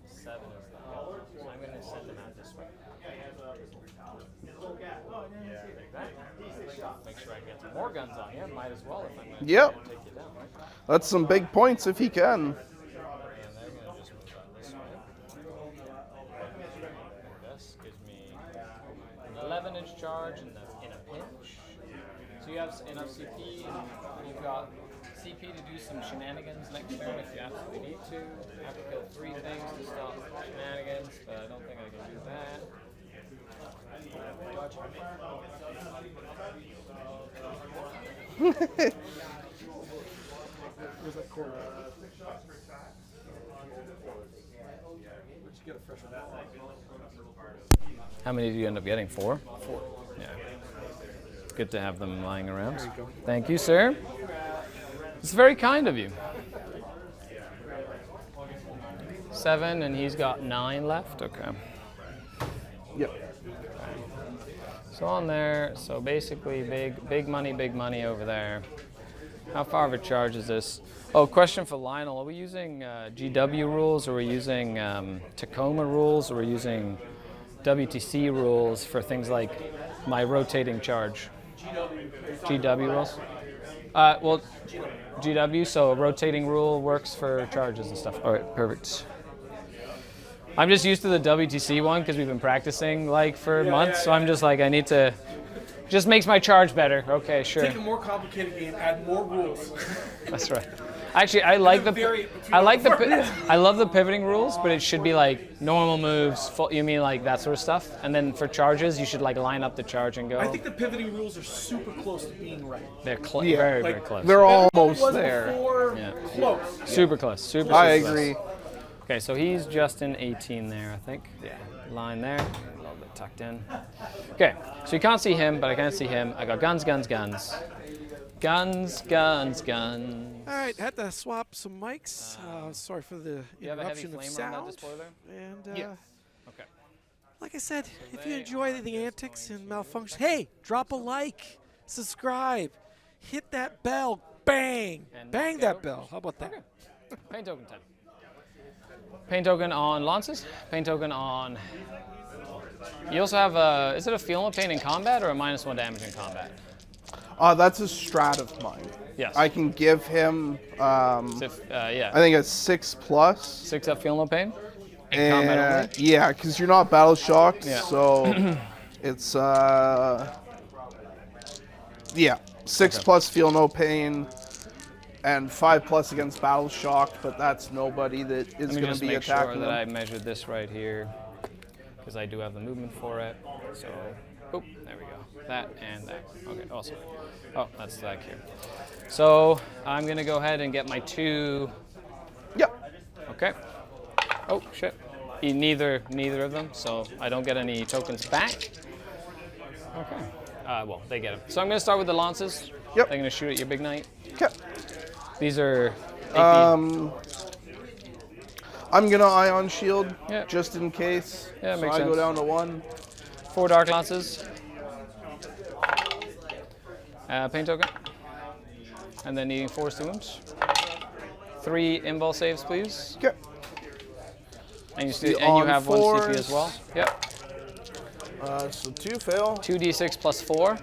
7 is the hill. So I'm going to send them out this way. Like that. Make sure I get some more guns on you. Might as well if I'm going to take you down, right? That's some big points if he can. And they're going to just move out this way. This gives me an 11-inch charge in a pinch. So you have enough CP, and you've got CP to do some shenanigans next turn if you absolutely need to. I have to kill 3 things to stop shenanigans, but I don't think I can do that. Where's that cord? Get a fresh one. How many do you end up getting? 4? 4. Yeah. Good to have them lying around. There you go. Thank you, sir. It's very kind of you. 7, and he's got 9 left. Okay. Yep. So on there, so basically big money over there. How far of a charge is this? Oh, question for Lionel. Are we using GW rules, or are we using Tacoma rules, or are we using WTC rules for things like my rotating charge? GW rules? Well, GW, so a rotating rule works for charges and stuff. All right, perfect. I'm just used to the WTC one because we've been practicing like for months, so I'm just like, I need to, just makes my charge better. Okay, sure. Take a more complicated game, add more rules. That's right. Actually, I like I love the pivoting rules, but it should be like normal moves. You mean like that sort of stuff? And then for charges, you should like line up the charge and go. I think the pivoting rules are super close to being right. They're Yeah. very Like, close. They're Was almost there. before Yeah. close. Super close. Super. I super agree. Close. Okay, so he's just in 18 there, I think. Yeah, line there, a little bit tucked in. Okay, so you can't see him, but I can see him. I got guns. All right, had to swap some mics. Sorry for the Do you have a heavy interruption of flamer on that sound. display there? And Yes. Okay. like I said, if you they enjoy the antics and malfunction, hey, drop a like, subscribe, hit that bell, bang, And bang knock it that over. bell. How about that? Pain token 10. Pain token on lances. Pain token on. You also have a. Is it a feel no pain in combat or a -1 damage in combat? That's a strat of mine. Yes. I can give him, Yeah. I think it's 6+. 6 up feel no pain. In combat only. Yeah, because you're not battle shocked, Yeah. so it's yeah, 6+ feel no pain, and 5+ against battle shocked, but that's nobody that is Let me going just to be make sure attacking that I them. measured this right here, because I do have the movement for it. So, oop, there we go. That and that. Okay, awesome. Oh, that's back here. So I'm gonna go ahead and get my 2. Yep. Okay. Oh shit. Neither of them, so I don't get any tokens back. Okay. Well, they get them. So I'm gonna start with the lances. Yep. They're gonna shoot at your big knight. Okay. These are AP. I'm gonna ion shield Yeah. just in case. Yeah, so makes I go sense. down to 1. 4 dark lances. Pain token. And then needing 4 wounds. 3 invul saves, please. Okay. And you, The and you on have 1 CP as fours. well. Yep. So 2 fail. 2d6 plus 4.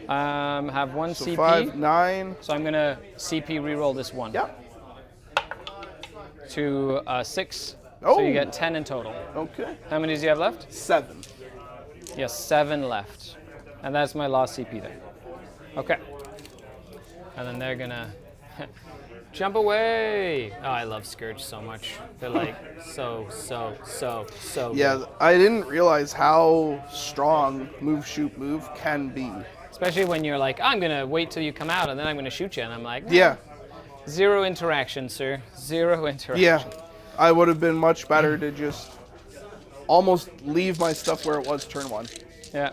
Have 1 So CP. 5, 9. So I'm gonna CP reroll this 1. Yep. To 6. Oh. So you get 10 in total. Okay. How many do you have left? 7. Yes, 7 left. And that's my last CP there. Okay. And then they're gonna jump away. Oh, I love Scourge so much. They're like so Yeah, good. I didn't realize how strong move, shoot, move can be. Especially when you're like, I'm gonna wait till you come out and then I'm gonna shoot you. And I'm like, Yeah. 0 interaction, sir. 0 interaction. Yeah. I would have been much better to just almost leave my stuff where it was turn 1. Yeah.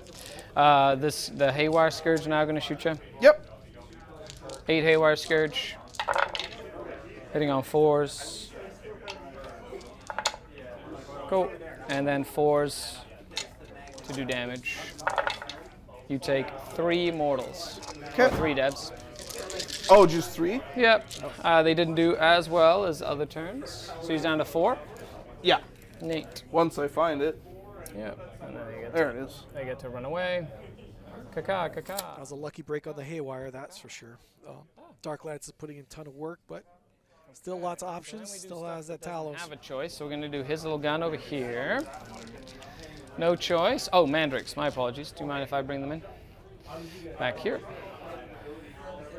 The Haywire Scourge now gonna shoot you. Yep. 8 Haywire Scourge. Hitting on 4s. Cool. And then 4s to do damage. You take 3 mortals. Okay. 3 devs. Oh, just 3? Yep. They didn't do as well as other turns. So he's down to 4. Yeah. Neat. Once I find it. Yep. And then There it is. they get to run away. Caca, That caca. was a lucky break on the haywire, that's for sure. Dark Lance is putting in a ton of work, but still lots of options. Still has that Talos. Have a choice, so we're going to do his little gun over here. No choice. Oh, Mandrakes. My apologies. Do you mind if I bring them in? Back here.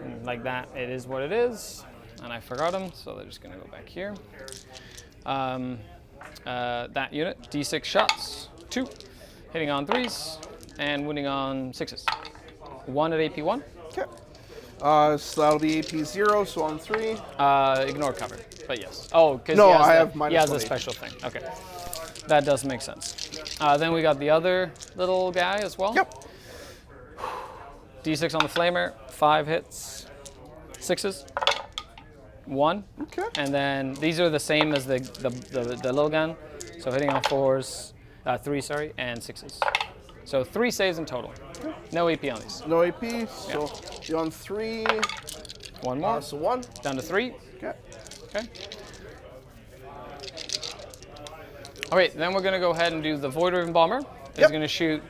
And like that, it is what it is. And I forgot them, so they're just going to go back here. That unit, D6 shots. 2. Hitting on 3s and wounding on 6s. 1 at AP 1. Okay. So that'll be AP 0, so on 3. Ignore cover, but yes. Oh, because No, he has I the, have minus he has 1 a AP. special thing. Okay, that does make sense. Then we got the other little guy as well. Yep. D6 on the flamer, 5 hits, 6s, 1, Okay. and then these are the same as the little gun. So hitting on 4s, 3 sorry, and 6s. So 3 saves in total. No AP on these. No AP, so you're on 3. One more. So 1. Down to 3. Okay. Okay. All right, then we're going to go ahead and do the Void Riven Bomber. He's Yep. going to shoot.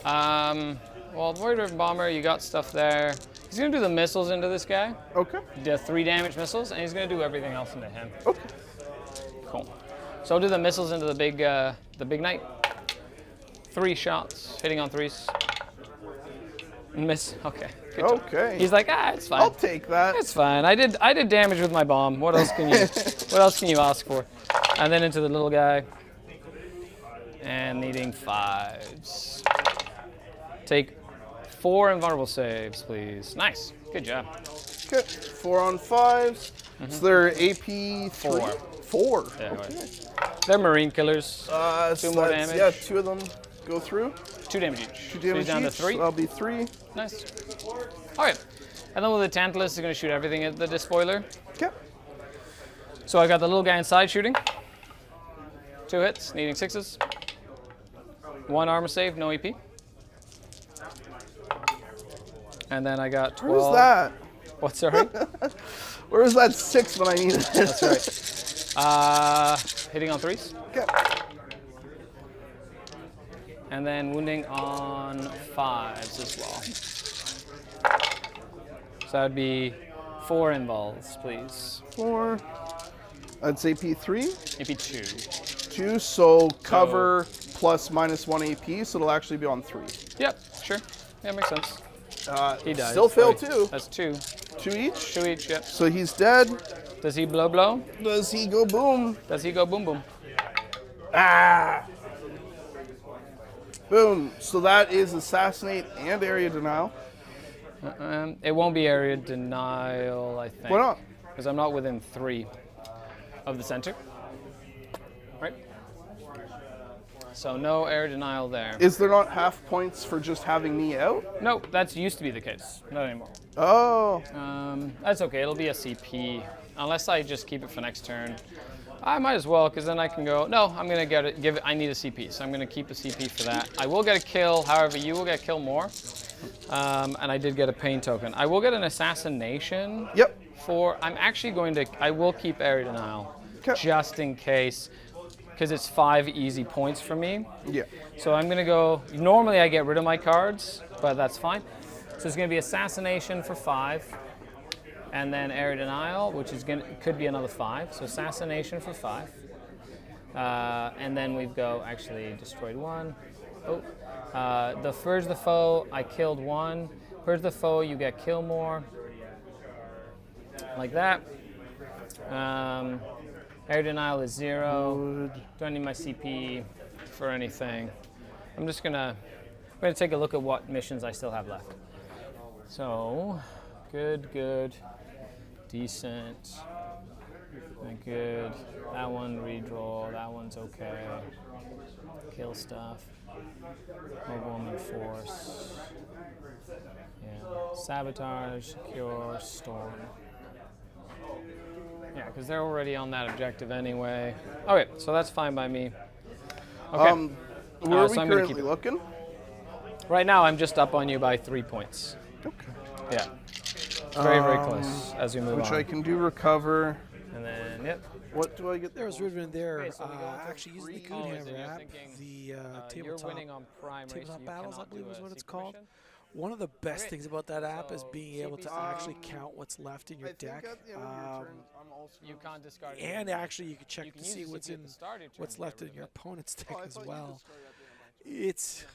Well, Void Riven Bomber, you got stuff there. He's going to do the missiles into this guy. Okay. The 3 damage missiles, and he's going to do everything else into him. Okay. Cool. So I'll do the missiles into the big knight. 3 shots, hitting on 3s. Miss. Okay. Good job. Okay. He's like, it's fine. I'll take that. It's fine. I did damage with my bomb. What else can you ask for? And then into the little guy. And needing 5s. Take 4 invulnerable saves, please. Nice. Good job. Okay. 4 on 5s. So they're AP 4. 4. Yeah, Okay. right. They're marine killers. 2 more that's- damage. Yeah, 2 of them go through. 2 damage each. 2 So he's damage down to each. 3. So that'll be 3. Nice. All right. And then with the Tantalus, is going to shoot everything at the despoiler. Okay. So I got the little guy inside shooting. 2 hits, needing 6s. 1 armor save, no EP. And then I got 12. Where's that? What's sorry? Where's that 6 when I need it? That's right. Hitting on 3s. Okay. And then wounding on 5s as well. So that would be 4 involves, please. 4. That's AP 3. AP 2. 2, so cover plus -1 AP, so it'll actually be on 3. Yep, sure. Yeah, makes sense. He dies. Still fail Sorry. 2. That's 2. 2 each. 2 each, yep. So he's dead. Does he blow? Does he go boom? Does he go boom boom? Ah! Boom. So that is assassinate and area denial. It won't be area denial, I think. Why not? Because I'm not within 3 of the center. Right? So no area denial there. Is there not half points for just having me out? Nope, that used to be the case. Not anymore. Oh. That's okay, it'll be a CP. Unless I just keep it for next turn. I might as well, because then I can go, no, I'm going to I need a CP, so I'm going to keep a CP for that. I will get a kill, however, you will get a kill more. And I did get a pain token. I will get an assassination. Yep. I'm actually going to, I will keep area denial, 'Kay. just in case, because it's 5 easy points for me. Yeah. So I'm going to go, normally I get rid of my cards, but that's fine. So it's going to be assassination for 5. And then area denial, which is could be another 5. So assassination for 5. And then we go actually destroyed 1. Oh, the Purge the Foe, I killed 1. Purge the Foe, you get kill more. Like that. Area denial is 0. Do I need my CP for anything? I'm gonna take a look at what missions I still have left. So, good. Decent, good. That one redraw. That one's okay. Kill stuff. Overwhelming force. Yeah. Sabotage, cure, storm. Yeah, because they're already on that objective anyway. Okay, so that's fine by me. Okay. Where are we so I'm gonna currently keep it. looking? Right now, I'm just up on you by 3 points. Okay. Yeah. Very close as we move Which on. I can do recover. And then, yep. What do I get? There was Riven there. Okay, so we go to Actually using the 3. Goon Oh, Hammer you're app, thinking, the You're tabletop. winning on primary, so Tabletop you Battles, I cannot believe do is a what it's secret called. mission. One of the best Great. things about that app is So being able to CP actually count what's left in your deck. You can't discard it. And actually you can check You can to use see the what's CP at in the start of your turn what's to get left rid in of your it. opponent's deck Oh, as well. It's,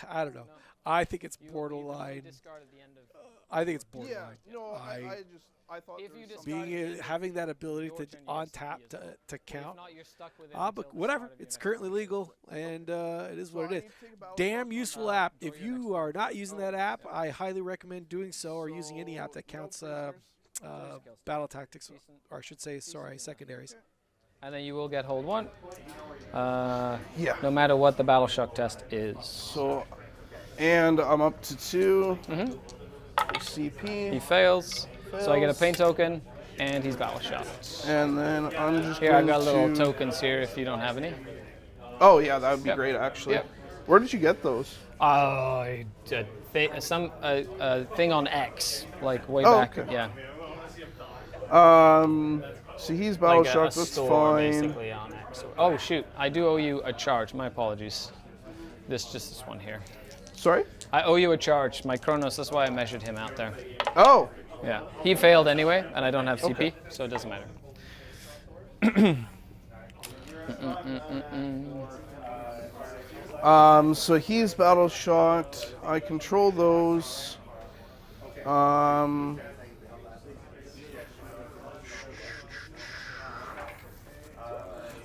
I don't know. I think it's borderline. Discard at the end of. I think it's Yeah. borderline. No, I thought If there you was discard something. Being having that ability your to turn, you on get CP tap as well. to But count. If not, you're stuck with it But until the whatever. start of your It's next currently turn. legal, and it is what it is. So I need to take a battle Damn shot. useful app. go If to your next you are not using that app, I highly recommend doing so, or using any app that counts battle tactics, or I should say, sorry, secondaries. And then you will get hold 1. Yeah. No matter what the battle shock test is. So, and I'm up to 2. He CP. fails, so I get a pain token, and he's battle shot. And then I'm just Here, I going got little to. tokens here if you don't have any. Oh yeah, that would be Yep. great actually. Yep. Where did you get those? Some thing on X, like way Oh, back. okay. Yeah. So he's battle Like a shocked. That's store fine. basically on X. Oh shoot! I do owe you a charge. My apologies. Just this one here. Sorry? I owe you a charge. My Chronos. That's why I measured him out there. Oh. Yeah. He failed anyway, and I don't have CP, Okay. so it doesn't matter. So he's battle shocked. I control those.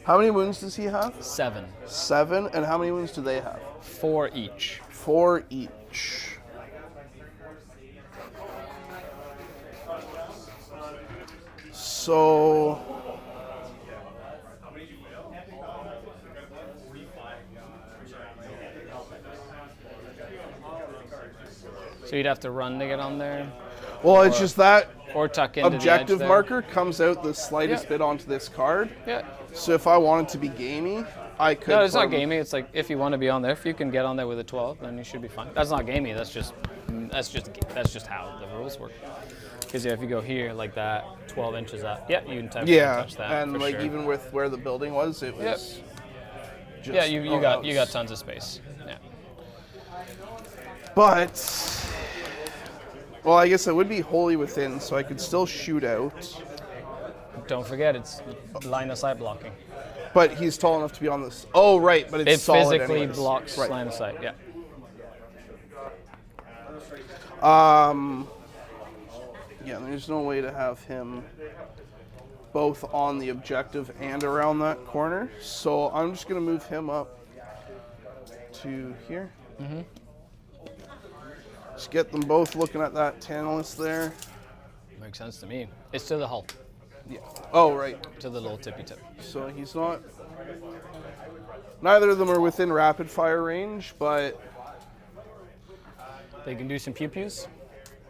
How many wounds does he have? 7. 7. And how many wounds do they have? 4 each. 4 each. So So you'd have to run to get on there, well, it's just that or tuck into objective the edge there. marker comes out the slightest Yeah. bit onto this card. Yeah. So if I wanted to be gamey, I could. No, it's put not him- gamey. It's like if you want to be on there, if you can get on there with a 12, then you should be fine. That's not gamey. That's just how the rules work. Because yeah, if you go here like that, 12 inches up, yeah, you can touch that. and for like sure. even with where the building was, it was. Yep. Just, Yeah, you oh, got that was- tons of space. Yeah. But well, I guess it would be wholly within, so I could still shoot out. Don't forget, it's line of sight blocking. But he's tall enough to be on this. Oh, right, but it's It solid physically anyways. blocks Right. line of sight. Yeah. Yeah, there's no way to have him both on the objective and around that corner. So I'm just gonna move him up to here. Mm-hmm. Just get them both looking at that Tantalus there. Makes sense to me. It's to the hull, Yeah. Oh, right. to the little tippy tip. So he's not. Neither of them are within rapid fire range, but They can do some pew pews.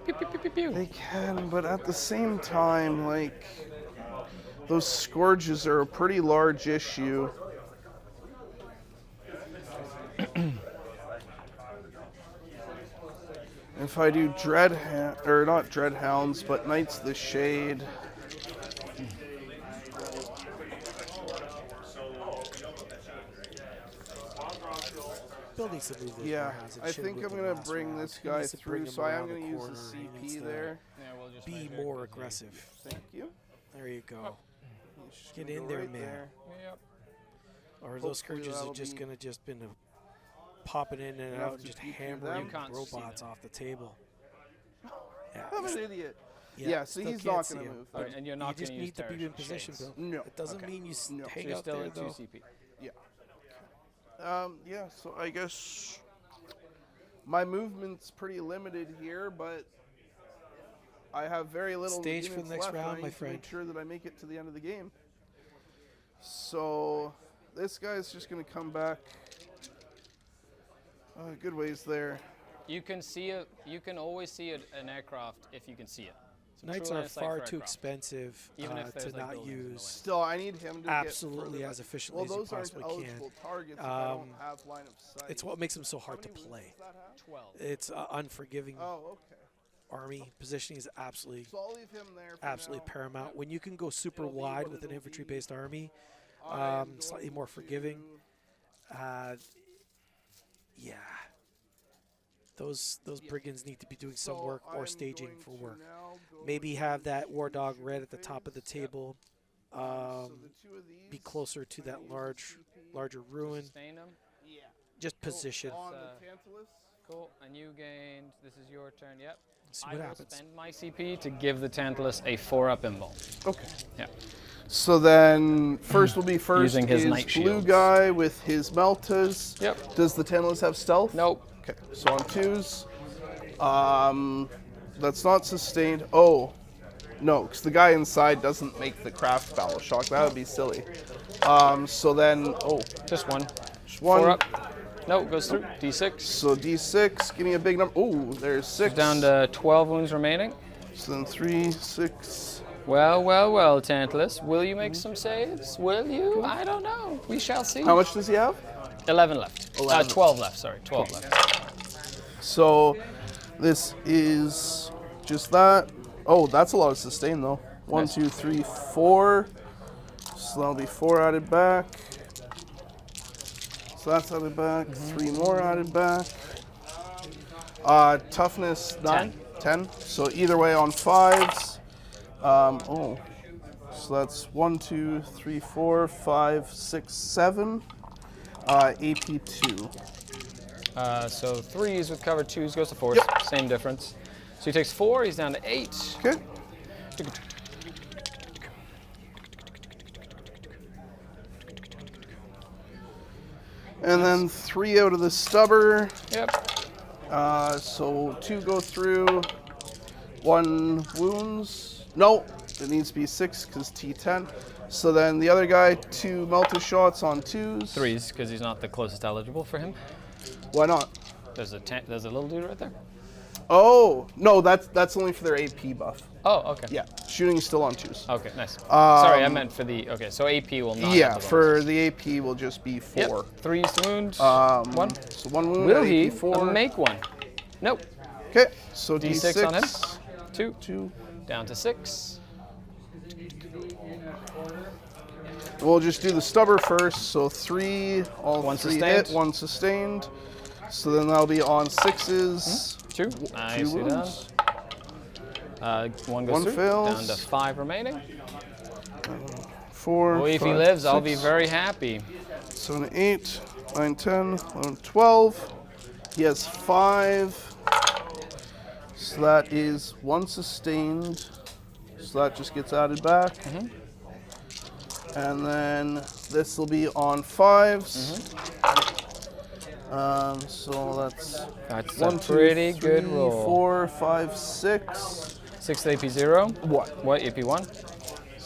Pew pew pew pew pew. they can. But at the same time, like, those scourges are a pretty large issue. If I do or not Dreadhounds, but Knights of the Shade. Building some movement. Yeah, I think I'm gonna bring this guy through, so I am gonna use the CP there. Yeah, we'll just Be make more it- aggressive. Thank you. There you go. He's just Get gonna in go there, right man. Yep. Or those Hopefully scourges that'll are just be- gonna been popping in and have out and to just peek through hammering them. You can't see robots them. off the table. Yeah, I'm an idiot. yeah, Yeah, so still he's can't not see gonna 'em. move. All right, and you're not You just gonna use need to be in their position, shades. Bill. No. It doesn't Okay. mean you No. hang You're out still there at though. 2 CP. Yeah, so I guess my movement's pretty limited here, but I have very little Stage for the units next left, and round, I my need to friend. make sure that I make it to the end of the game. So this guy's just going to come back a good ways there. You can see it. You can always see an aircraft if you can see it. So Knights true are line of sight far for too aircraft. expensive Even if to there's, like, not buildings in the way. use Still, I need him to absolutely get further as back. efficiently Well, as you those aren't possibly can. eligible targets if I don't Um, have line of sight. It's what makes them so hard to How many play. wounds does that have? 12. It's unforgiving. Oh, okay. Army positioning is absolutely So I'll leave him there for absolutely now. paramount. When you can go super It'll be wide what with an it'll infantry-based army, I am slightly going more forgiving. to- Yeah, those brigands need to be doing some So work or I'm staging going for to work. now go Maybe to have that war dog shoot red at the top of the phase. table. So the two of Be these, closer to I'm that gonna use large, the CP. larger ruin. Sustain them. Yeah. Just position. On Uh, the Tantalus. Cool. And you gained. This is your turn. Yep. See I what will happens. spend my CP to give the Tantalus a 4-up invul. Okay. Yeah. So then, first will be first Using his is knight blue shields. guy with his Meltas. Yep. Does the Tantalus have stealth? Nope. Okay, so on 2s. That's not sustained. Oh, no, because the guy inside doesn't make the craft battle shock. That would be silly. So then, Just one. just one. 4 up. No, goes through. D6. So D6, give me a big number. Oh, there's 6. Down to 12 wounds remaining. So then 3, 6. Well, well, well, Tantalus. Will you make some saves? Will you? I don't know. We shall see. How much does he have? 11 left. 11. 12 left, sorry. 12 left. So this is just that. Oh, that's a lot of sustain though. 1, Nice. 2, 3, 4. So that'll be 4 added back. So that's added back. 3 more added back. Toughness 9. 10. So either way on 5s. So that's 1, 2, 3, 4, 5, 6, 7. AP 2. So 3s with cover, 2s goes to 4s. Yep. Same difference. So he takes 4, he's down to 8. Okay. And then 3 out of the stubber. Yep. So 2 go through. 1 wounds. No, it needs to be 6 because T10. So then the other guy, 2 melter shots on 2s. 3s, because he's not the closest eligible for him. Why not? There's a little dude right there. Oh, no, that's only for their AP buff. Oh, okay. Yeah, shooting is still on 2s. Okay, nice. Sorry, I meant for the, okay, so AP will not Yeah, have the for bonus. the AP will just be 4. Yep. 3s to wound. 1. So 1 wound Will at he AP 4. make one? Nope. Okay, so D6 on him. 2. 2. Down to 6. We'll just do the stubber first. So 3, all 1 3 sustained. hit, 1 sustained. So then that'll be on 6s. 2. 2 Nicely done. wounds. 1 goes 1 through. fails. Down to 5 remaining. 4. Well, if he 5, lives, I'll be 6, very happy. 7, 8, 9, 10, 11, 12. He has 5. So that is 1 sustained. So that just gets added back. And then this will be on 5s. So that's That's 1, a 2, pretty 3, good roll. 4, 5, 6. 6 to AP 0. What? What, AP 1?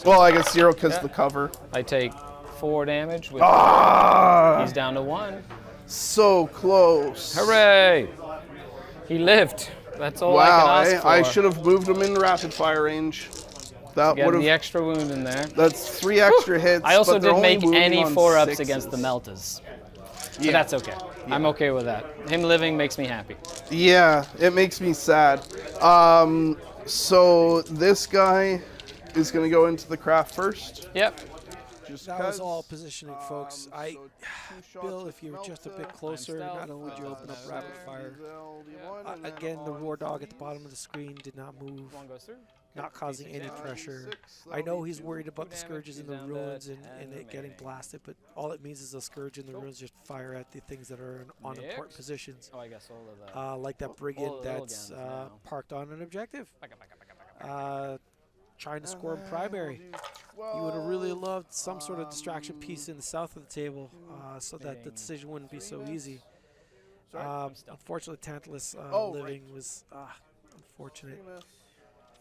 Well, I guess 0 because Yeah. the cover. I take 4 damage. With Ah! He's down to 1. So close. Hooray! He lived. That's all Wow, I can ask for. I should have moved him into rapid fire range. That Get would the have. extra wound in there. That's 3 extra hits. I also but they're didn't only make wounding any on 4-ups 6s. against the Meltas. But Yeah. that's okay. I'm okay with that. Him living makes me happy. Yeah, it makes me sad. So this guy is going to go into the craft first. Yep. Just That was 'cause. all positioning, folks. So I, 2 shots Bill, with if you were just a Melta. bit closer, stealth. not only would you open up rapid fire. LD1, and then Again, the on roar dog at the bottom of the screen did not move, 1 goes through. not causing any pressure. 6, I know that'll he's be worried about the scourges in the down to ruins 10 and it getting remaining. blasted, but all it means is a scourge in the ruins just fire at the things that are on important Next. positions. Oh, I guess all of the. Like that brigand all the little that's guns now. parked on an objective. Baka, baka, baka, baka, baka. Trying to score in primary. You would have really loved some sort of distraction piece in the south of the table so that the decision wouldn't be so easy. Unfortunately, Tantalus Oh, living was unfortunate.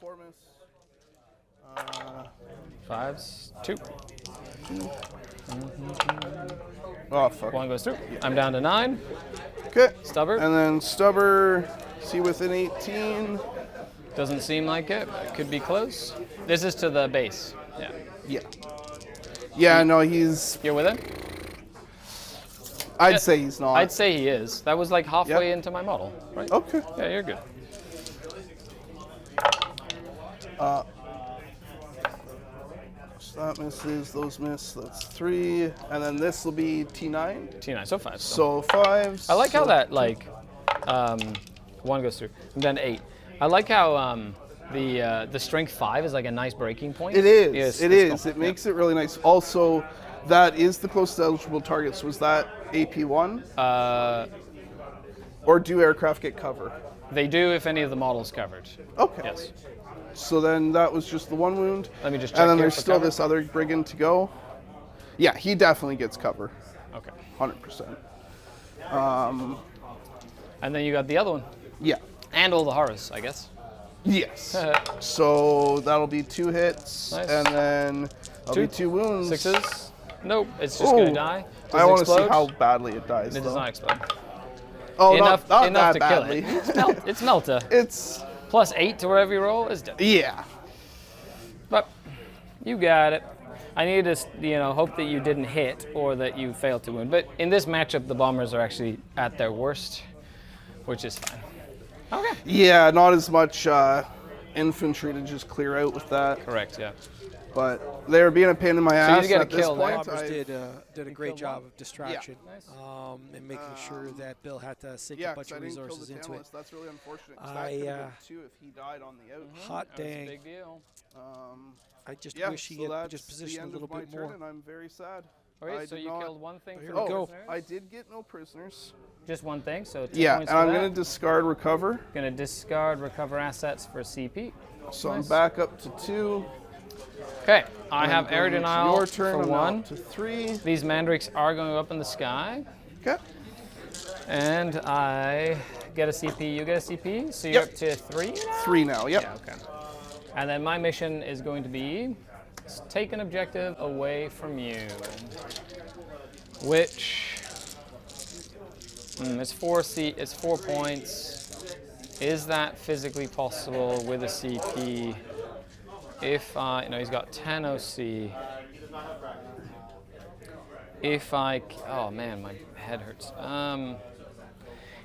4 miss. 5s. 2. Oh, fuck. 1 goes through. I'm down to 9. Okay. Stubber. And then stubber, see within 18. Doesn't seem like it. It could be close. This is to the base. Yeah. Yeah. Yeah, no, he's. You're with it? I'd say he's not. I'd say he is. That was like halfway Yep. into my model, right? Okay. Yeah, you're good. So that misses, those miss, that's 3. And then this will be T9. T9, so 5. So 5s. I like how that, like, 1 goes through. And then 8. I like how the strength 5 is like a nice breaking point. It is. Yes, It that's is. cool. It makes it really nice. Also, that is the closest eligible target. So was that AP1? Or do aircraft get cover? They do if any of the models covered. Okay. Yes. So then that was just the 1 wound. Let me just check And then here there's for still cover. this other brigand to go. Yeah, he definitely gets cover. Okay. 100%. And then you got the other one. Yeah. And all the horrors, I guess. Yes. So that'll be 2 hits. Nice. And then that'll be 2 wounds. 6s. Nope, it's just going to Ooh. die. Does I it want to see explode? how badly it dies. It though. does not explode. Oh, enough not enough that to badly. kill it. It's Melta. It's Plus 8 to wherever you roll is dead. yeah. But you got it. I needed to, hope that you didn't hit or that you failed to wound. But in this matchup, the bombers are actually at their worst, which is fine. Okay. Yeah, not as much infantry to just clear out with that. Correct, yeah. But they were being a pain in my you ass get a at this kill there. point. Bombers I- did a great job of distraction, Nice. and making sure that Bill had to sink Yeah, a bunch 'cause I of didn't kill resources the into it. Tantalus. That's really unfortunate. 'Cause I, that could have uh, been 2 if he died on the out. Hot That's a dang! big deal. I just Yeah, wish he so had that's just the positioned a end little of my bit turn, more. and I'm very sad. Okay, I so did you not- killed one thing Here for we go. prisoners. I did get no prisoners. Just one thing, so 2 Yeah, points and for I'm that. going to discard recover. Gonna discard recover assets for CP. So Nice. I'm back up to 2. Okay, I have I'm air going to denial your turn. for I'm 1. out to 3. These mandrakes are going up in the sky, Okay. and I get a CP. You get a CP, so you're Yep. up to 3 now? 3 now. Yep. Yeah, okay. And then my mission is going to be take an objective away from you, which it's 4 points. Is that physically possible with a CP? If he's got 10 OC. Oh man, my head hurts.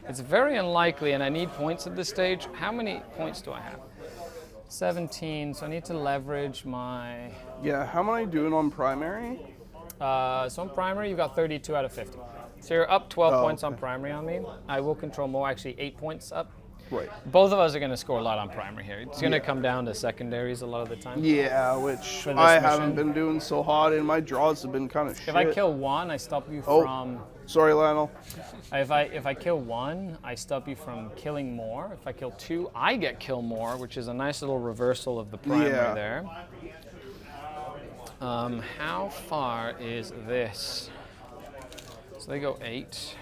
It's very unlikely, and I need points at this stage. How many points do I have? 17, so I need to leverage my... Yeah, how am I doing on primary? So on primary, you've got 32 out of 50. So you're up 12 points on okay. primary on me. I will control more, actually 8 points up. Right. Both of us are going to score a lot on primary here. It's going to come down to secondaries a lot of the time. Yeah, which For this I haven't mission. been doing so hot, and my draws have been kind of shit. If I kill 1, I stop you Oh. from... Sorry, Lionel. If I kill 1, I stop you from killing more. If I kill 2, I get kill more, which is a nice little reversal of the primary Yeah. there. How far is this? So they go 8.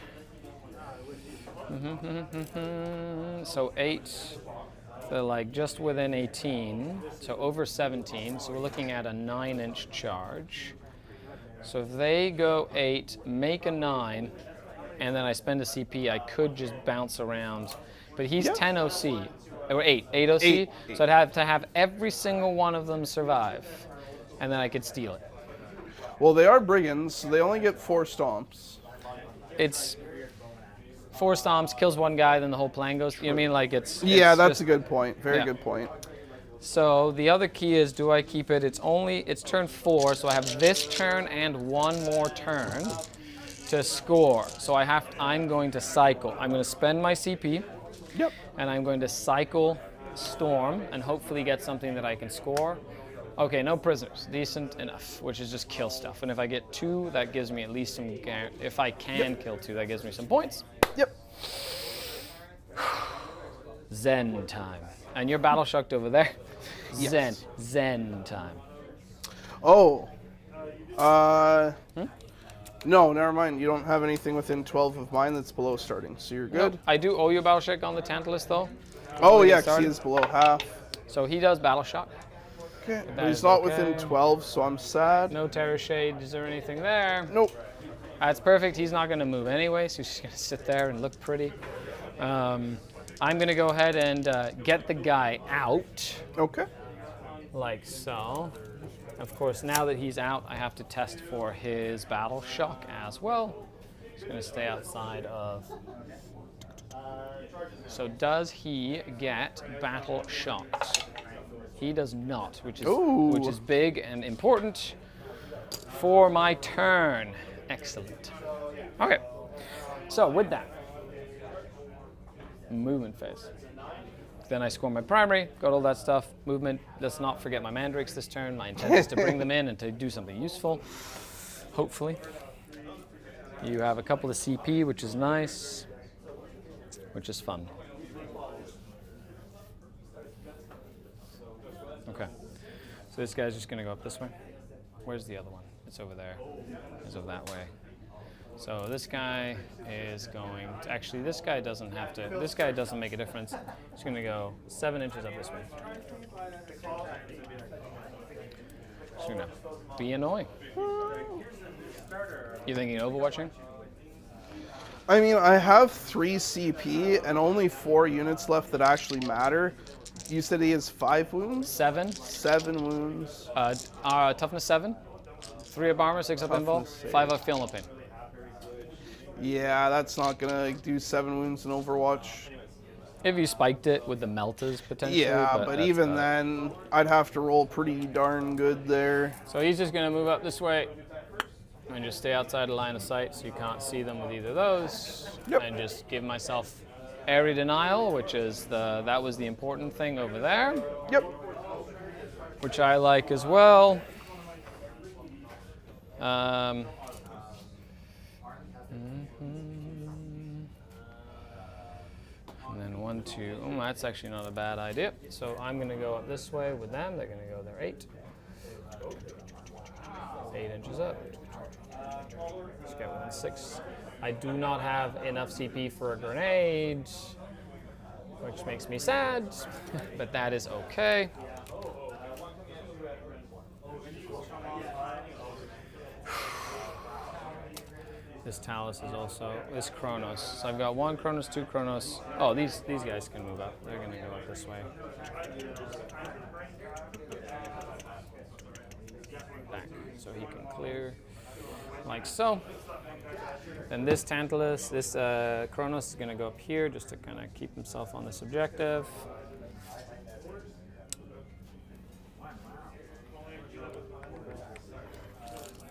So 8, they're like just within 18, so over 17. So we're looking at a 9-inch charge. So if they go 8, make a 9, and then I spend a CP, I could just bounce around. But he's 10 OC, or 8 OC, Eight. so I'd have to have every single one of them survive, and then I could steal it. Well, they are brigands, so they only get 4 stomps. It's 4 stomps, kills one guy, then the whole plan goes. You know what I mean? Like it's Yeah, it's that's just- a good point. Very yeah. good point. So the other key is, do I keep it? It's turn 4, so I have this turn and one more turn to score. So I'm going to cycle. I'm going to spend my CP, Yep. and I'm going to cycle Storm and hopefully get something that I can score. Okay, no prisoners, decent enough, which is just kill stuff. And if I get 2, that gives me at least some. If I can kill 2, that gives me some points. Yep. Zen time. And you're battle shocked over there. Yes. Zen time. Oh. No, never mind. You don't have anything within 12 of mine that's below starting, so you're good. Nope. I do owe you a battle shock on the Tantalus though. Oh, When yeah, you 'cause he started. is below half. So he does battle shock. Okay. But That he's is not okay. within 12, so I'm sad. No terror shades or anything there. Nope. That's perfect. He's not going to move anyway, so he's just going to sit there and look pretty. I'm going to go ahead and get the guy out, Okay. like so. Of course, now that he's out, I have to test for his battle shock as well. He's going to stay outside of. So does he get battle shocked? He does not, which Ooh. is big and important for my turn. Excellent. Okay, so with that, movement phase. Then I score my primary, got all that stuff. Movement, let's not forget my mandrakes this turn. My intent is to bring them in and to do something useful, hopefully. You have a couple of CP, which is nice, which is fun. Okay, so this guy's just gonna go up this way. Where's the other one? It's over there. It's over that way. So this guy is going to, actually this guy doesn't have to, this guy doesn't make a difference. He's gonna go 7 inches up this way. He's gonna be annoying. You thinking overwatching? I mean, I have 3 CP and only 4 units left that actually matter. You said he has 5 wounds? 7, 7 wounds. toughness 7. 3 up armor, 6 up invul, Toughness save. 5 up feel no pain. Yeah, that's not gonna do 7 wounds in Overwatch. If you spiked it with the meltas potentially. Yeah, but that's even about it. then, I'd have to roll pretty darn good there. So he's just gonna move up this way and just stay outside the line of sight so you can't see them with either of those. Yep. And just give myself area denial, which is that was the important thing over there, Yep. which I like as well. And then 1, 2. Oh, that's actually not a bad idea. So I'm going to go up this way with them. They're going to go there 8. 8 inches up. Just get within 6. I do not have enough CP for a grenade, which makes me sad, but that is okay. This Talus is also, this Kronos. So I've got 1 Kronos, 2 Kronos. Oh, these guys can move up. They're gonna go up this way. Back, so he can clear, like so. Then this Tantalus, this Kronos is gonna go up here just to kind of keep himself on this objective.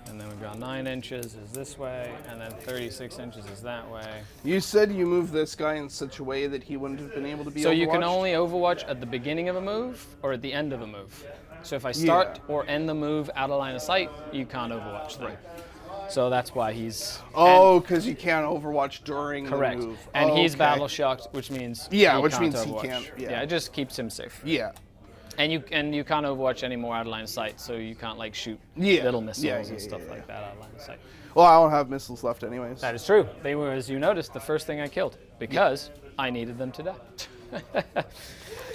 And then we've got 9 inches is this way, and then 36 inches is that way. You said you moved this guy in such a way that he wouldn't have been able to be So you can overwatched? only overwatch at the beginning of a move or at the end of a move. So if I start or end the move out of line of sight, you can't overwatch them. So that's why he's... Oh, because you can't overwatch during Correct. the move. And he's Okay. battle shocked, which means Yeah, he which can't means he overwatch. can't, yeah. Yeah, it just keeps him safe. Yeah. And you can't overwatch anymore out of line of sight, so you can't like shoot Yeah. little missiles Yeah, and yeah, stuff yeah, like that out of line of sight. Well, I don't have missiles left anyways. That is true. They were, as you noticed, the first thing I killed because I needed them to die.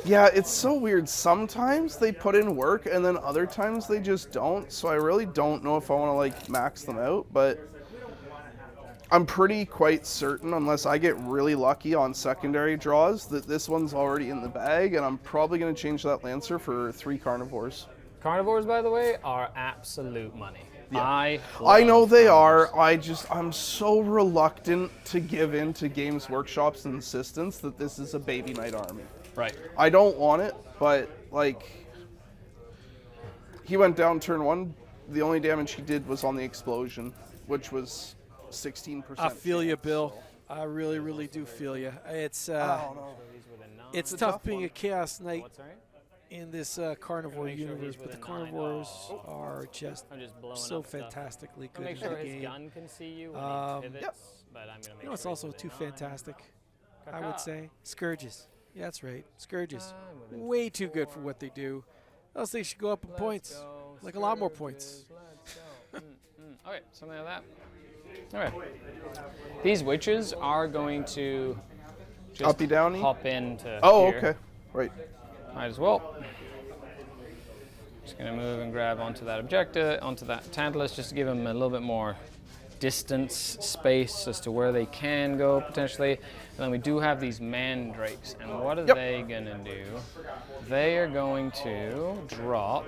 Yeah, it's so weird. Sometimes they put in work and then other times they just don't. So I really don't know if I want to like max them out, but I'm pretty quite certain, unless I get really lucky on secondary draws, that this one's already in the bag, and I'm probably going to change that Lancer for 3 Carnivores. Carnivores, by the way, are absolute money. Yeah. I know love they carnivores. are. I'm so reluctant to give in to Games Workshop's insistence that this is a baby knight army. Right. I don't want it, but like, he went down turn 1. The only damage he did was on the explosion, which was 16%. I feel you, Bill. I really, really do feel you. It's it's tough being a Chaos Knight What's right? in this carnivore Make sure universe, he's but the within 9. carnivores Oh. are just I'm just blowing so up stuff. fantastically I'll good make in sure the his game. gun can see you when he pivots, Yep. but I'm gonna make You know, it's sure also he's too within 9. fantastic. I Caca. would say Scourges. Yeah, that's right, Scourges. I'm within Way too good for what they do. Else they should go up in points, Go, like a lot more points. Let's go. Okay, something like that. All right. These witches are going to just Uppy downy? hop into Oh, here. okay. Right. Might as well. Just gonna move and grab onto that objective, onto that Tantalus, just to give them a little bit more distance, space as to where they can go potentially. And then we do have these mandrakes, and what are they gonna do? They are going to drop.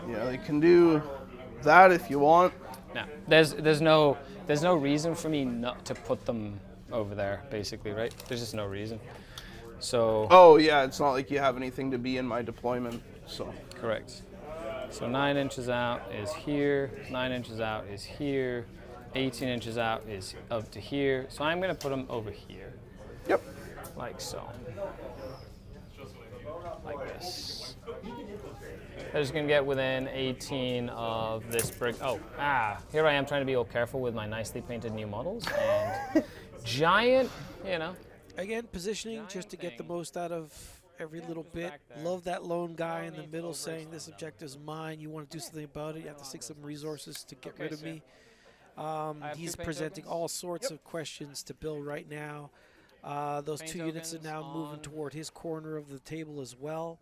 Yeah, they can do that if you want. Now, there's no reason for me not to put them over there, basically, right? There's just no reason. So Oh, yeah, it's not like you have anything to be in my deployment, so. correct. So 9 inches out is here, 9 inches out is here, 18 inches out is up to here. So I'm gonna put them over here, Yep. like so. Like this. They're just gonna get within 18 of this brick. Oh, here I am trying to be all careful with my nicely painted new models and giant, you know. Again, positioning just to get the most out of every little bit. Love that lone guy in the middle saying this objective is mine. You want to do something about it. You have to sink some resources to get rid of me. have He's 2 paint presenting tokens? all sorts of questions to Bill right now. Those Paint 2 units are tokens now moving on. toward his corner of the table as well.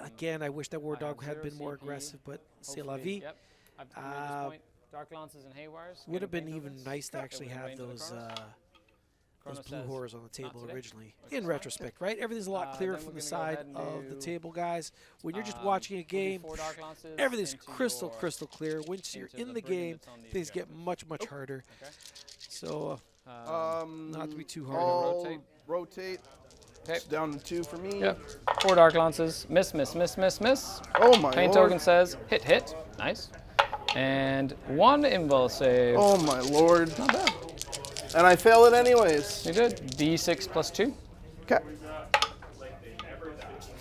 Again, I wish that War I Dog have had been 0 more CP. aggressive, but c'est la Hopefully, vie. Yep. I've committed this point. Dark Lances and Haywires. Would have getting been paint even tokens. nice to actually Going have into the those Kronos. those blue says horrors on the not table today. originally. In retrospect, right? Everything's a lot clearer Then from we're the gonna go side ahead and of the do, table, guys. When you're just watching a we'll do game, 4 dark lances everything's into crystal your- clear. Once you're into in the the brigand game, that's on the things get objective. much harder. Okay. So not to be too hard. I'll Rotate. rotate. Okay. It's down to 2 for me. Yep. 4 dark lances. Miss, miss, miss, miss, miss. Oh my Paint lord. token says hit, hit. Nice. And 1 invul save. Oh my lord. Not bad. And I fail it anyways. You did. D6 plus 2 Okay.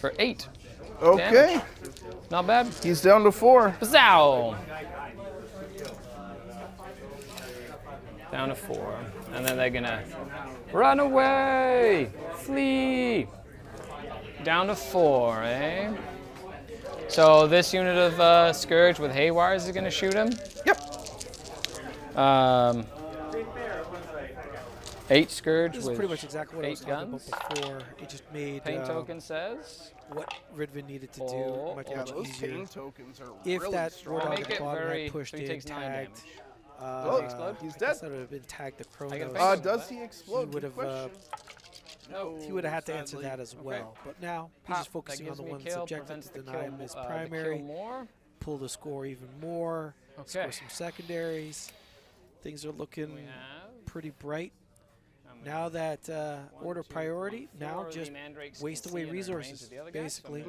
for 8. Okay. Not bad. He's down to 4. Zow! Down to 4. And then they're gonna run away! Flee! Down to 4, eh? So this unit of Scourge with Haywires is gonna shoot him. Yep. 8 Scourge This is with pretty much exactly what I was 8 talking guns. about before. It just made Paint token says. what Ridvan needed to do Oh, much, Yeah, much those easier. pain tokens are If really that strong. Wardog Make at the it bottom very- had pushed so he in, takes 9 tagged, damage. Oh, explode? he's I dead. guess that would have been tagged the I Chronos. got a paint Does He he explode? would Good have question. No. he would have had to answer sadly. that as Okay. well. But now he's Pop, just focusing that on the gives me one a that's kill, objective prevents to the deny kill, him his the kill primary, more. pull the score even more, Okay. score some secondaries. Things are looking We have pretty bright. Now that order priority, now just waste away resources, basically.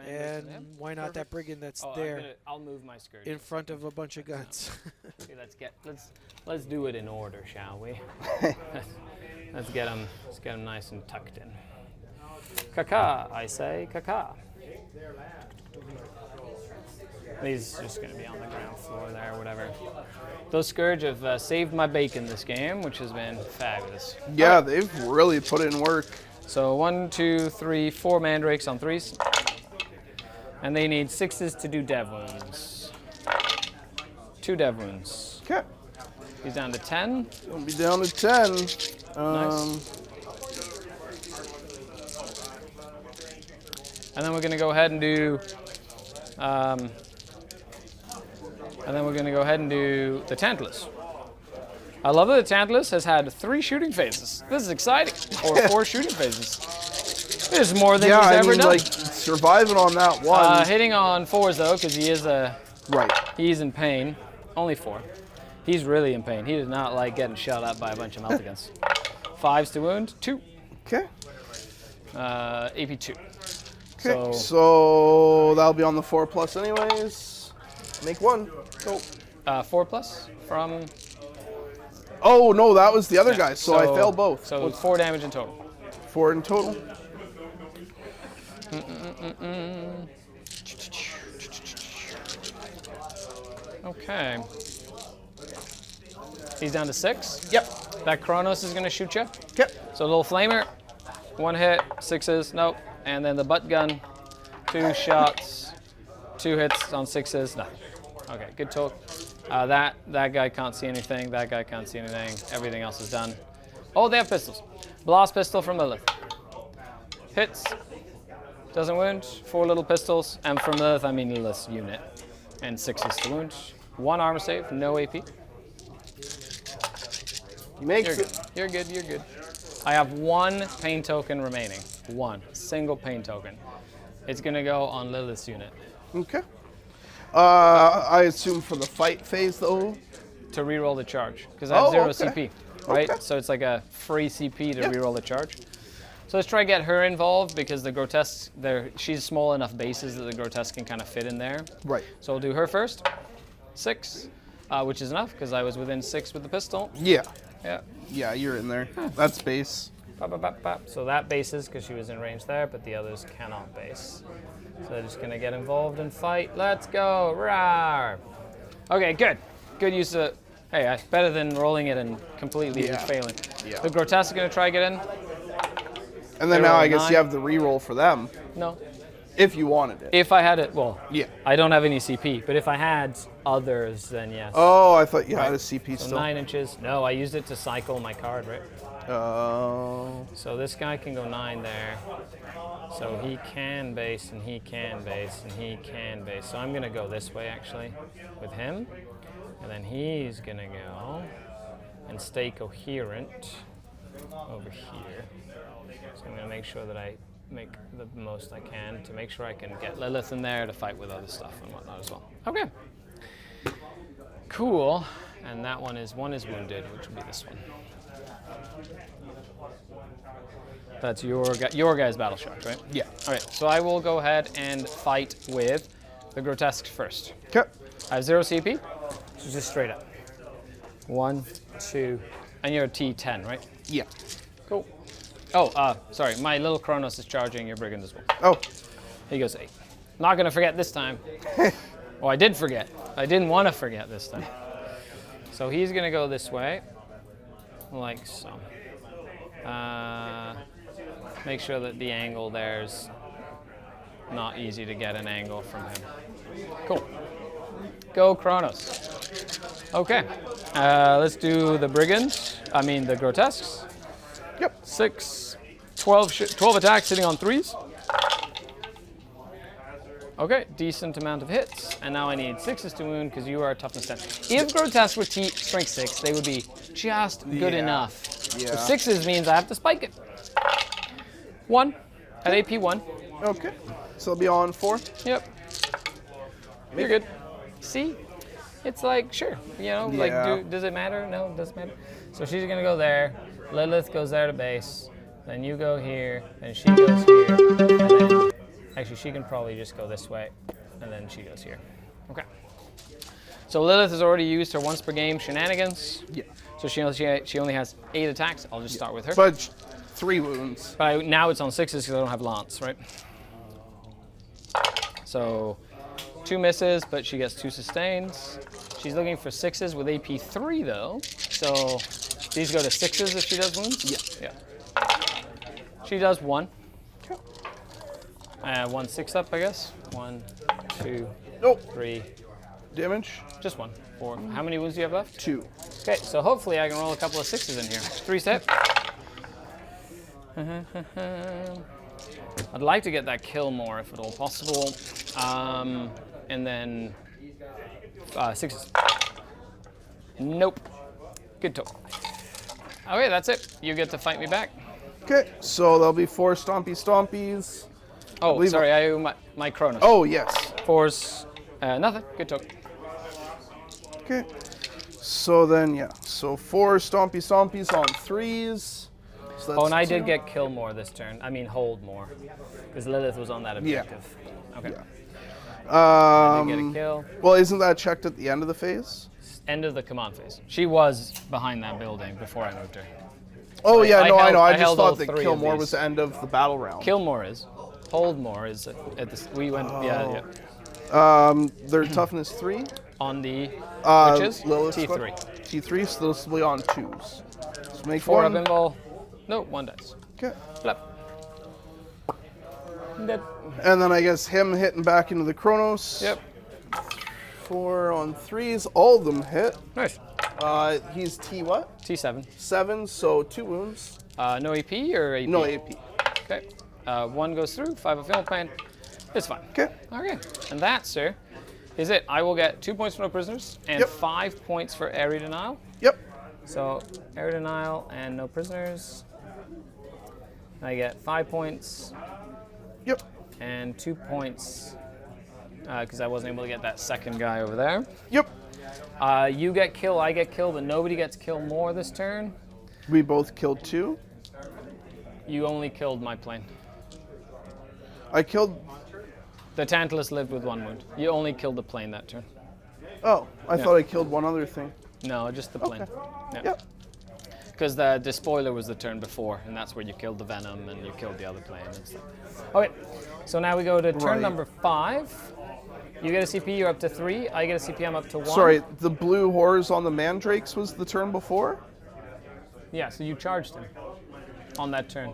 And why not that brigand that's there I'll move my Scourge. in front of a bunch of guns? Okay, let's do it in order, shall we? let's get them nice and tucked in. Kaka, I say, kaka. These are just going to be on the ground floor there, whatever. Those Scourge have saved my bacon this game, which has been fabulous. Yeah, they've really put in work. So 1, 2, 3, 4 mandrakes on 3s. And they need 6s to do dev wounds. 2 dev wounds. Okay. He's down to 10. Gonna be down to 10. Nice. And then we're going to go ahead and do the Tantalus. I love that the Tantalus has had 3 shooting phases. This is exciting. Or 4 shooting phases. This is more than Yeah, he's I ever mean, done. like surviving on that one. Hitting on 4s though, because Right. he's in pain. Only 4. He's really in pain. He does not like getting shot up by a bunch of Melticans. 5s to wound, 2. Okay. AP 2. Okay. So that'll be on the 4+ anyways. Make 1. Go. 4 plus from. Oh no, that was the other guy. So I failed both. So 4 damage in total. 4 in total. Okay. He's down to 6. Yep. That Kronos is going to shoot you. Okay. So a little flamer. 1 hit, 6s, nope. And then the butt gun. 2 shots. 2 hits on 6s, nothing. Okay, good talk. That guy can't see anything. That guy can't see anything. Everything else is done. Oh, they have pistols. Blast pistol from Lilith. Hits. Doesn't wound. 4 little pistols. And from Lilith, I mean Lilith's unit. And 6s to wound. 1 armor save, no AP. He makes You're good. it. You're good. You're good. I have 1 pain token remaining. 1 single pain token. It's gonna go on Lilith's unit Okay. I assume for the fight phase though. to reroll the charge because I have 0 CP, right? Okay. So it's like a free CP to Yeah. reroll the charge. So let's try to get her involved because the grotesque, she's small enough bases that the grotesque can kind of fit in there. Right. So we'll do her first. 6, which is enough because I was within 6 with the pistol. Yeah. Yeah. Yeah, you're in there. That's base. Bop, bop, bop, bop. So that bases because she was in range there, but the others cannot base. So they're just gonna get involved and fight. Let's go, rawr! Okay, good. Good use of. Hey, better than rolling it and completely Yeah. failing. Yeah. The grotesque is gonna try to get in. And then They now roll I guess 9. you have the reroll for them No. if you wanted it. If I had it, well, Yeah. I don't have any CP, but if I had others, then yes. Oh, I thought you had a CP So still. 9 inches. No, I used it to cycle my card, right? Oh. So this guy can go 9 there. So he can base and he can base and he can base. So I'm gonna go this way actually with him. And then he's gonna go and stay coherent. over here. So I'm going to make sure that I make the most I can to make sure I can get Lilith in there to fight with other stuff and whatnot as well. Okay. Cool. And that one is wounded, which will be this one. That's your guy's battle shock, right? Yeah. All right. So I will go ahead and fight with the grotesque first. Okay. I have 0 CP, so just straight up. 1, 2, and you're a T10, right? Yeah. Cool. Oh, sorry. My little Kronos is charging your brigand as well. Oh. He goes 8. Not gonna forget this time. Oh, I did forget. I didn't want to forget this time. So he's gonna go this way, like so. Make sure that the angle there's not easy to get an angle from him. Cool. Go Kronos. Okay. Let's do the brigands. The grotesques. Yep. 6, 12 attacks hitting on 3s. Okay, decent amount of hits. And now I need 6s to wound because you are toughness 10. If grotesque were strength 6, they would be just good enough. Yeah. The 6s means I have to spike it. 1 at AP 1. Okay. So it'll be on 4. Yep. You're good. See? It's like, sure, Yeah. does it matter? No, it doesn't matter. So she's gonna go there. Lilith goes there to base. Then you go here. Then she goes here. And then, actually, she can probably just go this way. And then she goes here. Okay. So Lilith has already used her once per game shenanigans. Yeah. So she only has 8 attacks. I'll just start with her. But 3 wounds. But now it's on 6s because I don't have lance, right? So 2 misses, but she gets 2 sustains. She's looking for 6s with AP 3 though. So these go to 6s if she does wounds? Yeah. She does 1. 1 6 up, I guess. 1, 2, Nope. 3. Damage. Just 1. 4. How many wounds do you have left? 2. Okay, so hopefully I can roll a couple of 6s in here. 3 step. I'd like to get that kill more if at all possible. And then 6s. Nope. Good talk. Okay, that's it. You get to fight me back. Okay, so there'll be 4 stompy stompies. Oh, sorry, I owe my Kronos. Oh, yes. 4s, nothing. Good talk. Okay. So then, yeah. So 4 stompy stompies on 3s. So Oh, and I that's 2. did get kill more this turn. Hold more. Because Lilith was on that objective. Okay. Yeah. I did get a kill. Well, isn't that checked at the end of the phase? End of the command phase. She was behind that building before I moved her. Oh, yeah, I no, I held- know. I I just held all thought that 3 kill of more these. was the end of the battle round. Kill more is. Hold more is at this. We went, yeah. Their toughness 3. On the, which is Lilith's T3. T3, so those will be on 2s. So make 4 up 1. in ball. No, 1 dice. Okay. Flip. Dead. And then I guess him hitting back into the Kronos. Yep. 4 on 3s. All of them hit. Nice. He's T what? T7. 7, so 2 wounds. No AP or AP? No AP. Okay. 1 goes through, 5 of film pain. It's fine. Okay. Okay. And that, sir, is it. I will get 2 points for no prisoners and Yep. 5 points for area denial. Yep. So area denial and no prisoners. I get 5 points Yep. and 2 points because I wasn't able to get that second guy over there. Yep. You get kill, I get kill, but nobody gets kill more this turn. We both killed 2. You only killed my plane. I killed. The Tantalus lived with 1 wound. You only killed the plane that turn. Oh, I thought I killed one other thing. No, just the plane. Okay. Yeah. Yep. Because the spoiler was the turn before, and that's where you killed the Venom and you killed the other plane and stuff. Okay, so now we go to turn Right. number 5. You get a CP, you're up to 3. I get a CP, I'm up to 1. Sorry, the blue horrors on the mandrakes was the turn before? Yeah, so you charged him on that turn.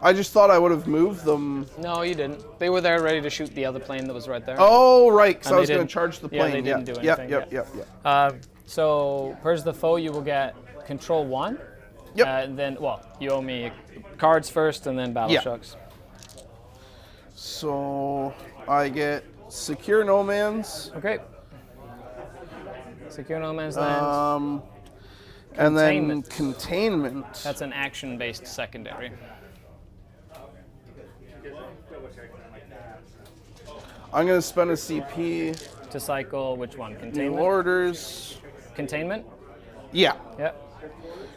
I just thought I would have moved them. No, you didn't. They were there ready to shoot the other plane that was right there. Oh, right, because And I they was going didn't- to charge the yeah, plane. they didn't do Yep, anything, yep, yeah. yep, yep. So, Purge the Foe, you will get control 1. Yep. And then, well, you owe me cards first and then battle Yeah. shocks. So I get secure no man's. Okay. Secure no man's land. And then containment. That's an action-based secondary. I'm going to spend a CP. To cycle which one? New Containment? orders. Containment? Yeah. Yep.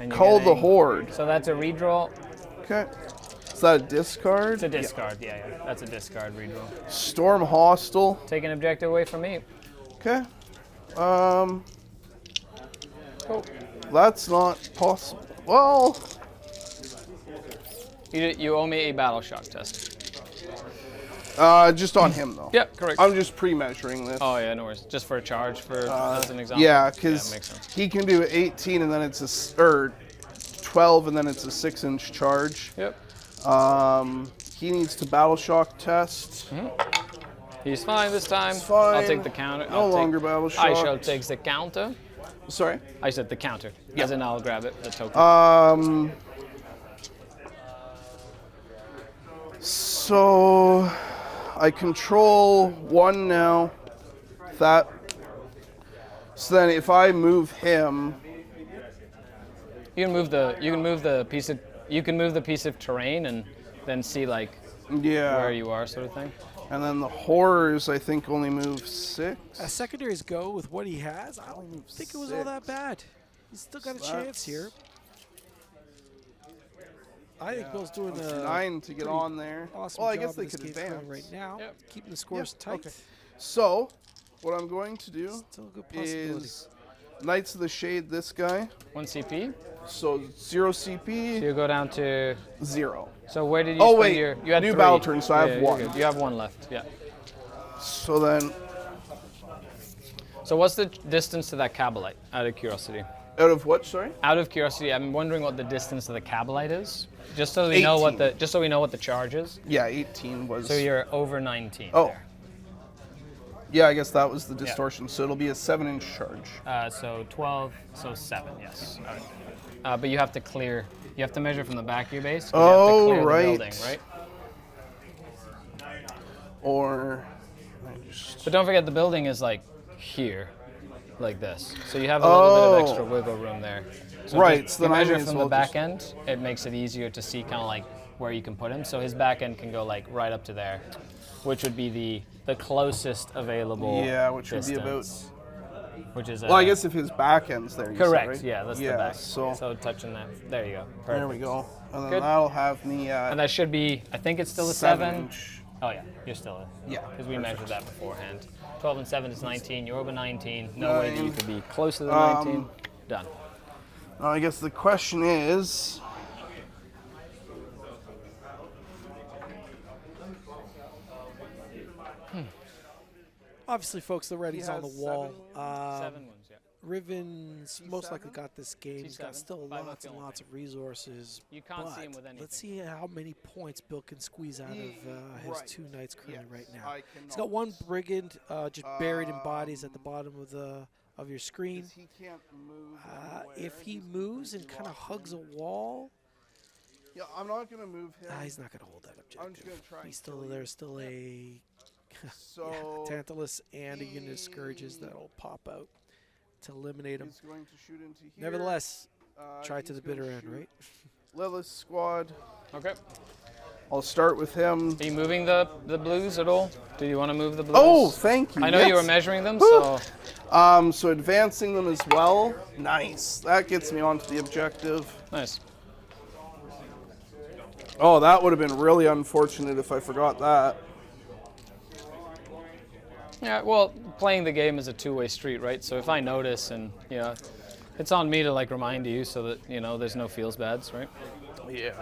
And you're Call the getting- Horde. So that's a redraw. Okay. Is that a discard? It's a discard, yeah. That's a discard redraw. Storm Hostile. Take an objective away from me. Okay. Oh. That's not possible. Well, You owe me a battle shock test. just on him though. Yep, correct. I'm just pre-measuring this. Oh yeah, no worries. Just for a charge as an example. Yeah, makes because sense. he can do 18 and then it's or 12 and then it's a 6-inch charge. Yep. He needs to battle shock test. He's fine this time. It's fine. I'll take the counter. No longer battle shock. I shall take the counter. Sorry. I said the counter. As in I'll grab it, the token. So I control 1 now. That. So then if I move him, You can move the piece of terrain and then see like yeah. where you are, sort of thing. And then the horrors, I think, only move 6. As secondaries go with what he has, I don't think it was all that bad. He's still got a chance here. I think Bill's doing a 9 to get on there. awesome Well, I job guess they in this could game plan advance. right now, Yep. keeping the scores Yeah, tight. okay. So, what I'm going to do Still a good possibility. is Knights of the Shade this guy. 1 CP. So 0 So CP, you go down to. 0. So where did you Oh, spend wait. your? You had New 3. battle turn, so I have you're 1. good. You have 1 left. Yeah. So then, So what's the distance to that Cabalite? Out of curiosity. out of what, sorry? Out of curiosity, I'm wondering what the distance to the Cabalite is, just so we know what 18. the charge is. Yeah, 18 was. So you're over 19. Oh. There. Yeah, I guess that was the distortion. So it'll be a 7-inch charge. So 12. So 7. Yes. All right. But you have to clear. You have to measure from the back of your base. 'Cause you have to clear right. The building, right. Or. But don't forget the building is like here, like this. So you have a little bit of extra wiggle room there. So Right, just- so you then I measure may as from well the back just- end. It makes it easier to see kind of like where you can put him. So his back end can go like right up to there, which would be the closest available. Yeah, which would be distance, which is Well, I guess if his back end's there. You said, correct. right? Yeah, that's the Yeah, back. So touching that. There you go. Perfect. there we go. And then Good. that'll have me at And that should be. I think it's still a 7. 7-inch. Oh yeah, you're still a. Yeah, Because we measured that beforehand. 12 and 7 is 19. You're over 19. No way that you 9. could be closer than 19. Done. Now, I guess the question is. Obviously, folks, the ready's on the has wall. 7 wounds, yeah. Riven's most likely got this game. He's got T7, still 5 lots and feeling lots of resources. You can't see but him with anything. let's see how many points Bill can squeeze out of his Right. 2 knights currently Yes, right now. I He's got 1 brigand just buried in bodies at the Um, bottom of your screen. He can't move. If he moves and kind of hugs a wall, Yeah, I'm not gonna move him. he's not going to hold that objective. I'm just gonna try. He's and still kill you. there's still a So Tantalus and a unit of scourges that'll pop out to eliminate him. he's going to shoot into here. Nevertheless, try to he's the gonna bitter end, shoot right? Lilith's squad. Okay. I'll start with him. Are you moving the blues at all? Do you want to move the blues? Oh, thank you. I know you were yes. measuring them, Woo. so So advancing them as well. Nice. That gets me onto the objective. nice. Oh, that would have been really unfortunate if I forgot that. Yeah, well, playing the game is a two-way street, right? So if I notice and, it's on me to like remind you so that, there's no feels bads, right? Yeah.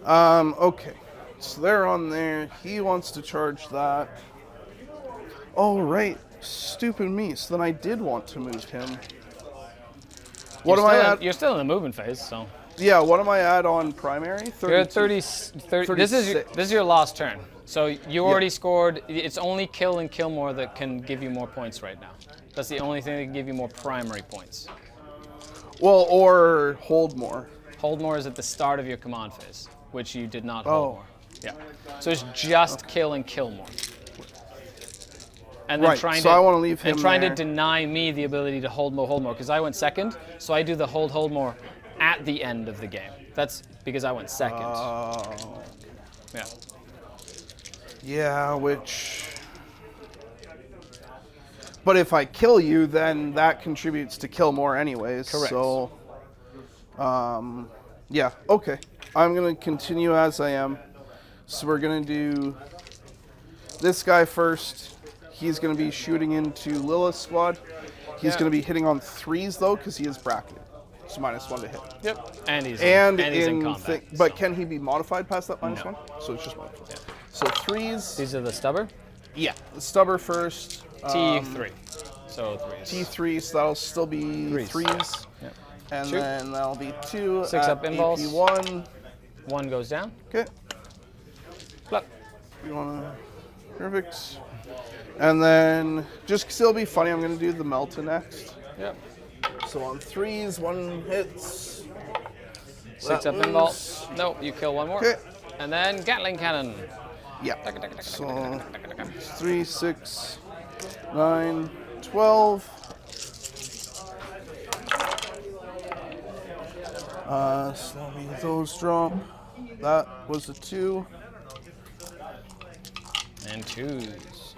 Okay. So they're on there. He wants to charge that. Oh, right. Stupid me. So then I did want to move him. What am I at? You're still in the movement phase, so. Yeah, what am I at on primary? 32. You're at 30. This is your last turn. So you already scored. It's only kill and kill more that can give you more points right now. That's the only thing that can give you more primary points. Well, or hold more. Hold more is at the start of your command phase, which you did not Oh. hold more. Yeah. So it's just kill and kill more. and then Right, trying so to I wanna leave him and trying there. to deny me the ability to hold more because I went second. So I do the hold more at the end of the game. That's because I went second. Oh. Yeah. Yeah, which. But if I kill you, then that contributes to kill more anyways. Correct. So, yeah, okay. I'm going to continue as I am. So we're going to do this guy first. He's going to be shooting into Lilith's squad. He's Yeah. going to be hitting on 3s, though, because he is bracketed. So -1 to hit. Yep. And he's And in combat. but can he be modified past that No. -1? So it's just modified. So 3s. These are the stubber. Yeah, the stubber first. T3. So 3s. T3, so that'll still be Threes. 3s. Yep. And Shoot. then that'll be 2 6 at up involves. AP1. 1 goes down. Okay. Flip. You wanna perfect. And then just 'cause it'll be funny, I'm gonna do the Melta next. Yep. So on 3s, 1 hits. 6 That up involve. moves. Nope, you kill 1 more. Okay. And then Gatling cannon. Yeah. So 3, 6, 9, 12. So let me those drop. That was a 2. And 2s.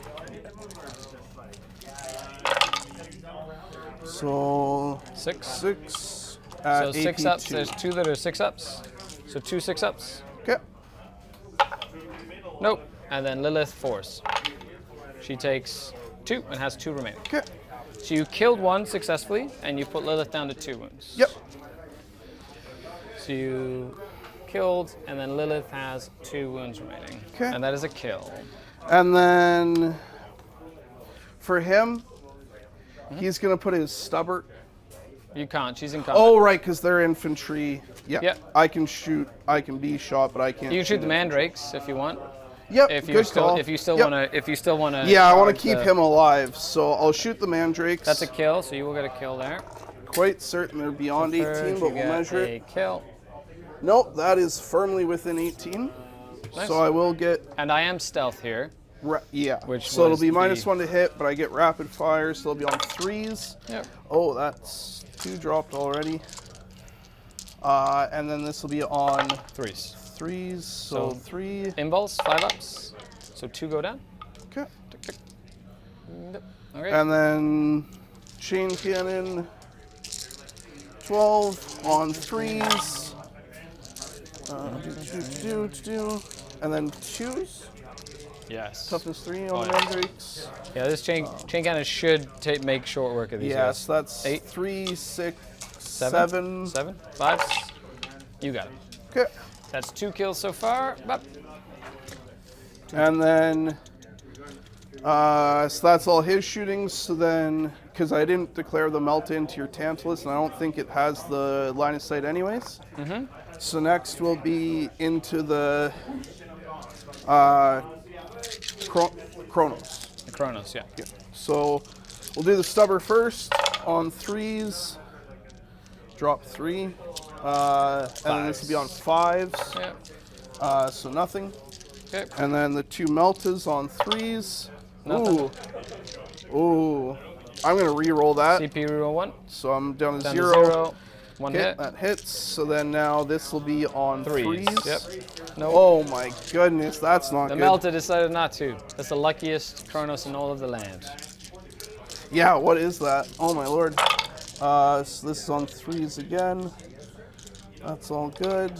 So 6. 6 So at 6 AP2. ups. There's 2 that are 6 ups. So 2 6 ups. Okay. Nope. And then Lilith force. She takes 2 and has 2 remaining. Okay. So you killed 1 successfully, and you put Lilith down to 2 wounds. Yep. So you killed, and then Lilith has 2 wounds remaining. Okay. And that is a kill. And then for him, he's gonna put his stubber. You can't. She's in combat. Oh, right, because they're infantry. Yeah. Yep. I can shoot. I can be shot, but I can't. You can shoot the it. mandrakes if you want. Yep. If good you still, call. if you still Yep. wanna. Yeah, I want to charge keep the- him alive, so I'll shoot the mandrakes. That's a kill, so you will get a kill there. Quite certain they're beyond Third, 18, you but we'll get measure a it. kill. Nope, that is firmly within 18. Nice. So I will get. And I am stealth here. Yeah. Which so it'll was be the- -1 to hit, but I get rapid fire, so it'll be on 3s. Yep. Oh, that's 2 dropped already. And then this will be on 3s. 3s. So So- 3. Impulse, 5 ups. So 2 go down. Okay. Tick, tick. Yep. Okay. And then chain cannon. 12 on 3s. And then 2s. yes. Toughness 3 on Oh, the yeah. mandrakes. Yeah, this chain cannon should make short work of these Yes, guys. that's 8, 3, 6, 7, 7. 5. You got it. Okay. That's 2 kills so far. Bop. And then, so that's all his shootings. So then, because I didn't declare the Melta into your Tantalus, and I don't think it has the line of sight anyways. Mm-hmm. So next will be into the Chronos. The Chronos, yeah. So we'll do the stubber first on 3s. Drop 3. And then this will be on 5s. Yeah. So nothing. Okay. And then the 2 Meltas on 3s. Nothing. Ooh. I'm going to re-roll that. CP reroll 1. So I'm down to Down 0. to 0. 1 Okay, hit. that hits. So then now this will be on 3s. 3s. Yep. No. Oh my goodness, that's not The good. Melta decided not to. That's the luckiest Chronos in all of the land. Yeah, what is that? Oh my lord. So this is on 3s again. That's all good.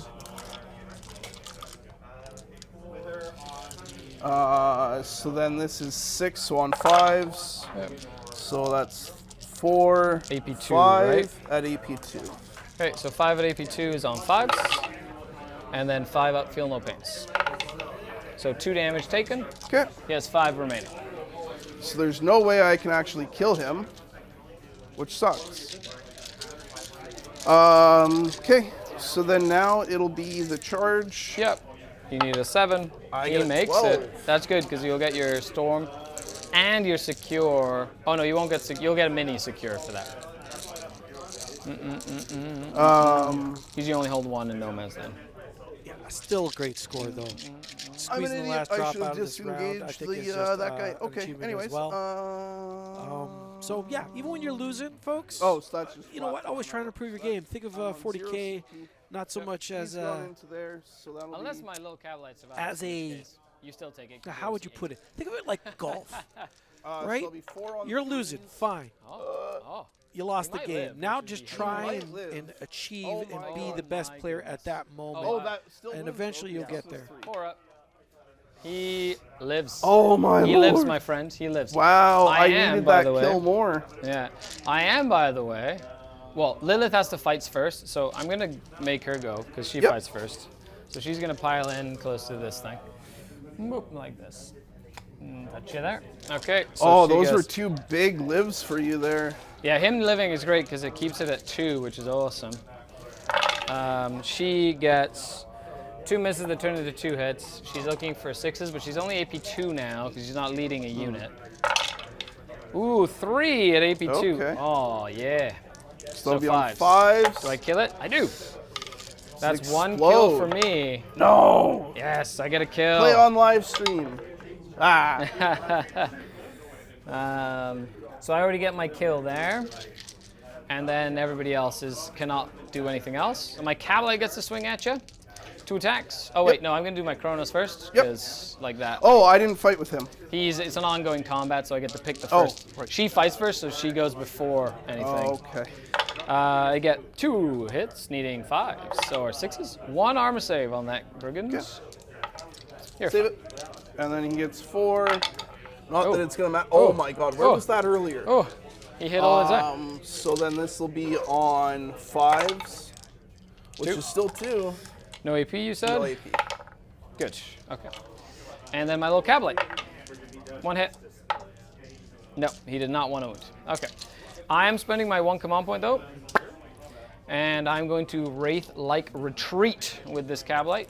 So then this is 6, so on 5s. Yep. So that's 4, AP2, 5 right? at AP2. Okay, so 5 at AP2 is on 5s. And then 5 up, feel no pains. So 2 damage taken. Okay. He has 5 remaining. So there's no way I can actually kill him, which sucks. Okay. So then now it'll be the charge. Yep. You need a 7. I He get a makes 12. it. That's good because you'll get your storm and your secure. Oh no, you won't get you'll get a mini secure for that. Because you only hold 1 in no man's land. Yeah, still a great score though. I'm an squeezing the idiot. last I drop should out have of this round, I disengaged think is the just that guy. an Okay. achievement Anyways. as well. So yeah, even when you're losing, folks. Oh, so that's just You know what? Always trying to improve your game. Think of 40K, not so much as He's gone into there, so that'll Unless be. my little Cavalites survive. as a. You still take it. Now, how would you put it? Think of it like golf, So right? it'll be 4 on You're the losing, three. fine. Oh. You lost You the might game. live, Now which would just be try might and, live. and achieve Oh and my be God. the best My player at goodness. that moment. Oh, that still And wins, eventually though. you'll get there. 4 up. He lives. Oh my He lord. lives, my friend. He lives. Wow, I am, needed by that the way. kill more. Yeah. I am, by the way. Well, Lilith has to fight first, so I'm going to make her go because she Yep. fights first. So she's going to pile in close to this thing. Boop, like this. Touch you there. Okay. So Oh, she those goes- were 2 big lives for you there. Yeah, him living is great because it keeps it at 2, which is awesome. She gets 2 misses that turn into 2 hits. She's looking for 6s, but she's only AP2 now because she's not leading a unit. Ooh, 3 at AP2. Okay. Oh, yeah. So it'll be on 5s. 5s. Do I kill it? I do. That's Let's 1 kill for explode. me. No. Yes, I get a kill. Play on live stream. Ah. So I already get my kill there. And then everybody else cannot do anything else. So my Cavalry gets to swing at you. 2 attacks. Oh, wait, Yep. no, I'm going to do my Kronos first. Yep. Because, like that. Oh, I didn't fight with him. It's an ongoing combat, so I get to pick the Oh, first. right. She fights first, so she goes before anything. Oh, okay. I get 2 hits, needing 5s or 6s. 1 armor save on that brigand. Here. Save it. And then he gets 4. Not Oh. that it's gonna matter. Oh, Oh. my God, where Oh. was that earlier? Oh, he hit all his time. So then this will be on 5s, which 2. is still 2. No AP, you said? No AP. Good. Okay. And then my little Cavalry. 1 hit. No, he did not want to wound. Okay. I am spending my 1 command point though. And I'm going to Wraith-like retreat with this Cavalry.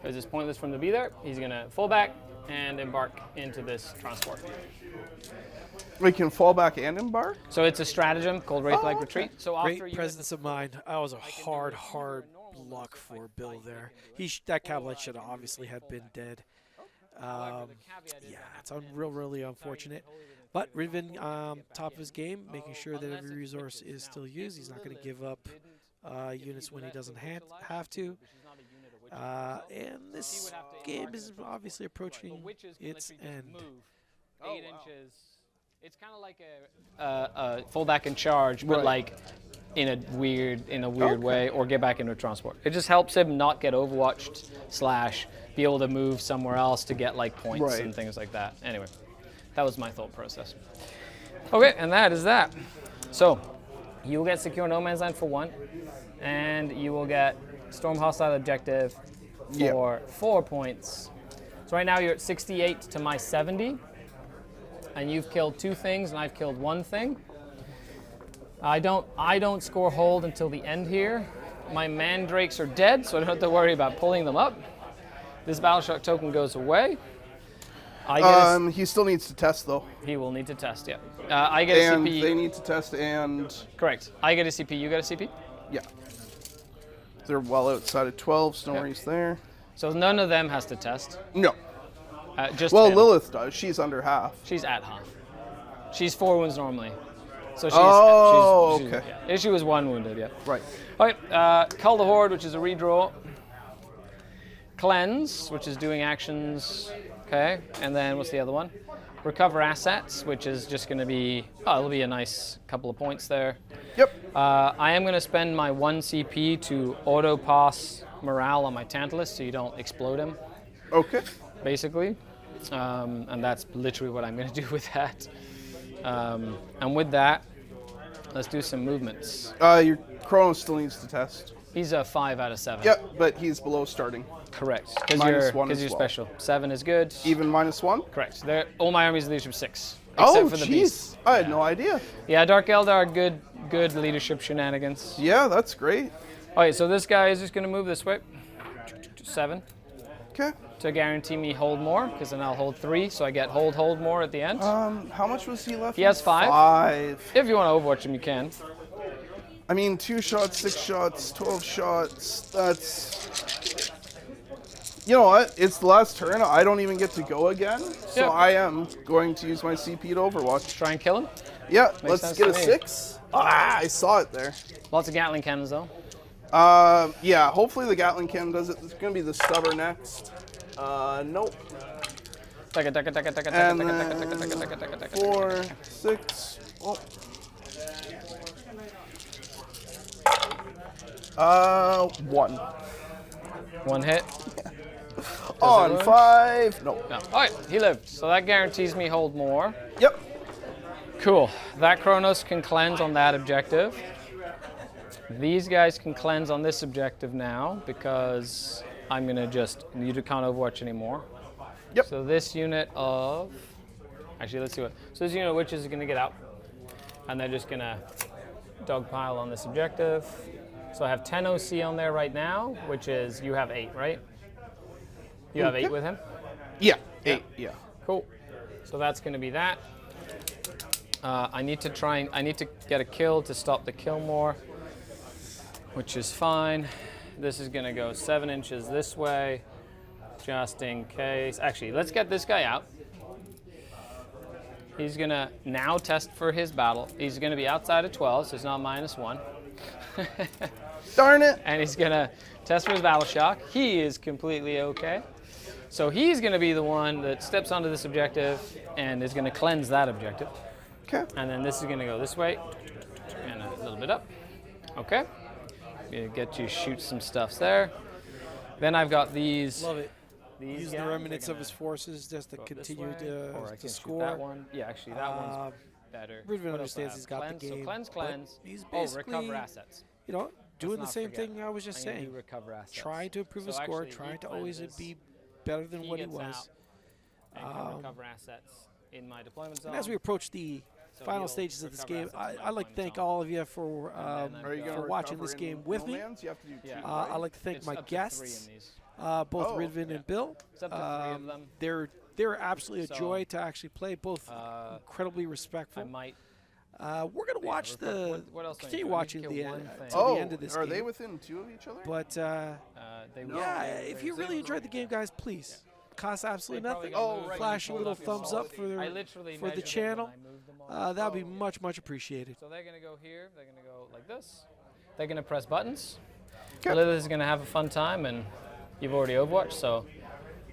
Because it's pointless for him to be there. He's going to fall back and embark into this transport. We can fall back and embark? So it's a stratagem called Wraith-like okay. retreat. So after Great you presence of mind. That was a hard luck for Bill there. That Cavalry should have obviously had been dead. Yeah, it's really unfortunate. But Riven, top of his game, making sure that every resource is still used. He's not going to give up units when he doesn't have to. And this game is obviously approaching its end. 8 inches. It's kind of like a fall back and charge, but Right. like in a weird way, or get back into a transport. It just helps him not get overwatched / be able to move somewhere else to get like points Right. and things like that. Anyway, that was my thought process. Okay, and that is that. So you will get secure no man's land for 1, and you will get storm hostile objective for 4 points. So right now you're at 68 to my 70. And you've killed 2 things, and I've killed 1 thing. I don't score hold until the end here. My mandrakes are dead, so I don't have to worry about pulling them up. This battle shock token goes away. I get He still needs to test, though. he will need to test, yeah. I get a And CP. they need to test, and Correct. I get a CP. You get a CP. yeah. They're well outside of 12, so no worries there. So none of them has to test. No. Just Well, him. Lilith does. She's under half. She's at half. She's 4 wounds normally. So she's, Oh, she's okay. Yeah. She was 1 wounded, yeah. Right. All right, Cull the Horde, which is a redraw. Cleanse, which is doing actions. Okay, and then what's the other one? Recover assets, which is just going to be, it'll be a nice couple of points there. Yep. I am going to spend my 1 CP to auto pass morale on my Tantalus so you don't explode him, Okay. basically. And that's literally what I'm going to do with that. And with that, let's do some movements. Your Kronos still needs to test. He's a 5 out of 7. Yep, but he's below starting. Correct. Because -1 as you're well. special. 7 is good. Even -1? Correct. All my armies are leadership 6. Oh, Except for the beast. jeez. I had no idea. Yeah, Dark Eldar, good leadership shenanigans. Yeah, that's great. Alright, so this guy is just going to move this way. 7. Okay. To guarantee me hold more, because then I'll hold 3, so I get hold more at the end. How much was he left? He has 5. 5. If you want to overwatch him, you can. I mean, 2 shots, 6 shots, 12 shots. That's You know what? It's the last turn. I don't even get to go again. So Yep. I am going to use my CP to Overwatch. Try and kill him. Yeah, Makes let's sense get to a me. 6. Ah, I saw it there. Lots of Gatling cannons though. Yeah, hopefully the Gatling cannon does it. It's going to be the stubber next. Nope. And then 4, 6. Oh. 1. One hit. On wound? 5. No. No. All right, he lived. So that guarantees me hold more. Yep. Cool. That Kronos can cleanse on that objective. These guys can cleanse on this objective now because I'm gonna just, you can't Overwatch anymore. Yep. So this unit of, actually let's see what, so this unit of witches is gonna get out and they're just gonna dogpile on this objective. So I have 10 OC on there right now, which is, you have 8, right? You have 8 with him? Yeah. 8. Yeah. Cool. So that's gonna be that. I need to get a kill to stop the kill more, which is fine. This is gonna go 7 inches this way, just in case. Actually, let's get this guy out. He's gonna now test for his battle. He's gonna be outside of 12, so it's not -1. Darn it. And he's gonna test for his battle shock. He is completely okay. So he's gonna be the one that steps onto this objective and is gonna cleanse that objective. Okay. And then this is gonna go this way and a little bit up. Okay. Gonna get you shoot some stuffs there. Then I've got these. Love it. These Use the guys remnants are of his forces just to go this continue way, or I to can shoot score. that one. Yeah, actually that one's better. Ridvan What else understands I he's have? got Cleanse, the game. So cleanse, but cleanse. He's Oh, basically, recover assets. you know, doing the not same forget. thing I was just I'm gonna do saying. recover assets. Trying to improve his So score, actually, trying he to always cleanses, be better than he what he gets was. out and can recover assets in my deployment zone. And as we approach the So final he'll stages of this recover game, assets in my I'd like to thank deployment zone. all of you for And then Are you I've going got- to watching this game with me. You have to do 2. Yeah. I'd like to thank It's my up to 3 guests, in these. both Oh, Ridvan and Bill. It's up to 3 of them. They're absolutely a So, joy to actually play. Both incredibly I respectful. might. We're gonna watch what else do I continue do? I need watching to the kill end one thing. till the end of this are game. they within 2 of each other? But They will. yeah, if you really enjoyed the game, guys, please cost absolutely They probably nothing. got moved right. Flash a when little you pulled thumbs off up your I literally for the measured them channel. when I moved them all. That'd be much appreciated. So they're gonna go here. They're gonna go like this. They're gonna press buttons. Okay. Lilith is gonna have a fun time, and you've already Overwatched, so.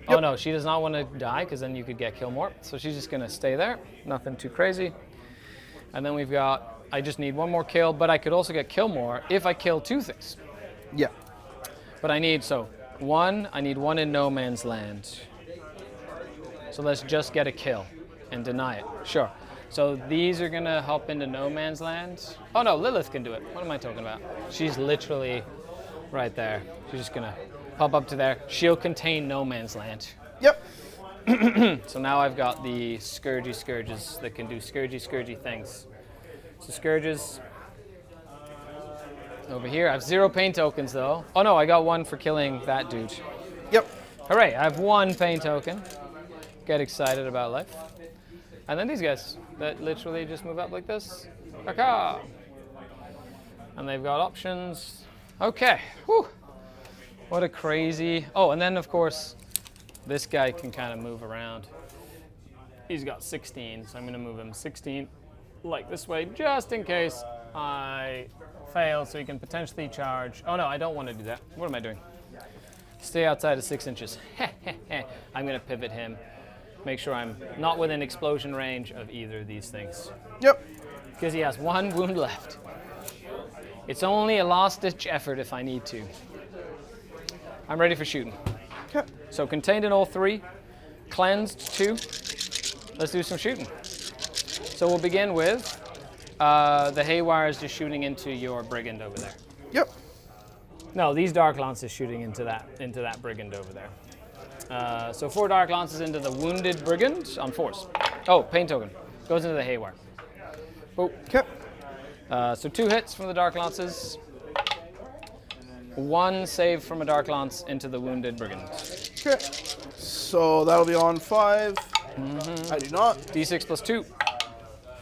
Oh no, she does not want to die because then you could get kill more. So she's just gonna stay there. Nothing too crazy. And then we've got. I just need 1 more kill, but I could also get kill more if I kill 2 things. Yeah. But I need I need 1 in no man's land. So let's just get a kill and deny it. Sure. So these are gonna hop into no man's land. Oh no, Lilith can do it. What am I talking about? She's literally right there. She's just gonna pop up to there. She'll contain no man's land. Yep. So now I've got the Scourges that can do Scourgy things. So Scourges over here. I have 0 pain tokens though. Oh no, I got 1 for killing that dude. Yep. Hooray, I have 1 pain token. Get excited about life. And then these guys that literally just move up like this. Caca. And they've got options. Okay. Whew. What a crazy. Oh, and then of course, this guy can kind of move around. He's got 16, so I'm going to move him 16 like this way just in case I fail, so he can potentially charge. Oh no, I don't want to do that. What am I doing? Stay outside of 6 inches. I'm going to pivot him. Make sure I'm not within explosion range of either of these things. Yep. Because he has 1 wound left. It's only a last-ditch effort if I need to. I'm ready for shooting. Okay. So contained in all 3, cleansed 2. Let's do some shooting. So we'll begin with the Haywires just shooting into your brigand over there. Yep. No, these Dark Lances shooting into that brigand over there. So 4 Dark Lances into the wounded brigand on force. Oh, pain token. Goes into the Haywire. Oh. Okay. So 2 hits from the Dark Lances. 1 save from a Dark Lance into the wounded brigand. Okay. So that'll be on 5. I do not. D6 plus 2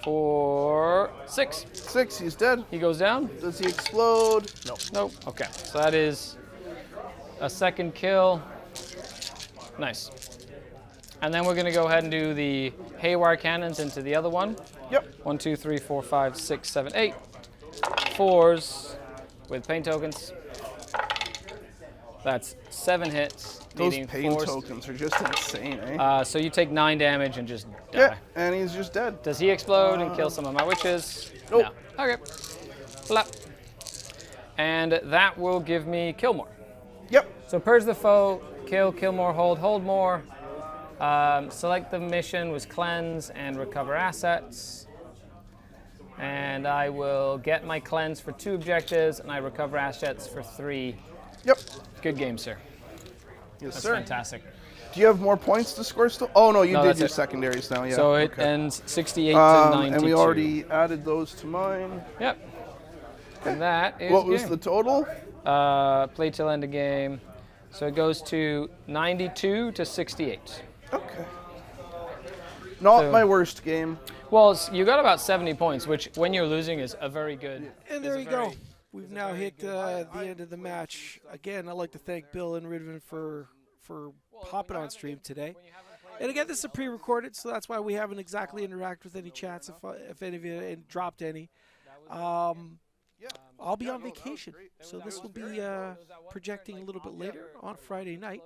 for 6. 6. He's dead. He goes down. Does he explode? No. Nope. Okay. So that is a second kill. Nice. And then we're going to go ahead and do the haywire cannons into the other one. Yep. 1, 2, 3, 4, 5, 6, 7, 8. 4s with pain tokens. That's 7 hits. Those needing pain 4s. tokens are just insane, eh? So you take 9 damage and just die. Yeah, and he's just dead. Does he explode and kill some of my witches? Nope. No. Okay. Flap. And that will give me kill more. Yep. So purge the foe, kill more, hold more. Select the mission was cleanse and recover assets. And I will get my cleanse for 2 objectives, and I recover assets for 3. Yep. Good game, sir. Yes, That's sir. fantastic. Do you have more points to score still? Oh, no, you No, did that's your it. secondaries now, yeah. So it okay. ends 68 to 92. And we already added those to mine. Yep. And that is What was game. the total? Play till end of game. So it goes to 92 to 68. Okay. Not So- my worst game. Well, you got about 70 points, which when you're losing is a very good. And there you go. We've now hit the end of the match. Again, I'd like to thank Bill and Ridvan for hopping on stream today. And again, this is pre-recorded, so that's why we haven't exactly interacted with any chats, if any of you dropped any. I'll be on vacation, so this will be projecting a little bit later on Friday night.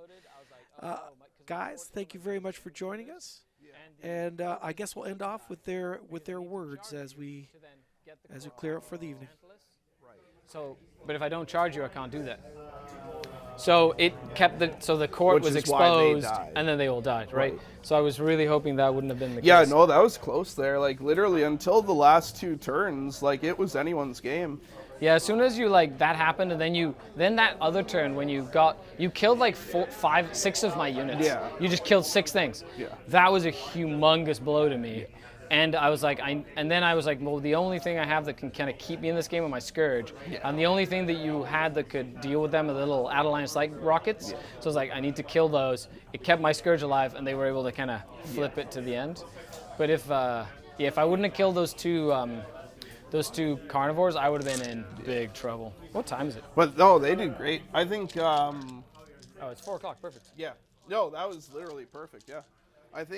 Guys, thank you very much for joining us. And I guess we'll end off with their words as we clear up for the evening. So, but if I don't charge you, I can't do that. So it kept the court Which was is why they exposed, died. and then they all died, right? So I was really hoping that wouldn't have been the Yeah, case. no, that was close there. Like, literally, until the last 2 turns, like, it was anyone's game. Yeah, as soon as you that happened, and then that other turn when you killed like 4, 5, 6 of my units. Yeah. You just killed 6 things. Yeah. That was a humongous blow to me. And I was like, well, the only thing I have that can kind of keep me in this game is my Scourge. Yeah. And the only thing that you had that could deal with them are the little Adeline Sight rockets. So I was like, I need to kill those. It kept my Scourge alive, and they were able to kind of flip it to the end. But if I wouldn't have killed those two carnivores, I would have been in big trouble. What time is it? But, no, they did great. I think, Oh, it's 4 o'clock. Perfect. yeah. No, that was literally perfect, yeah. I think...